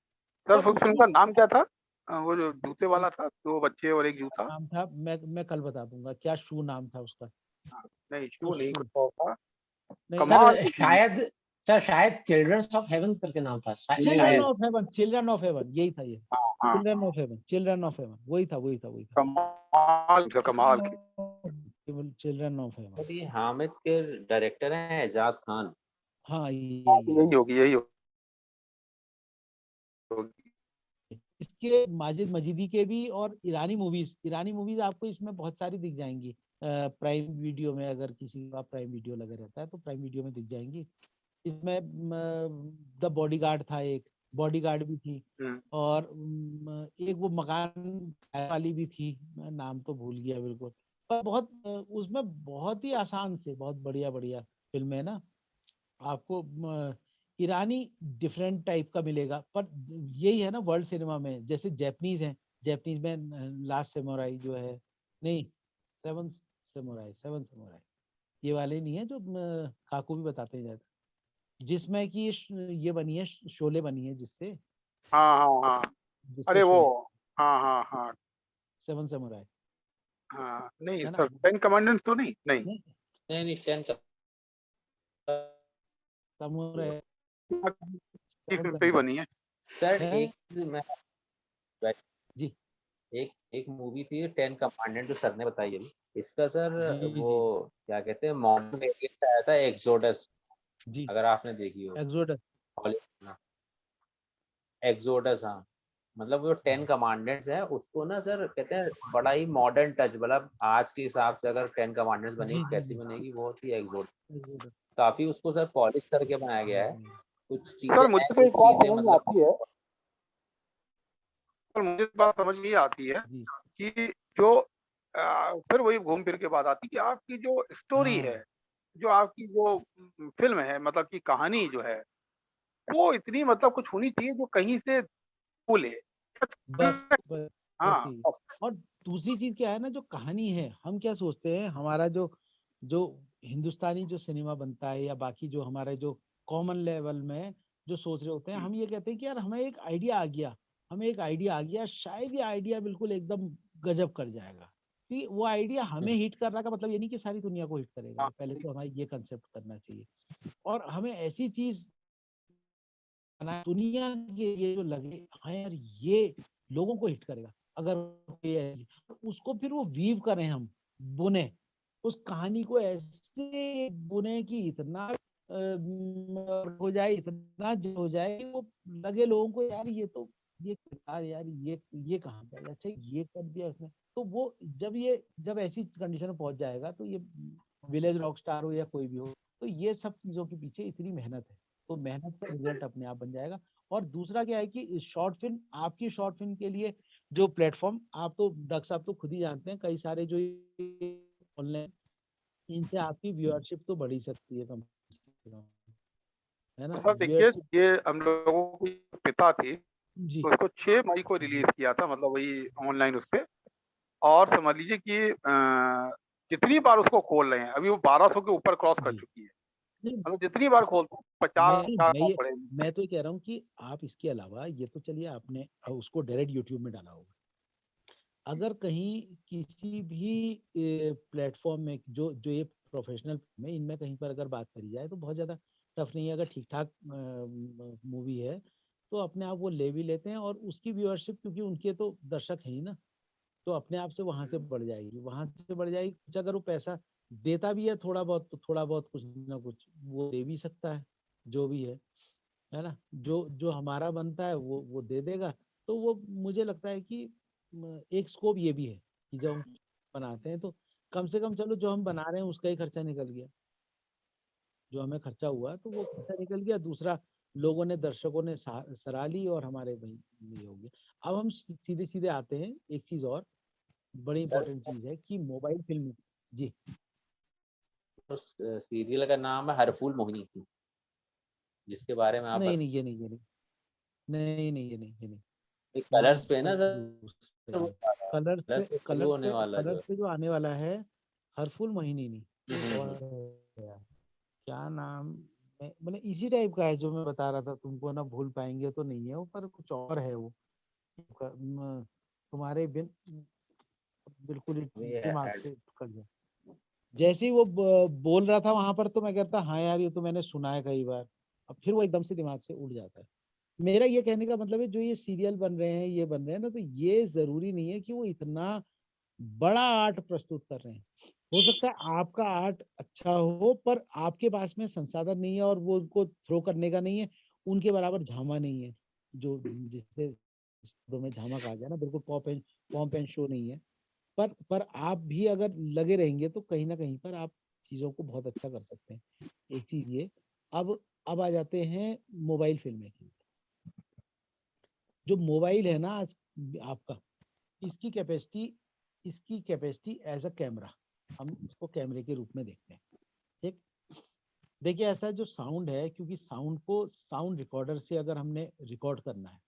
सर और उस फिल्म उसकी का नाम क्या था? वो जो जूते वाला था, 2 बच्चे और एक जूता। नाम था, मैं कल बता दूंगा क्या शू नाम था उसका। हाँ, नहीं कुछ शू नहीं, शू, कुछ और था। नहीं कमाल सर की फिल्म। शायद, सर शायद चिल्ड्रंस ऑफ हेवन करके नाम था, चिल्ड्रन शायद। Of haven, children of haven यही था ये, हाँ हाँ, children of haven, children of haven वही था कमाल सर कमाल की। Children of haven. सर ये हामिद के डायरेक्टर हैं एजाज खान। हाँ हाँ, यही यही होगी यही होगी। इसके माजिद मजीदी के भी। और ईरानी मूवीज आपको इसमें बहुत सारी दिख जाएंगी, प्राइम वीडियो में, अगर किसी का प्राइम वीडियो लगा रहता है तो प्राइम वीडियो में दिख जाएंगी। इसमें द बॉडीगार्ड था, एक बॉडीगार्ड भी थी। हम्म। और एक वो मकान वाली भी थी, मैं नाम तो भूल गया बिल्कुल। पर बहुत उसमें बहुत ही आसान से बहुत बढ़िया बढ़िया फिल्म है ना। आपको ईरानी डिफरेंट टाइप का मिलेगा, पर यही है ना वर्ल्ड सिनेमा में, जैसे जैपनीज है, जैपनीज में लास्ट सैमुराई जो है, नहीं सेवन सैमुराई, ये वाले नहीं है जो काकू भी बताते हैं ज्यादा, जिसमें कि ये बनी है, शोले बनी है, जिससे हाँ हाँ हाँ, अरे वो, शोले, हाँ हाँ हाँ सेवन सैमुराई, हाँ, नहीं है ना? सर, 10 कमांडेंट्स तो नहीं, नहीं नहीं, नहीं 10 का सैमुराई, फिर से ही बनी है। सर है एक चीज़ मैं जी एक एक मूवी थी 10 कमांडेंट जो सर ने बताई अभी, इसका सर जी वो जी क्या कहते हैं मॉडर्न वेरिएंट आया था एक्सोडस, जी, अगर आपने देखी हो एक्सोडस, हॉलीवुड में। एक्सोडस हाँ, मतलब वो 10 कमांडेंट्स है, उसको ना सर कहते हैं बड़ा ही मॉडर्न टच, मतलब आज के हिसाब से अगर 10 कमांडेंट्स बनेगी जी जी कैसी जी, बनेगी, वो थी एक्सोडस। एक्सोडस, काफी उसको सर पॉलिश करके बनाया गया है, जी कुछ सर चीजें हैं, मुझे तो कुछ एक बात चीजें समझ में मतलब आती है, सर मुझे एक बात समझ में ये आती है जी, कि जो फिर वही घूम फिर के बात आती है कि आपकी जो स्टोरी हाँ, है, जो आपकी जो फिल्म है, मतलब कि कहानी जो है, वो इतनी मतलब कुछ होनी चाहिए जो कहीं से बोले। बस बस बस हाँ, यही। और दूसरी चीज क्या है ना, जो कहानी है, हम क्या सोचते हैं, हमारा जो जो हिंदुस्तानी जो सिनेमा बनता है, या बाकी जो हमारे जो कॉमन लेवल में जो सोच रहे होते हैं, हम ये कहते हैं कि यार हमें एक आइडिया आ गया, हमें एक आइडिया आ गया, शायद ये आइडिया बिल्कुल एकदम गजब कर जाएगा, कि वो आइडिया हमें हिट कर रहा का मतलब ये नहीं कि सारी दुनिया को हिट करेगा, हाँ, पहले तो हमारा ये कंसेप्ट करना चाहिए, और हमें ऐसी चीज दुनिया के लिए जो लगे, हाँ यार ये लोगों को हिट करेगा, अगर कोई उसको फिर वो वीव करें, हम बुने उस कहानी को, ऐसे बुने कि इतना हो जाए, इतना हो जाए कि वो लगे लोगों को, यार ये तो ये किरदार, यार ये कहाँ का, अच्छा ये कर दिया इसने, तो वो जब ऐसी कंडीशन में पहुंच जाएगा, तो ये विलेज रॉक स्टार हो या कोई भी हो, तो ये सब चीजों के पीछे इतनी मेहनत है, तो मेहनत का रिजल्ट अपने आप बन जाएगा। और दूसरा क्या है कि शॉर्ट फिल्म, आपकी शॉर्ट फिल्म के लिए जो प्लेटफॉर्म, आप तो डॉक्टर साहब तो खुद ही जानते हैं, कई सारे जो ऑनलाइन, इनसे आपकी व्यूअरशिप तो बढ़ ही सकती है, कम से कम, है ना? तो सर देखिए, व्यूअरशिप, ये हम लोगों की पिता थी, जी तो इसको 6 मई को रिलीज किया था, मतलब वही ऑनलाइन उस पे, और समझ लीजिए कि जितनी बार उसको खोल रहे हैं, अभी वो 1200 के ऊपर क्रॉस कर जी, चुकी है, नहीं, मतलब जितनी बार खोलते हैं 50 मैं 50 ये पड़े। मैं तो ये कह रहा हूँ कि आप इसके अलावा, ये तो चलिए आपने उसको डायरेक्ट यूट्यूब में डाला होगा, अगर कहीं किसी भी प्लेटफॉर्म में जो जो ये प्रोफेशनल में, इनमें कहीं पर अगर बात करी जाए, तो बहुत ज्यादा टफ नहीं है, अगर ठीक ठाक मूवी है, तो अपने आप वो ले भी लेते हैं, और उसकी व्यूअरशिप, क्योंकि उनके तो दर्शक है ही ना, तो अपने आप से वहां से बढ़ जाएगी, वहां से बढ़ जाएगी, कुछ अगर वो पैसा देता भी है थोड़ा बहुत, तो थोड़ा बहुत कुछ ना कुछ वो दे भी सकता है, जो भी है ना, जो जो हमारा बनता है वो दे देगा, तो वो मुझे लगता है कि एक स्कोप ये भी है कि जब हम बनाते हैं, तो कम से कम चलो जो हम बना रहे हैं उसका ही खर्चा निकल गया, जो हमें खर्चा हुआ तो वो खर्चा निकल गया, दूसरा लोगों ने, दर्शकों ने सराह ली, और हमारे भाई ये हो गया। अब हम सीधे सीधे आते हैं, एक चीज और बड़ी सर इंपॉर्टेंट चीज है कि मोबाइल फिल्म, जी उस सीरियल का नाम है हरफूल मोहिनी थी, जिसके बारे में आप नहीं नहीं, ये नहीं, ये नहीं, नहीं नहीं, ये नहीं, नाम कलर्स पे ना कुछ सर, दूसरा, कलर्स पे, कलर्स पे शुरू कलर्स होने पे, वाला जो कलर्स पे जो आने वाला है, हरफुल मोहिनी नहीं, एक है। और है यार, क्या नाम, मैंने इसी टाइप का है जो मैं बता रहा था तुमको ना, भूल पाएंगे तो नहीं है वो, पर कुछ और है वो, तुम्हारे बिन बिल्कुल ही ये दिमाग ऐड से कट गया, जैसे ही वो बोल रहा था वहां पर, तो मैं कहता हाँ यार ये तो मैंने सुना है कई बार, अब फिर वो एकदम से दिमाग से उड़ जाता है। मेरा ये कहने का मतलब है, जो ये सीरियल बन रहे हैं, ये बन रहे हैं ना, तो ये जरूरी नहीं है कि वो इतना बड़ा आर्ट प्रस्तुत कर रहे हैं, हो सकता है आपका आर्ट अच्छा हो, पर आपके पास में संसाधन नहीं है, और वो उनको थ्रो करने का नहीं है, उनके बराबर झामा नहीं है, जो जिससे शब्दों में झामा कहा गया ना, बिल्कुल पॉम्प एंड शो नहीं है, पर आप भी अगर लगे रहेंगे, तो कहीं ना कहीं पर आप चीजों को बहुत अच्छा कर सकते हैं, एक चीज ये। अब अब आ जाते हैं मोबाइल फिल्में की, जो मोबाइल है ना आज आपका, इसकी कैपेसिटी, एज अ कैमरा, हम इसको कैमरे के रूप में देखते हैं, ठीक, देखिए ऐसा जो साउंड है, क्योंकि साउंड को साउंड रिकॉर्डर से अगर हमने रिकॉर्ड करना है,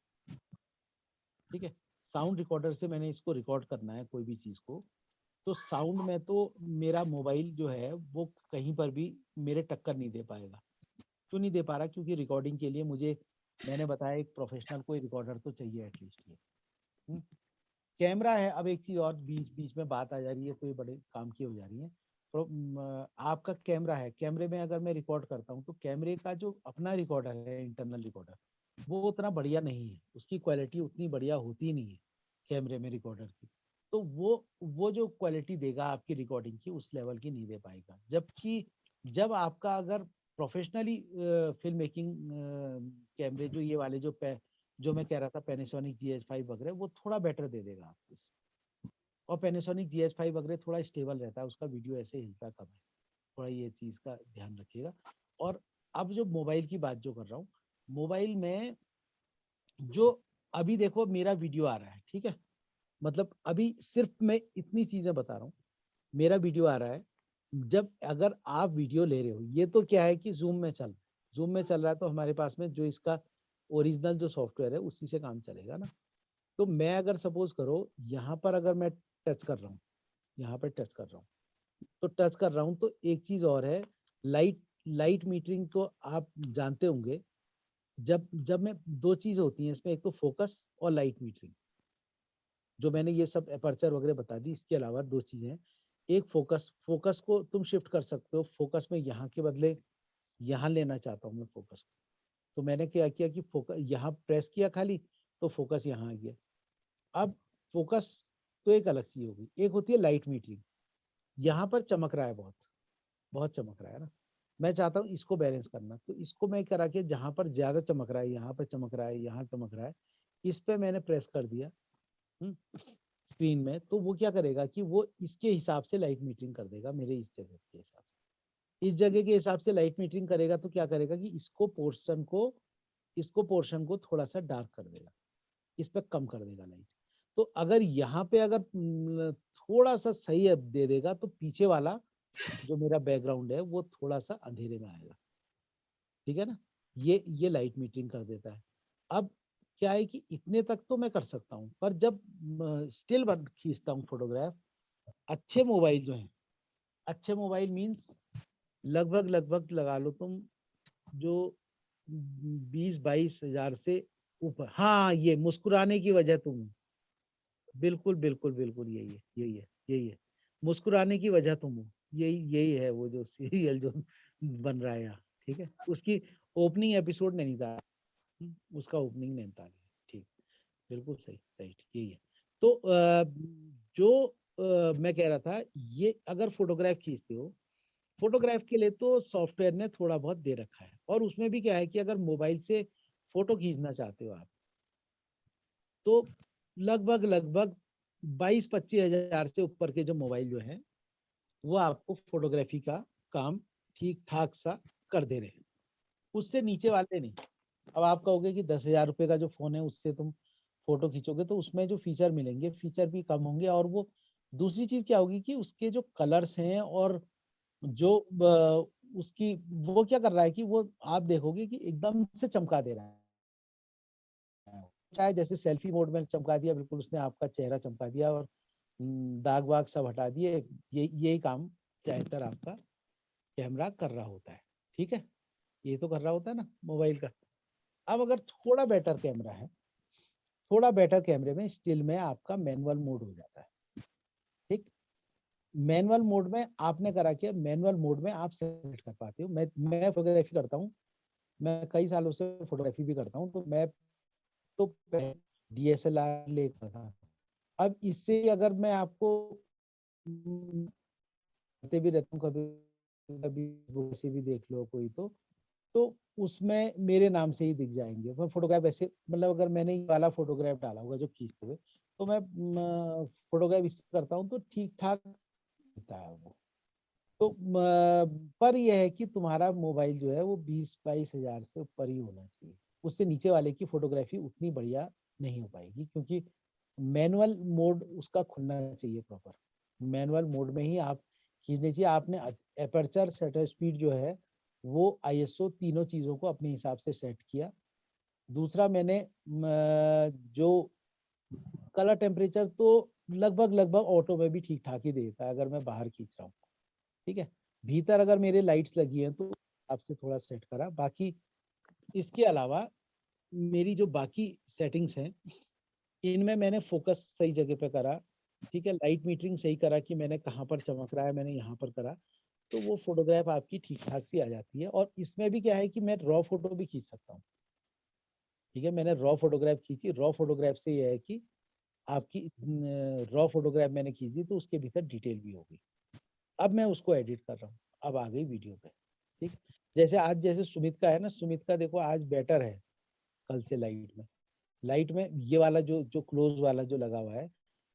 ठीक है, साउंड रिकॉर्डर से मैंने इसको रिकॉर्ड करना है कोई भी चीज को, तो साउंड में तो मेरा मोबाइल जो है वो कहीं पर भी मेरे टक्कर नहीं दे पाएगा। क्यों नहीं दे पा रहा? क्योंकि रिकॉर्डिंग के लिए मुझे, मैंने बताया, एक प्रोफेशनल कोई रिकॉर्डर तो चाहिए एटलीस्ट ये। हम्म। कैमरा है, अब एक चीज और बीच बीच में बात आ जा रही है तो ये बड़े काम की हो जा रही है। तो आपका कैमरा है, कैमरे में अगर मैं रिकॉर्ड करता हूँ तो कैमरे का जो अपना रिकॉर्डर है, इंटरनल रिकॉर्डर, वो उतना बढ़िया नहीं है, उसकी क्वालिटी उतनी बढ़िया होती नहीं है कैमरे में रिकॉर्डर की। तो वो जो क्वालिटी देगा आपकी रिकॉर्डिंग की, उस लेवल की नहीं दे पाएगा। जबकि जब आपका अगर प्रोफेशनली फिल्म मेकिंग कैमरे, जो ये वाले जो मैं कह रहा था पैनासोनिक GH5 वगैरह, वो थोड़ा बेटर दे देगा आपको। और पैनासोनिक GH5 वगैरह थोड़ा स्टेबल रहता है, उसका वीडियो ऐसे हिलता कम है, थोड़ा ये चीज का ध्यान रखिएगा। और अब जो मोबाइल की बात जो कर रहा हूँ, मोबाइल में जो अभी देखो मेरा वीडियो आ रहा है, ठीक है, मतलब अभी सिर्फ मैं इतनी चीजें बता रहा हूँ, मेरा वीडियो आ रहा है। जब अगर आप वीडियो ले रहे हो, ये तो क्या है कि जूम में चल रहा है, तो हमारे पास में जो इसका ओरिजिनल जो सॉफ्टवेयर है उसी से काम चलेगा ना। तो मैं अगर सपोज करो यहाँ पर अगर मैं टच कर रहा हूँ, यहाँ पर टच कर रहा हूँ, तो टच कर रहा हूँ, तो एक चीज और है, लाइट लाइट मीटरिंग तो आप जानते होंगे। जब जब मैं, दो चीज होती हैं इसमें, एक तो फोकस और लाइट मीटरिंग, जो मैंने ये सब अपर्चर वगैरह बता दी। इसके अलावा दो चीजें हैं, एक फोकस, फोकस को तुम शिफ्ट कर सकते हो, फोकस में यहाँ के बदले यहाँ लेना चाहता हूँ मैं फोकस को, तो मैंने क्या किया कि फोकस यहाँ प्रेस किया खाली, तो फोकस यहाँ आ गया। अब फोकस तो एक अलग चीज होगी, एक होती है लाइट मीटरिंग। यहाँ पर चमक रहा है, बहुत बहुत चमक रहा है ना, मैं चाहता हूँ इसको बैलेंस करना, तो इसको मैं करा के जहाँ पर ज्यादा चमक रहा है, यहाँ पर चमक रहा है, यहाँ चमक रहा है, इस पे मैंने प्रेस कर दिया स्क्रीन में, तो वो क्या करेगा कि वो इसके हिसाब से लाइट मीटरिंग कर देगा, मेरे इस जगह के हिसाब से, इस जगह के हिसाब से लाइट मीटरिंग करेगा। तो क्या करेगा कि इसको पोर्शन को थोड़ा सा डार्क कर देगा, इस पे कम कर देगा लाइट। तो अगर यहाँ पे अगर थोड़ा सा सही अब दे देगा, तो पीछे वाला जो मेरा बैकग्राउंड है वो थोड़ा सा अंधेरे में आएगा, ठीक है ना। ये लाइट मीटरिंग कर देता है। अब क्या है कि इतने तक तो मैं कर सकता हूँ, पर जब स्टिल खींचता हूँ फोटोग्राफ, अच्छे मोबाइल जो हैं, अच्छे मोबाइल मीन्स लगभग लगभग लगा लो तुम, जो 20-22 हजार से ऊपर, हाँ, ये मुस्कुराने की वजह तुम, बिल्कुल बिल्कुल बिल्कुल, यही है, मुस्कुराने की वजह तुम हो, यही यही है वो जो सीरियल जो बन रहा है यहाँ, ठीक है। उसकी ओपनिंग एपिसोड नैनीताल, उसका ओपनिंग नैनीताल है, ठीक, बिल्कुल सही, राइट, यही है। तो जो मैं कह रहा था, ये अगर फोटोग्राफ खींचते हो, फोटोग्राफ के लिए तो सॉफ्टवेयर ने थोड़ा बहुत दे रखा है, और उसमें भी क्या है कि अगर मोबाइल से फोटो खींचना चाहते हो आप, तो लगभग लगभग 22-25 हजार से ऊपर के जो मोबाइल जो है, वो आपको फोटोग्राफी का काम ठीक ठाक सा कर दे रहे हैं, उससे नीचे वाले नहीं। अब आप कहोगे कि 10 हजार रुपये का जो फोन है उससे तुम फोटो खींचोगे, तो उसमें जो फीचर मिलेंगे, फीचर भी कम होंगे, और वो दूसरी चीज क्या होगी कि उसके जो कलर्स हैं, और जो उसकी, वो क्या कर रहा है कि वो आप देखोगे कि एकदम से चमका दे रहा है, चाहे जैसे सेल्फी मोड में चमका दिया, बिल्कुल उसने आपका चेहरा चमका दिया, और दाग वाग सब हटा दिए। यही काम ज्यादातर आपका कैमरा कर रहा होता है, ठीक है, ये तो कर रहा होता है ना मोबाइल का। अब अगर थोड़ा बेटर कैमरा है, थोड़ा बेटर कैमरे में स्टिल में आपका मैनुअल मोड हो जाता है, ठीक। मैनुअल मोड में आपने करा क्या, मैनुअल मोड में आप सेलेक्ट कर पाते हो। मैं फोटोग्राफी करता हूँ, मैं कई सालों से फोटोग्राफी भी करता हूँ, तो मैं तो DSLR लेता था। अब इससे अगर मैं आपको करते भी रहता हूँ, कभी कभी वैसे भी देख लो कोई तो उसमें मेरे नाम से ही दिख जाएंगे। मैं फोटोग्राफ ऐसे, मतलब अगर मैंने ये वाला फोटोग्राफ डाला होगा जो खींचते हुए, तो मैं फोटोग्राफ इससे करता हूँ, तो ठीक ठाक दिखता है वो। तो पर यह है कि तुम्हारा मोबाइल जो है वो 20-22 हजार से ऊपर ही होना चाहिए, उससे नीचे वाले की फोटोग्राफी उतनी बढ़िया नहीं हो पाएगी, क्योंकि मैनुअल मोड उसका खुलना चाहिए प्रॉपर। मैनुअल मोड में ही आप खींचने चाहिए। आपने अपर्चर शटर स्पीड जो है वो ISO तीनों चीज़ों को अपने हिसाब से सेट किया। दूसरा मैंने जो कलर टेम्परेचर तो लगभग ऑटो में भी ठीक ठाक ही देता है अगर मैं बाहर खींच रहा हूँ, ठीक है। भीतर अगर मेरे लाइट्स लगी हैं तो आपसे थोड़ा सेट करा। बाकी इसके अलावा मेरी जो बाकी सेटिंग्स हैं इनमें मैंने फोकस सही जगह पे करा, ठीक है। लाइट मीटरिंग सही करा कि मैंने कहाँ पर चमक रहा है मैंने यहाँ पर करा, तो वो फोटोग्राफ आपकी ठीक ठाक सी आ जाती है। और इसमें भी क्या है कि मैं रॉ फोटो भी खींच सकता हूँ, ठीक है। मैंने रॉ फोटोग्राफ खींची, रॉ फोटोग्राफ से ये है कि आपकी रॉ फोटोग्राफ मैंने खींची तो उसके भीतर डिटेल भी होगी। अब मैं उसको एडिट कर रहा हूँ, अब आ गई वीडियो पे, ठीक। जैसे आज जैसे सुमित का है ना, सुमित का देखो आज बेटर है कल से लाइट में ये वाला जो जो क्लोज वाला जो लगा हुआ है,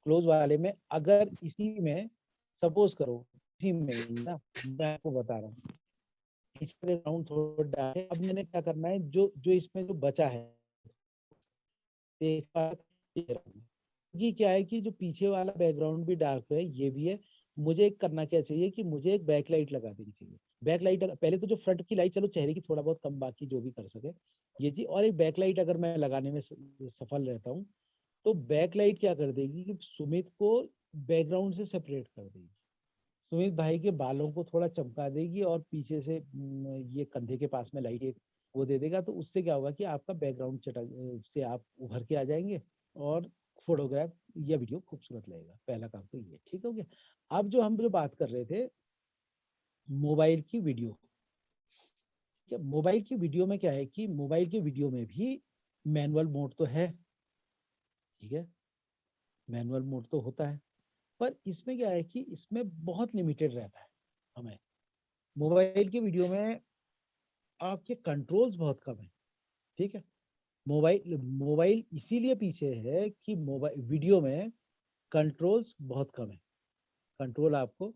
क्लोज वाले में अगर इसी में सपोज करो इसी में ही ना, मैं आपको बता रहा हूँ इसका बैकग्राउंड थोड़ा डार्क है। अब मैंने क्या करना है, जो जो इसमें जो बचा है क्योंकि क्या है कि जो पीछे वाला बैकग्राउंड भी डार्क है, ये भी है। मुझे करना क्या चाहिए कि मुझे एक बैक लाइट लगा देनी चाहिए। बैक लाइट पहले तो जो फ्रंट की लाइट चलो चेहरे की थोड़ा बहुत कम, बाकी जो भी कर सके ये चीज। और एक बैक लाइट अगर मैं लगाने में सफल रहता हूँ तो बैक लाइट क्या कर देगी कि सुमित को बैकग्राउंड से सेपरेट कर देगी, सुमित भाई के बालों को थोड़ा चमका देगी और पीछे से ये कंधे के पास में लाइट एक वो दे देगा। तो उससे क्या होगा कि आपका बैकग्राउंड चटक से आप उभर के आ जाएंगे और फोटोग्राफ या वीडियो खूबसूरत लगेगा। पहला काम तो ये ठीक हो गया। अब जो हम जो बात कर रहे थे मोबाइल की वीडियो, क्या मोबाइल की वीडियो में क्या है कि मोबाइल की वीडियो में भी मैनुअल मोड तो है, ठीक है, मैनुअल मोड तो होता है, पर इसमें क्या है कि इसमें बहुत लिमिटेड रहता है। हमें मोबाइल की वीडियो में आपके कंट्रोल्स बहुत कम है, ठीक है। मोबाइल मोबाइल इसीलिए पीछे है कि मोबाइल वीडियो में कंट्रोल्स बहुत कम है, कंट्रोल आपको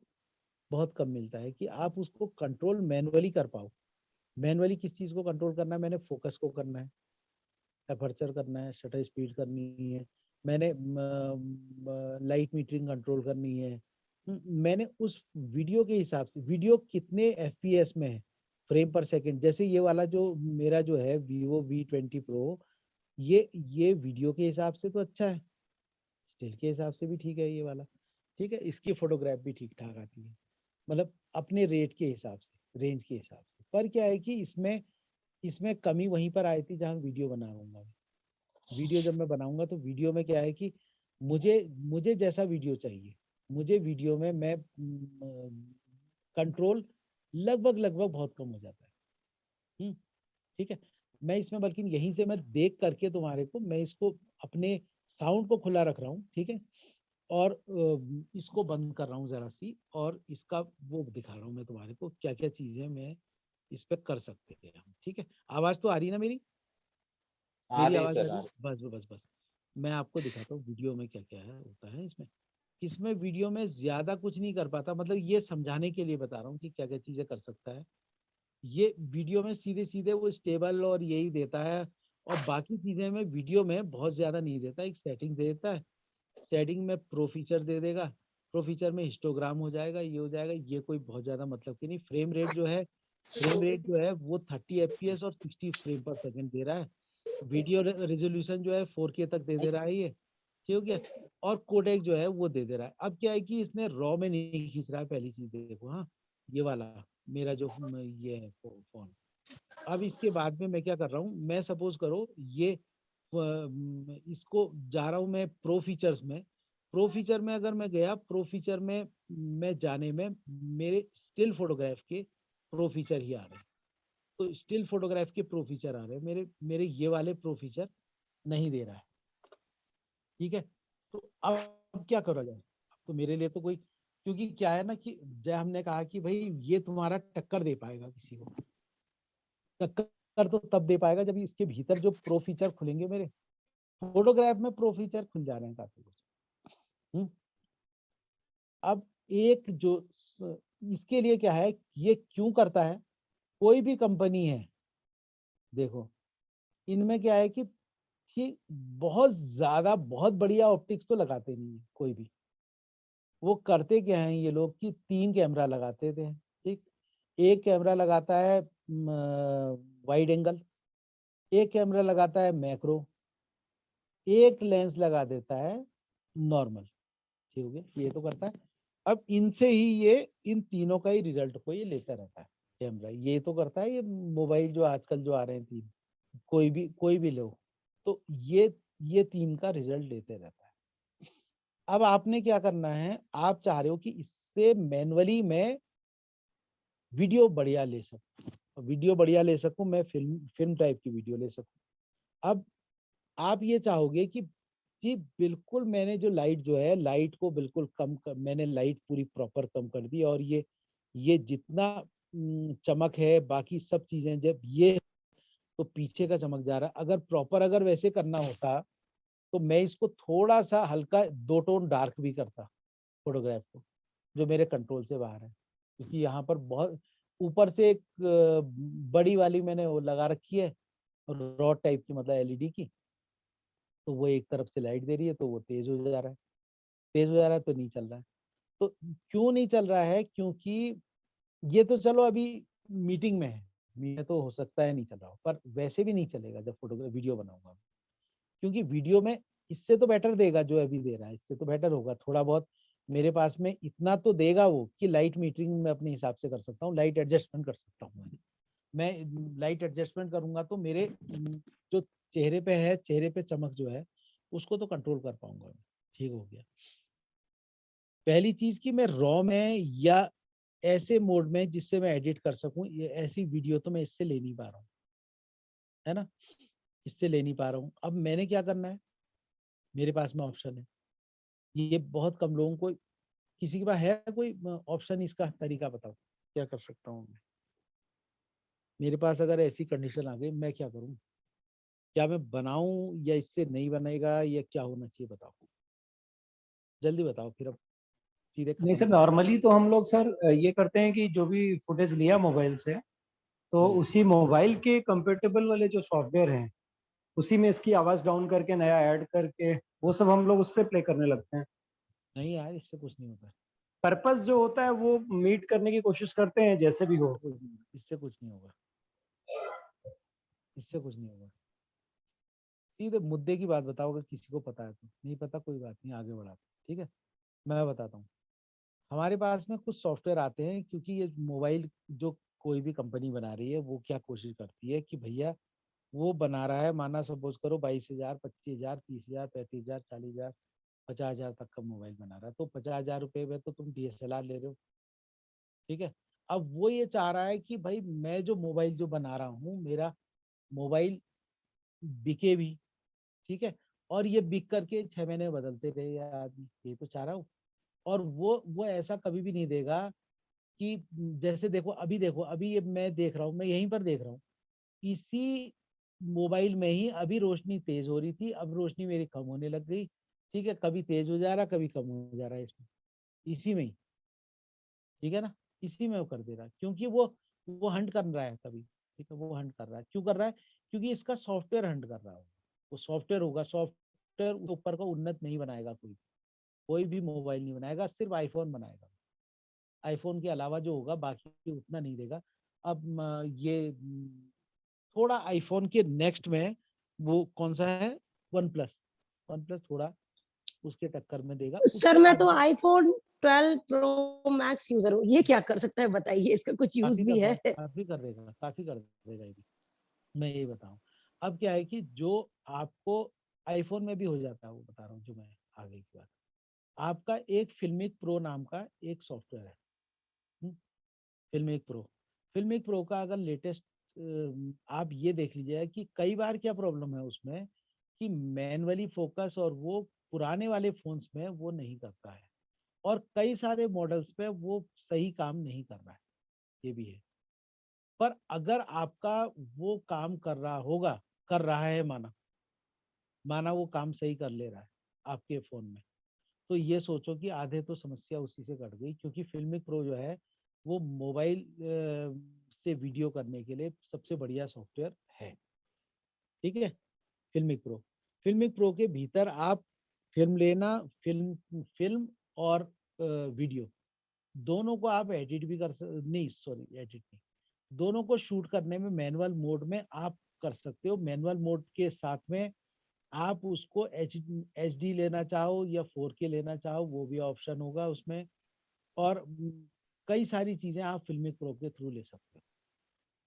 बहुत कम मिलता है कि आप उसको कंट्रोल मैनुअली कर पाओ। मैनुअली किस चीज को कंट्रोल करना है, मैंने फोकस को करना है, अपर्चर करना है, शटर स्पीड करनी है, मैंने लाइट मीटरिंग कंट्रोल करनी है। मैंने उस वीडियो के हिसाब से वीडियो कितने FPS में है फ्रेम पर सेकंड, जैसे ये वाला जो मेरा जो है Vivo V20 Pro, ये वीडियो के हिसाब से तो अच्छा है, स्टिल के हिसाब से भी ठीक है ये वाला, ठीक है। इसकी फोटोग्राफ भी ठीक ठाक आती है, मतलब अपने रेट के हिसाब से, रेंज के हिसाब से। पर क्या है कि इसमें इसमें कमी वहीं पर आई थी जहाँ वीडियो बनाऊंगा। वीडियो जब मैं बनाऊंगा तो वीडियो में क्या है कि मुझे मुझे जैसा वीडियो चाहिए, मुझे वीडियो में मैं कंट्रोल लगभग बहुत कम हो जाता है, ठीक है। मैं इसमें बल्कि यहीं से मैं देख करके तुम्हारे को मैं इसको अपने साउंड को खुला रख रहा हूँ, ठीक है। और इसको बंद कर रहा हूँ जरा सी, और इसका वो दिखा रहा हूँ मैं तुम्हारे को क्या क्या चीजें मैं इस पे कर सकते हैं हम, ठीक है। आवाज तो आ रही है ना मेरी, आ मेरी रही है आवाज आ सर, रही आ है? बस मैं आपको दिखाता हूँ वीडियो में क्या क्या है होता है इसमें। इसमें वीडियो में ज्यादा कुछ नहीं कर पाता, मतलब ये समझाने के लिए बता रहा हूँ कि क्या क्या चीजें कर सकता है। ये वीडियो में सीधे सीधे वो स्टेबल और यही देता है, और बाकी चीजें में वीडियो में बहुत ज्यादा नहीं देता, एक सेटिंग दे देता है, सेटिंग में प्रो फीचर दे देगा, प्रो फीचर में हिस्टोग्राम हो जाएगा, ये हो जाएगा, ये कोई बहुत ज्यादा मतलब की नहीं। फ्रेम रेट जो है, फ्रेम रेट जो है वो 30 FPS और 60 फ्रेम पर सेकंड दे रहा है। वीडियो रेजोल्यूशन जो है 4K तक दे दे रहा है ये, ठीक हो गया। और कोडेक जो है वो दे दे रहा है। अब क्या है कि इसने रॉ में नहीं खींच रहा है, पहली चीज देखो, हाँ ये वाला मेरा जो ये है फोन। अब इसके बाद में मैं क्या कर रहा हूँ, मैं सपोज करो ये इसको जा रहा हूँ मैं प्रो फीचर्स में। प्रो फीचर में अगर मैं गया, प्रो फीचर में मैं जाने में मेरे स्टिल फोटोग्राफ के प्रो फीचर ही आ रहे हैं, तो स्टिल फोटोग्राफ के प्रो फीचर आ रहे हैं, मेरे मेरे ये वाले प्रो फीचर नहीं दे रहा है, ठीक है। तो अब क्या करा जाए, अब तो मेरे लिए तो कोई, क्योंकि क्या है ना कि जय हमने कहा कि भाई ये तुम्हारा टक्कर दे पाएगा किसी को, टक्कर तो तब दे पाएगा जब इसके भीतर जो प्रो फीचर खुलेंगे। मेरे फोटोग्राफ में प्रो फीचर खुल जा रहे हैं काफी कुछ। अब एक जो इसके लिए क्या है, ये क्यों करता है, कोई भी कंपनी है देखो, इनमें क्या है कि बहुत ज्यादा बहुत बढ़िया ऑप्टिक्स तो लगाते नहीं है कोई भी। वो करते क्या है ये लोग कि 3 कैमरा लगाते थे, ठीक। एक कैमरा लगाता है वाइड एंगल, एक कैमरा लगाता है मैक्रो, एक लेंस लगा देता है नॉर्मल। ठीक हो गया, ये तो करता है। अब इनसे ही ये इन तीनों का ही रिजल्ट को ये लेता रहता है कैमरा, ये तो करता है। ये मोबाइल जो आजकल जो आ रहे हैं तीन, कोई भी लो, तो ये तीन का रिजल्ट लेते रहता है। अब आपने क्या करना है, आप चाह रहे हो कि इससे मैनुअली मैं वीडियो बढ़िया ले सकूं, वीडियो बढ़िया ले सकूं, मैं फिल्म टाइप की वीडियो ले सकूं। अब आप ये चाहोगे कि जी बिल्कुल मैंने जो लाइट जो है, लाइट को बिल्कुल मैंने लाइट पूरी प्रॉपर कम कर दी, और ये जितना चमक है बाकी सब चीजें, जब ये तो पीछे का चमक जा रहा है। अगर प्रॉपर अगर वैसे करना होता तो मैं इसको थोड़ा सा हल्का 2 टोन डार्क भी करता फोटोग्राफ को, जो मेरे कंट्रोल से बाहर है। क्योंकि यहाँ पर बहुत ऊपर से एक बड़ी वाली मैंने वो लगा रखी है, रॉड टाइप की, मतलब एलईडी की, तो वो एक तरफ से लाइट दे रही है तो वो तेज हो जा रहा है, तेज हो जा रहा है तो नहीं चल रहा है। तो क्यों नहीं चल रहा है, क्योंकि ये तो चलो अभी मीटिंग में है, मीटिंग तो हो सकता है नहीं चल रहा हो, पर वैसे भी नहीं चलेगा जब फोटोग्राफ वीडियो बनाऊंगा। क्योंकि वीडियो में इससे तो बेटर देगा जो अभी दे रहा है, इससे तो बेटर होगा थोड़ा बहुत। मेरे पास में इतना तो देगा वो कि लाइट मीटरिंग में अपने हिसाब से कर सकता हूँ, लाइट एडजस्टमेंट कर सकता हूँ। मैं लाइट एडजस्टमेंट करूंगा तो मेरे जो चेहरे पे है, चेहरे पे चमक जो है उसको तो कंट्रोल कर पाऊंगा मैं। ठीक हो गया। पहली चीज कि मैं रॉ में या ऐसे मोड में जिससे मैं एडिट कर सकूं, ये ऐसी वीडियो तो मैं इससे ले नहीं पा रहा हूँ, है ना, इससे ले नहीं पा रहा हूँ। अब मैंने क्या करना है, मेरे पास में ऑप्शन है, ये बहुत कम लोगों को, किसी के पास है कोई ऑप्शन, इसका तरीका बताओ क्या कर सकता हूँ मैं। मेरे पास अगर ऐसी कंडीशन आ गई, मैं क्या करूँ, क्या मैं बनाऊं या इससे नहीं बनेगा, या क्या होना चाहिए बताओ, जल्दी बताओ, फिर अब सीधे नहीं खत्म सर, करते हैं। नॉर्मली तो हम लोग सर ये करते हैं कि जो भी फुटेज लिया मोबाइल से, तो उसी मोबाइल के कंपेटेबल वाले जो सॉफ्टवेयर हैं उसी में इसकी आवाज डाउन करके नया ऐड करके वो सब हम लोग उससे प्ले करने लगते हैं। नहीं यार, इससे कुछ नहीं होता, पर्पस जो होता है वो मीट करने की कोशिश करते हैं जैसे भी हो। इससे कुछ नहीं होगा, इससे कुछ नहीं होगा। सीधे मुद्दे की बात बताओ, अगर किसी को पता है तो, नहीं पता कोई बात नहीं, आगे बढ़ाते हैं, ठीक है। मैं बताता हूँ, हमारे पास में कुछ सॉफ्टवेयर आते हैं, क्योंकि ये मोबाइल जो कोई भी कंपनी बना रही है वो क्या कोशिश करती है कि भैया वो बना रहा है, माना सपोज करो 22,000, 25,000, 30,000, 35,000, 40,000, 50,000 तक का मोबाइल बना रहा है, तो 50,000 रुपए में तो तुम डीएसएलआर ले रहे हो, ठीक है। अब वो ये चाह रहा है कि भाई मैं जो मोबाइल जो बना रहा हूँ, मेरा मोबाइल बिके भी, ठीक है, और ये बिक करके 6 महीने बदलते रहे या आदमी, ये तो चाह रहा हूँ। और वो ऐसा कभी भी नहीं देगा कि जैसे देखो अभी ये मैं देख रहा हूँ, मैं यहीं पर देख रहा हूँ, इसी मोबाइल में ही अभी रोशनी तेज हो रही थी, अब रोशनी मेरी कम होने लग गई, ठीक है, कभी तेज हो जा रहा, कभी कम हो जा रहा है इसमें, इसी में ही, ठीक है ना, इसी में वो कर दे रहा है, क्योंकि वो हंट कर रहा है कभी, ठीक है, वो हंट कर रहा है, क्यों कर रहा है, क्योंकि इसका सॉफ्टवेयर हंट कर रहा है, वो सॉफ्टवेयर होगा, सॉफ्टवेयर ऊपर का उन्नत नहीं बनाएगा, कोई भी मोबाइल नहीं बनाएगा, सिर्फ आईफोन बनाएगा, आईफोन के अलावा जो होगा बाकी उतना नहीं देगा। अब ये थोड़ा आईफोन के नेक्स्ट में वो कौन सा है, वन प्लस, वन प्लस थोड़ा उसके टक्कर में देगा, सर उसके मैं बाद तो में आईफोन 12 प्रो मैक्स यूजर हूँ, ये क्या कर सकता है बताइए, इसका कुछ यूज भी है? काफी कर देगा, काफी कर देगा ये भी, मैं यही बताऊं। अब क्या है कि जो आपको आईफोन में भी हो जाता है, वो बता रहा हूँ जो मैं आगे की बात, आपका एक फिल्मिक प्रो नाम का एक सॉफ्टवेयर है, फिल्मिक प्रो, फिल्मिक प्रो का अगर लेटेस्ट आप ये देख लीजिए कि कई बार क्या प्रॉब्लम है उसमें कि मैनुअली फोकस, और वो पुराने वाले फोन्स में वो नहीं करता है, और कई सारे मॉडल्स पे वो सही काम नहीं कर रहा है, ये भी है। पर अगर आपका वो काम कर रहा होगा, कर रहा है, माना माना वो काम सही कर ले रहा है आपके फोन में, तो ये सोचो कि आधे तो समस्या उसी से कट गई, क्योंकि फिल्मिक प्रो जो है वो मोबाइल से वीडियो करने के लिए सबसे बढ़िया सॉफ्टवेयर है, ठीक है। फिल्मिक प्रो, फिल्मिक प्रो के भीतर आप फिल्म लेना, फिल्म फिल्म और वीडियो दोनों को आप एडिट भी कर नहीं, सॉरी एडिट नहीं, दोनों को शूट करने में मैनुअल मोड में आप कर सकते हो। मैनुअल मोड के साथ में आप उसको HD लेना चाहो या 4K लेना चाहो वो भी ऑप्शन होगा उसमें। और कई सारी चीजें आप फिल्मिक प्रो के थ्रू ले सकते हो।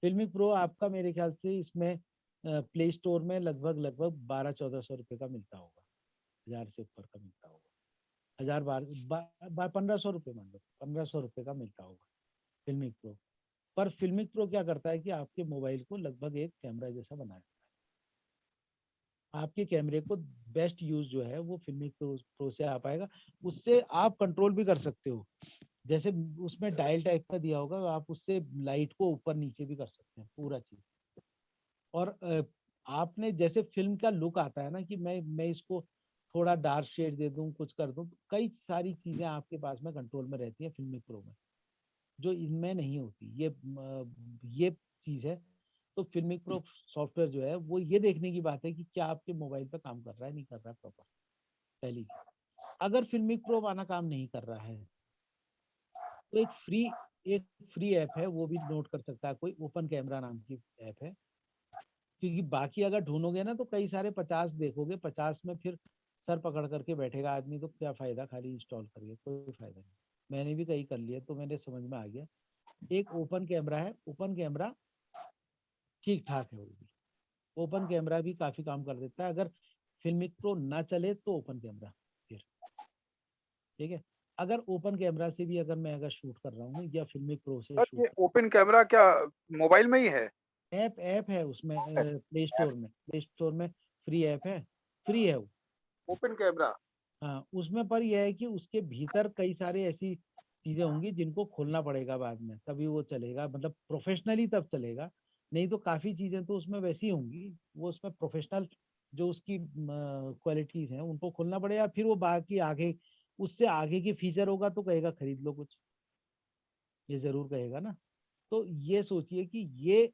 फिल्मिक प्रो आपका मेरे ख्याल से इसमें प्ले स्टोर में लगभग 1200-1400 रुपए का मिलता होगा, 1000 से ऊपर का मिलता होगा, 1500 रुपये मान लो, 1500 रुपये का मिलता होगा फिल्मिक प्रो। पर फिल्मिक प्रो क्या करता है कि आपके मोबाइल को लगभग एक कैमरा जैसा बना देता है। आपके कैमरे को बेस्ट यूज जो है वो फिल्मिक प्रो से आ पाएगा। उससे आप कंट्रोल भी कर सकते हो, जैसे उसमें डायल टाइप का दिया होगा, आप उससे लाइट को ऊपर नीचे भी कर सकते हैं पूरा चीज। और आपने जैसे फिल्म का लुक आता है ना कि मैं इसको थोड़ा डार्क शेड दे दूं, कुछ कर दूं, कई सारी चीजें आपके पास में कंट्रोल में रहती है फिल्मिक प्रो में, जो इनमें नहीं होती। ये चीज है। तो फिल्मिक प्रो सॉफ्टवेयर जो है वो ये देखने की बात है कि क्या आपके मोबाइल पे काम कर रहा है, नहीं कर रहा है प्रॉपर, पहली चीज। अगर फिल्मिक प्रो वाला काम नहीं कर रहा है तो एक फ्री ऐप है, वो भी नोट कर सकता है कोई, ओपन कैमरा नाम की ऐप है। क्योंकि बाकी अगर ढूंढोगे ना तो कई सारे 50 देखोगे, 50 में फिर सर पकड़ करके बैठेगा आदमी, तो क्या फायदा खाली इंस्टॉल करके, कोई फायदा नहीं। मैंने भी कई कर लिए तो मैंने समझ में आ गया। एक ओपन कैमरा है, ओपन कैमरा ठीक ठाक है, वो भी ओपन कैमरा भी काफी काम कर देता है। अगर फिल्मिक प्रो ना चले तो ओपन कैमरा फिर ठीक है। अगर ओपन कैमरा से भी अगर शूट कर रहा हूँ या फिल्मिक प्रो से सर शूट, ये ओपन कैमरा क्या मोबाइल में ही है? ऐप है उसमें, प्ले स्टोर में फ्री ऐप है, फ्री है वो ओपन कैमरा। हाँ। उसमें पर यह है कि उसके भीतर कई सारे ऐसी चीजें होंगी जिनको खोलना पड़ेगा बाद में, तभी वो चलेगा, मतलब प्रोफेशनली तब चलेगा। नहीं तो काफी चीजें तो उसमें वैसी होंगी, वो उसमें प्रोफेशनल जो उसकी क्वालिटीज हैं उनको खोलना पड़ेगा, फिर वो बाकी आगे उससे आगे की फीचर होगा तो कहेगा खरीद लो कुछ, ये जरूर कहेगा ना। तो ये सोचिए कि ये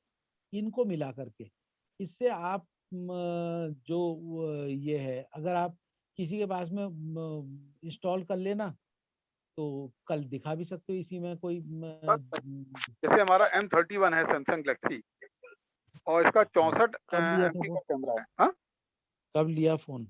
इनको मिला करके इससे आप ये है, अगर आप किसी के पास में इंस्टॉल कर लेना तो कल दिखा भी सकते हो इसी में कोई जैसे हमारा M31 है सैमसंग गैलेक्सी और इसका 64 कब लिया था MP वो, का कैमरा है। हाँ कब लिया फोन?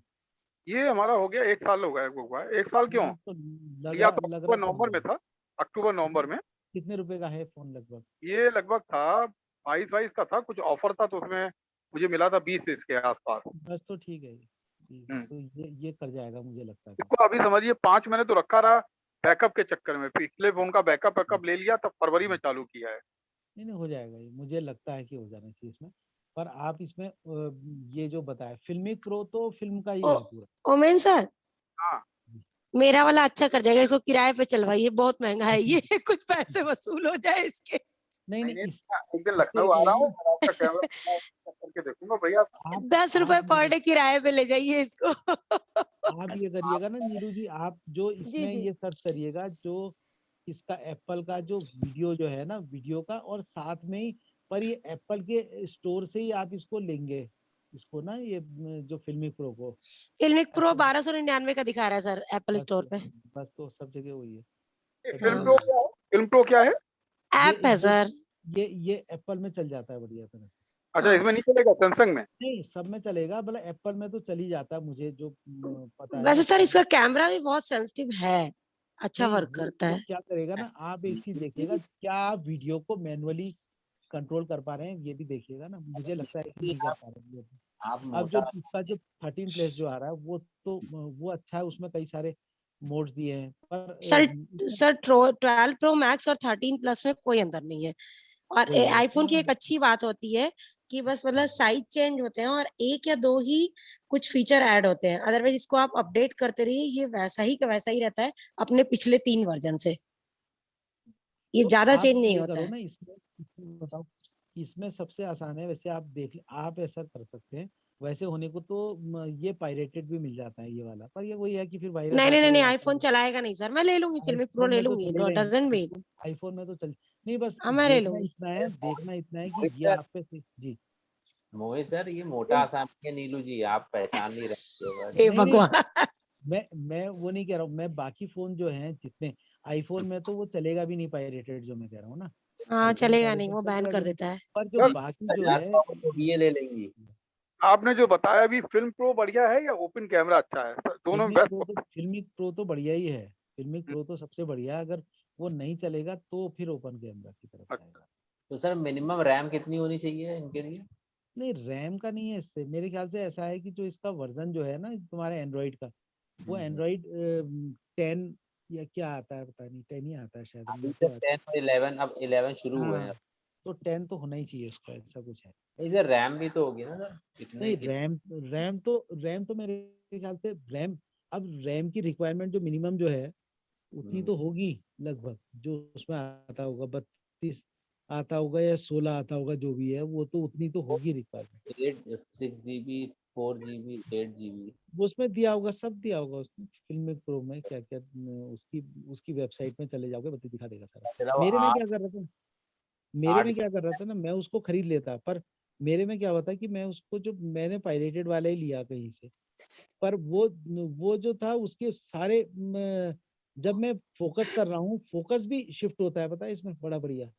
ये हमारा हो गया 1 साल हो गया हुआ है। 1 साल क्यों? तो लिया तो लग अक्टूबर रहा नवंबर में था, अक्टूबर नवंबर में। कितने रुपए का है फोन लगभग? ये लगभग था 22 का था, कुछ ऑफर था तो उसमें मुझे मिला था 20 इसके आसपास। बस तो ठीक है, ठीक है, तो ये कर जाएगा मुझे लगता है। इसको अभी समझिए 5 महीने तो रखा रहा बैकअप के चक्कर में, पिछले फोन का बैकअप ले लिया तब फरवरी में चालू किया है। नहीं हो जाएगा, ये मुझे लगता है कि हो जाना चाहिए इसमें। पर आप इसमें ये जो बताया फिल्मिक प्रो तो फिल्म का ही है पूरा। ओमेन सर, हाँ मेरा वाला अच्छा कर जाएगा, इसको किराए पे चलवाइए, बहुत महंगा है ये कुछ पैसे वसूल हो जाए इसके। नहीं नहीं, इस एक दिन लखनऊ आ रहा हूँ और आपका कैमरा चेक करके देखूंगा भैया। 10 रुपए पर डे किराए पे ले जाइए इसको। आप ये करिएगा ना नीरू जी, आप जो जी इसमें जी ये सर्च करिएगा, जो इसका एप्पल का जो वीडियो जो है ना, वीडियो का, और साथ में ही पर ये एप्पल के स्टोर से ही आप इसको लेंगे, इसको ना ये जो फिल्मिक प्रो को। फिल्मिक प्रो Apple- 1299 का दिखा रहा है सर एप्पल बस स्टोर पे। बस तो सब जगह वही है। फिल्म Apple प्रो क्या है? फिल्म प्रो क्या है? ऐप है सर। ये एप्पल में चल जाता है बढ़िया तरह से। अच्छा इसमें नहीं चलेगा सैमसंग में? नहीं सब में चलेगा, मतलब एप्पल में तो चल ही जाता है, मुझे जो पता है वैसे ना। सर इसका कैमरा भी बहुत सेंसिटिव है, अच्छा नहीं वर्क करता वो है। क्या करेगा ना, आप एक चीज देखिएगा, क्या आप वीडियो को मैनुअली कंट्रोल कर पा रहे हैं, ये भी देखिएगा ना। मुझे लगता है कि नहीं कर पा रहे हैं ये भी। आप अब जो मोटा इसका जो 13 प्लस जो आ रहा है वो तो वो अच्छा है, उसमें कई सारे मोड्स दिए हैं, पर सर इसमें सर 12 प्रो मैक्स और 13 प्लस में कोई अंतर नहीं है। और वही है। आईफोन की एक अच्छी बात होती है कि बस मतलब साइज चेंज होते हैं और एक या दो ही कुछ फीचर ऐड होते हैं, अदरवाइज इसको आप अपडेट करते रहिए, ये वैसा ही का वैसा ही रहता है अपने पिछले 3 वर्जन से, ये तो ज्यादा आप चेंज नहीं ये होता करो है। ना, इसमें बताओ, इसमें सबसे आसान है वैसे, आप आप ऐसा कर सकते हैं। वैसे होने को तो ये पायरेटेड भी मिल जाता है ये वाला, पर ये वही है कि फिर वायरस नहीं नहीं आता नहीं है नहीं, या आईफोन चलाएगा नहीं सर, मैं ले लूंगी, फिल्मिक प्रो आईफोन ले में तो लूंगी, चलेगा ही नहीं। Doesn't mean. आईफोन में तो चल नहीं, बस हाँ मैं ले देखना लूंगी। इतना है, देखना इतना है कि मोहित ये सर, आप पे जी। मोहित सर ये मोटा आसान है नीलू जी, आप पहचान नहीं रहे हे नहीं नहीं, भगवान। मैं वो नहीं कह रहा हूँ, मैं बाकी फोन जो हैं जितने, आईफोन में तो वो चलेगा भी नहीं पायरेटेड, जो मैं कह रहा हूँ ना। हाँ ओपन चलेगा कैमरे नहीं, से वो बैन चलेगा कर भी नहीं। देता है। पर जो सर बाकी जो 1000 है, तो ये ले लेंगी। आपने जो बताया अभी फिल्म प्रो बढ़िया है या ओपन कैमरा अच्छा है? दोनों में बेस्ट। फिल्मिक प्रो तो बढ़िया ही है, फिल्मिक प्रो तो सबसे बढ़िया है। अगर वो नहीं चलेगा तो फिर ओपन कैमरा की तरफ जाएगा। तो सर मिनिमम रैम कितनी होनी चाहिए इनके लिए? नहीं, रैम का नहीं है इससे, मेरे ख्याल से ऐसा है कि जो इसका वर्जन जो है ना तुम्हारे एंड्रॉइड का, वो एंड्रॉइड 10 या क्या आता है पता नहीं, 10 ही आता है शायद। अभी मेरे तक को 10 और 11, अब 11 शुरू हुए हैं। हाँ, तो 10 तो होना ही चाहिए उसका, ऐसा कुछ है। इधर रैम भी तो होगी ना सर इतने नहीं, की? रैम तो मेरे ख्याल से रैम, अब रैम की रिक्वायरमेंट जो मिनिमम जो है उतनी तो होगी लगभग, जो उसमें आता होगा 32 आता होगा या 16 आता होगा, जो भी है वो तो उतनी तो होगी रिक्वायरमेंट। 6 GB, 4 GB, 8 GB। वो उसमें दिया होगा, सब दिया होगा उसमें, फिल्म प्रो में क्या क्या उसकी उसकी वेबसाइट में चले जाओगे, बता दिखा देगा सारा। चलो मेरे में 8 क्या कर रहा था, मेरे 8 में क्या कर रहा था ना, मैं उसको खरीद लेता, पर मेरे में क्या होता कि मैं उसको, जो मैंने पायरेटेड वाला ही लिया कहीं से, पर वो जो था उसके सारे जब मैं फोकस कर रहा हूँ, फोकस भी शिफ्ट होता है, पता है इसमें बड़ा बढ़िया।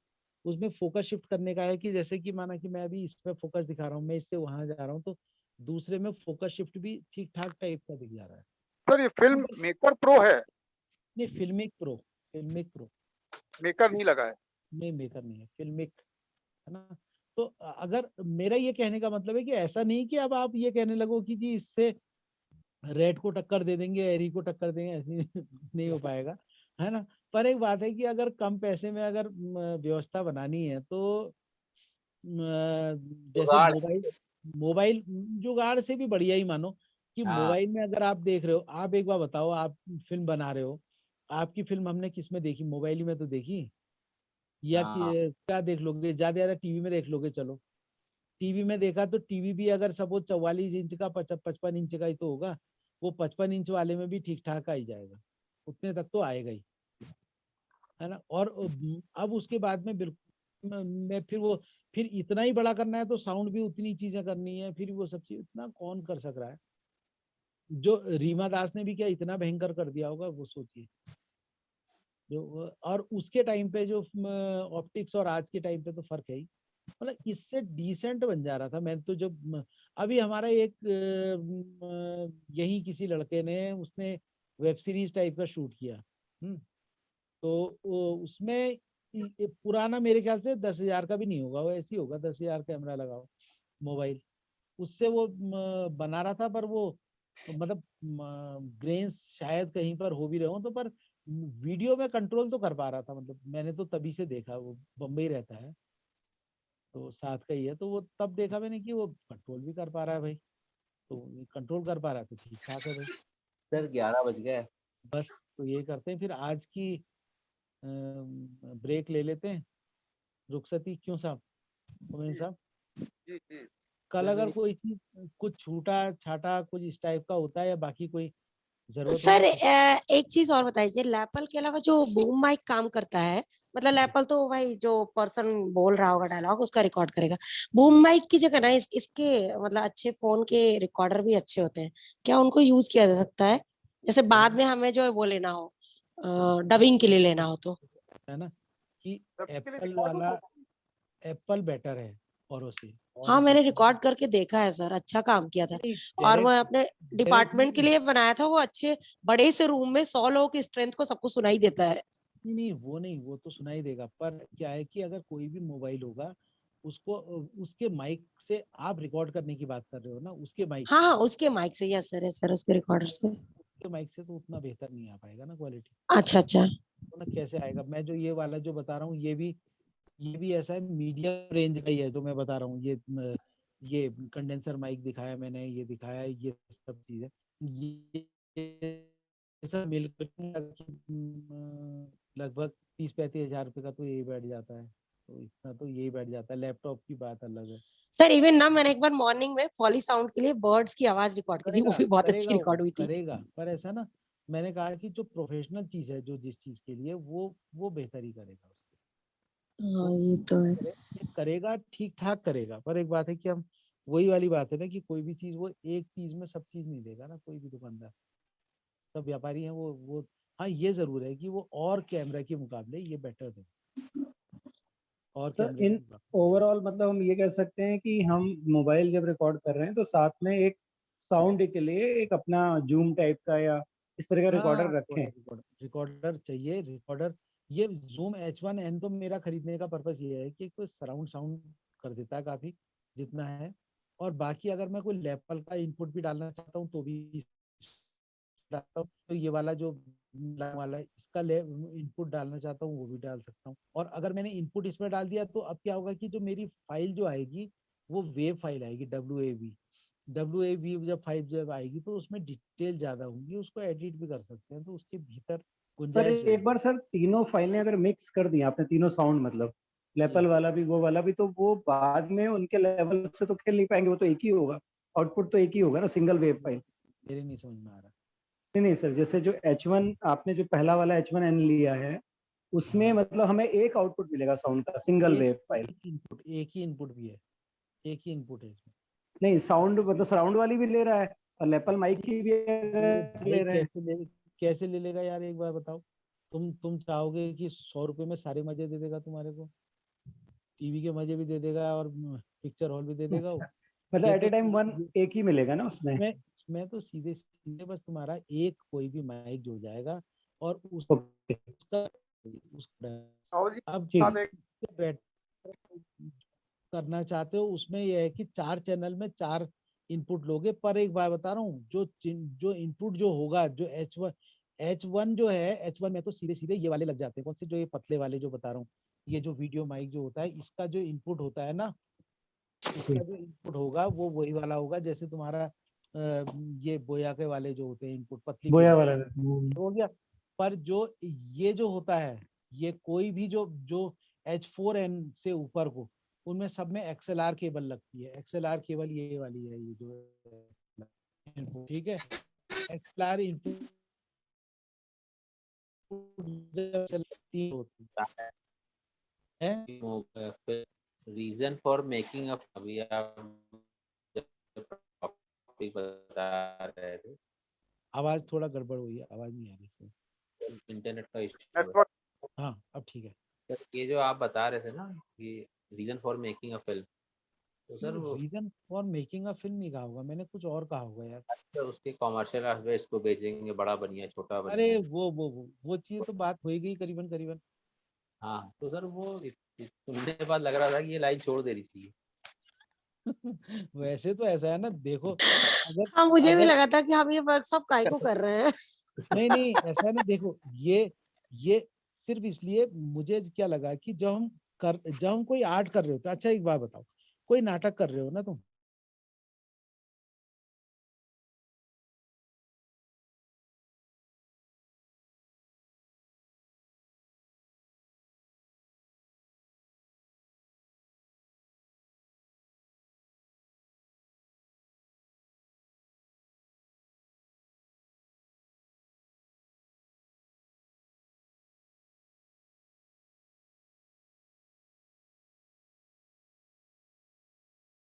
उसमें फोकस शिफ्ट करने का है कि जैसे कि माना कि मैं अभी इसमें फोकस दिखा रहा हूँ, मैं इससे वहां जा रहा हूँ, तो दूसरे में फोकस शिफ्ट भी ठीक ठाक टाइप का दिख जा रहा है। सर ये फिल्म तो मेकर प्रो है, नहीं, फिल्मिक प्रो मेकर नहीं लगा है। नहीं, मेकर नहीं है, फिल्मिक है ना। तो अगर मेरा ये कहने का मतलब है कि ऐसा नहीं कि अब आप ये कहने लगो कि जी इससे रेड को टक्कर दे देंगे, एरी को टक्कर देंगे, ऐसे नहीं हो पाएगा, है ना। पर एक बात है कि अगर कम पैसे में अगर व्यवस्था बनानी है तो जैसे जुगाड़। मोबाइल मोबाइल जुगाड़ से भी बढ़िया ही मानो कि हाँ मोबाइल में अगर आप देख रहे हो, आप एक बार बताओ, आप फिल्म बना रहे हो, आपकी फिल्म हमने किस में देखी, मोबाइल ही में तो देखी, या हाँ क्या देख लोगे, ज्यादा ज्यादा टीवी में देख लोगे, चलो टीवी में देखा तो टीवी भी अगर सपोज 44 इंच का 55 इंच का ही तो होगा, वो 55 इंच वाले में भी ठीक ठाक आ ही जाएगा, उतने तक तो आएगा ही, है ना। और अब उसके बाद में बिल्कुल मैं फिर वो, फिर इतना ही बड़ा करना है तो साउंड भी उतनी चीजें करनी है, फिर वो सब चीज इतना कौन कर सक रहा है। जो रीमा दास ने भी क्या इतना भयंकर कर दिया होगा, वो सोचिए। और उसके टाइम पे जो ऑप्टिक्स और आज के टाइम पे तो फर्क है ही, मतलब इससे डिसेंट बन जा रहा था। मैं तो जब अभी हमारा एक यही किसी लड़के ने, उसने वेब सीरीज टाइप का शूट किया, तो उसमें पुराना मेरे ख्याल से 10,000 का भी नहीं होगा, वो ऐसी होगा 10,000 कैमरा लगाओ मोबाइल, उससे वो बना रहा था, पर वो मतलब ग्रेन्स शायद कहीं पर हो भी रहे हो तो, पर वीडियो में कंट्रोल तो कर पा रहा था, मतलब मैंने तो तभी से देखा, वो बम्बई रहता है तो साथ का ही है, तो वो तब देखा मैंने कि वो कंट्रोल भी कर पा रहा है भाई, तो कंट्रोल कर पा रहा है तो ठीक ठाक है भाई। सर 11 बज गए। बस, तो ये करते हैं फिर, आज की ब्रेक ले लेते हैं, रुखसती क्यों साहब, मोमिन साहब। जी जी। कल सर अगर मेरी कोई चीज कुछ छूटा छाटा कुछ इस टाइप का होता है, या बाकी कोई जरूरत सर होगी तो। एक चीज और बताइए, लैपल के अलावा जो बूम माइक काम करता है, मतलब लैपल तो भाई जो पर्सन बोल रहा होगा डायलॉग उसका रिकॉर्ड करेगा, बूम माइक की जगह ना इसके मतलब अच्छे फोन के रिकॉर्डर भी अच्छे होते हैं, क्या उनको यूज किया जा सकता है, जैसे बाद में हमें जो है वो लेना हो, डबिंग के लिए लेना हो तो। है ना कि सबके लिए एप्पल रिकॉर्ड वाला, हो। एप्पल बेटर है औरों से, और हाँ मैंने जितने रिकॉर्ड करके देखा है सर, अच्छा काम किया था। नहीं, और वो डायरेक्ट अपने डायरेक्ट डिपार्टमेंट के नहीं, लिए बनाया था, वो अच्छे बड़े से रूम में 100 लोगों की स्ट्रेंथ को सबको सुनाई देता है। नहीं वो नहीं, वो तो सुनाई देगा, पर क्या है कि अगर कोई भी मोबाइल होगा उसको उसके माइक से आप रिकॉर्ड करने की बात कर रहे हो ना, उसके माइक हाँ से, हाँ उसके माइक से, यस सर उसके रिकॉर्डर से। उसके माइक से तो उतना बेहतर नहीं आ पाएगा ना क्वालिटी, अच्छा अच्छा। तो ना कैसे आएगा। मैं जो ये वाला जो बता रहा हूँ, ये भी ऐसा है, मीडियम रेंज का ही है जो मैं बता रहा हूँ, ये कंडेंसर माइक दिखाया मैंने, ये दिखाया, ये सब चीजें, ये सब मिलकर लगभग 30-35 हजार रुपए का तो यही बैठ जाता है, तो इतना तो यही बैठ जाता है, लैपटॉप की बात अलग है। सर इवन ना मैंने एक बार मॉर्निंग में फॉली साउंड के लिए बर्ड्स की आवाज रिकॉर्ड की थी, वो करेगा भी बहुत अच्छी करेगा वो रिकॉर्ड हुई थी। करेगा, पर ऐसा ना, मैंने कहा कि जो प्रोफेशनल चीज है, जो जिस चीज के लिए वो बेहतर ही करेगा उससे, हाँ वो ये तो है। ये करेगा, ठीक ठाक करेगा, पर एक बात है कि हम, वही वाली बात है ना कि कोई भी चीज वो एक चीज में सब चीज नहीं देगा ना, कोई भी दुकानदार, सब व्यापारी हैं वो। हाँ, ये जरूर है कि वो और कैमरा के मुकाबले ये बेटर है। और सर कैमरे इन ओवरऑल मतलब हम ये कह सकते हैं कि हम मोबाइल जब रिकॉर्ड कर रहे हैं तो साथ में एक साउंड के लिए एक अपना जूम टाइप का या इस तरह का रिकॉर्डर रखें। रिकॉर्डर चाहिए, रिकॉर्डर। ये जूम H1N तो मेरा खरीदने का पर्पस ये है कि कोई सराउंड साउंड कर देता है काफी जितना है, और बाकी अगर मैं कोई लेवल का इनपुट भी डालना चाहता हूँ तो भी डालता हूँ, तो ये वाला जो वाला है, इसका इनपुट डालना चाहता हूँ वो भी डाल सकता हूँ। और अगर मैंने इनपुट इसमें डाल दिया तो अब क्या होगा कि जो मेरी फाइल जो आएगी वो वेव फाइल आएगी, WAV जब फाइल जब आएगी तो उसमें डिटेल ज्यादा होंगी, उसको एडिट भी कर सकते हैं, तो उसके भीतर सर गुंजाइश एक बार सर तीनों फाइलें अगर मिक्स कर दी आपने, तीनों साउंड मतलब लेपल वाला भी वो वाला भी, तो वो बाद में उनके लेवल से तो खेल नहीं पाएंगे, वो तो एक ही होगा, आउटपुट तो एक ही होगा ना, सिंगल वेव फाइल। मेरे नहीं समझ में आ रहा। नहीं सर, जैसे जो H1 आपने जो पहला वाला H1N लिया है उसमें मतलब हमें एक आउटपुट मिलेगा साउंड का, सिंगल वेव फाइल। एक ही इनपुट भी है, एक ही इनपुट है इसमें। नहीं साउंड मतलब सराउंड वाली भी ले रहा है और लेपल माइक की भी ले रहे हैं। कैसे ले लेगा यार, एक बार बताओ। तुम चाहोगे कि 100 रुपए में सारे मजे दे देगा तुम्हारे को, टीवी के मजे भी दे देगा और पिक्चर हॉल भी दे देगा वो। मतलब ये एट तो ए टाइम वन एक ही मिलेगा ना उसमें। इसमें तो सीधे सीधे बस तुम्हारा एक कोई भी माइक जुड़ जाएगा और ओके अब ठीक। करना चाहते हो उसमें यह है कि 4 चैनल में 4 इनपुट लोगे, पर एक बार बता रहा हूँ जो इनपुट जो होगा, जो H1 जो है, H1 में तो सीधे सीधे ये वाले लग जाते हैं, कौन से, जो ये पतले वाले जो बता रहा हूँ, ये जो वीडियो माइक जो होता है, इसका जो इनपुट होता है ना, इसका जो इनपुट होगा वो वही वाला होगा जैसे तुम्हारा ये बोया के वाले जो होते हैं इनपुट, पतली बोया वाला हो गया। पर जो ये जो होता है, ये कोई भी जो H4N से ऊपर को, उनमें सब में XLR केबल लगती है। XLR केबल ये वाली है, ये जो इनपुट, ठीक है। XLR input reason for making a, अभी आप बता रहे थे, आवाज थोड़ा गड़बड़ हुई है, आवाज नहीं आ रही सर, इंटरनेट का इश्यू। हाँ अब ठीक है। ये जो आप बता रहे थे ना, ये reason for making a film, तो sir reason for making a film नहीं कहा होगा मैंने, कुछ और कहा होगा यार। तो उसके कमर्शियल एस्पेक्ट को बेचेंगे, बड़ा बनिया छोटा बनिया। अरे वो चीज तो बात हो गई करीबन। हाँ तो सर वो सुनने के बाद लग रहा था कि ये लाइन छोड़ देनी चाहिए। वैसे तो ऐसा है ना, देखो अगर हाँ मुझे भी लगा था कि हम ये वर्कशॉप काहे को कर रहे हैं। नहीं ऐसा है ना, देखो ये सिर्फ इसलिए, मुझे क्या लगा कि जब हम कोई आर्ट कर रहे हो तो, अच्छा एक बात बताओ, कोई नाटक कर रहे हो ना तुम,